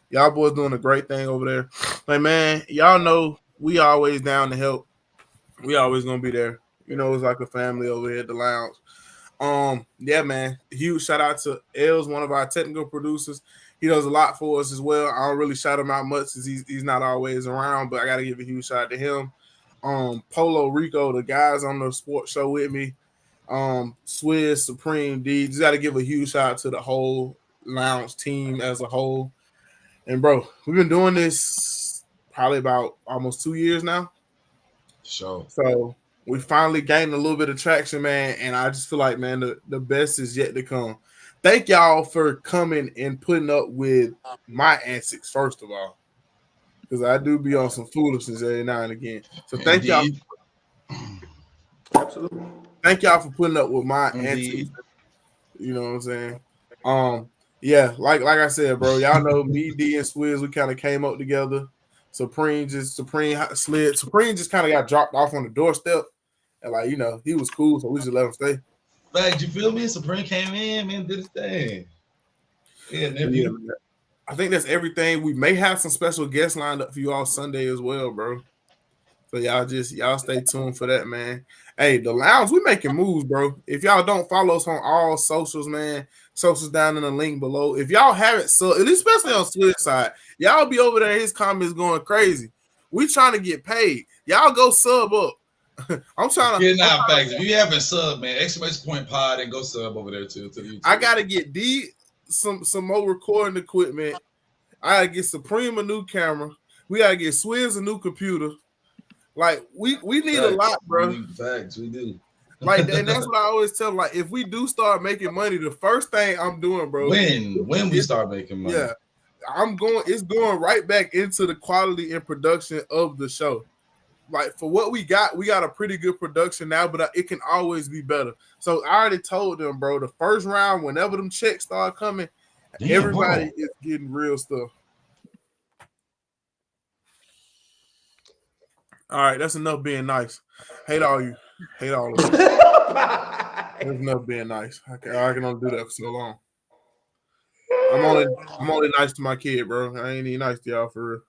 y'all boys doing a great thing over there. Man, y'all know we always down to help. We always gonna be there. It's like a family over here at the lounge. Yeah, man. Huge shout out to Els, one of our technical producers. He does a lot for us as well. I don't really shout him out much since he's not always around, but I gotta give a huge shout out to him. Polo, Rico, the guys on the sports show with me. Swizz, Supreme, D. Just gotta give a huge shout out to the whole lounge team as a whole. And bro, we've been doing this probably about almost 2 years now. Sure. So we finally gained a little bit of traction, man. And I just feel like, man, the best is yet to come. Thank y'all for coming and putting up with my antics, first of all. Because I do be on some foolishness every now and again. So thank y'all. Absolutely. Thank y'all for putting up with my antics. You know what I'm saying? Yeah, like I said, bro. Y'all know me, D, and Swizz, we kind of came up together. Supreme just kind of got dropped off on the doorstep. And he was cool, so we just let him stay. Fact, you feel me? Supreme came in, man, did his thing. Yeah, I think that's everything. We may have some special guests lined up for you all Sunday as well, bro. So y'all stay tuned for that, man. Hey, the lounge, we making moves, bro. If y'all don't follow us on all socials, man, socials down in the link below. If y'all haven't, so at least especially on Swizz side, y'all be over there. His comments going crazy. We trying to get paid. Y'all go sub up. I'm trying to. Facts. If you haven't sub, man, !pod and go sub over there too. I gotta get D some more recording equipment. I gotta get Supreme a new camera. We gotta get Swizz a new computer. We need a lot, bro. Facts, we do. And that's what I always tell them. If we do start making money, the first thing I'm doing, bro. When we start making money. Yeah. It's going right back into the quality and production of the show. For what we got a pretty good production now, but it can always be better. So I already told them, bro, the first round, whenever them checks start coming, everybody is getting real stuff. All right, that's enough being nice. Hate all you. Hate all of you. That's enough being nice. I can only do that for so long. I'm only nice to my kid, bro. I ain't even nice to y'all for real.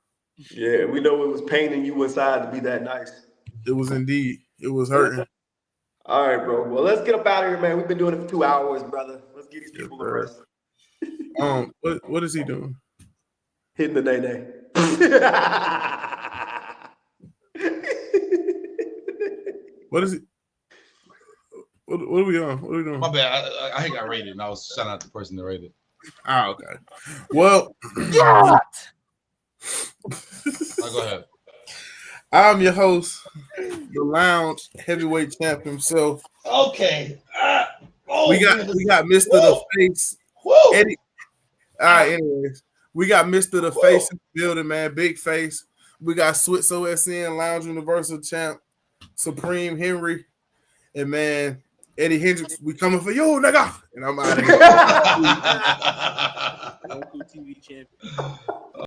Yeah, we know it was paining you inside to be that nice. It was indeed. It was hurting. All right, bro. Well, let's get up out of here, man. We've been doing it for 2 hours, brother. Let's get these people to rest. What is he doing? Hitting the nay-nay. What is it? What are we on? What are we doing? My bad. I got rated, and I was shouting out the person that rated. Ah, okay. Well, go ahead. I'm your host, the lounge heavyweight champ himself. Okay. We got Mr. The Face. Eddie. All right, anyways. We got Mr. The Face in the building, man. Big Face. We got Switz OSN, Lounge Universal Champ, Supreme Henry, and man, Eddie Hendricks. We coming for you, nigga. And I'm out of here. TV champion.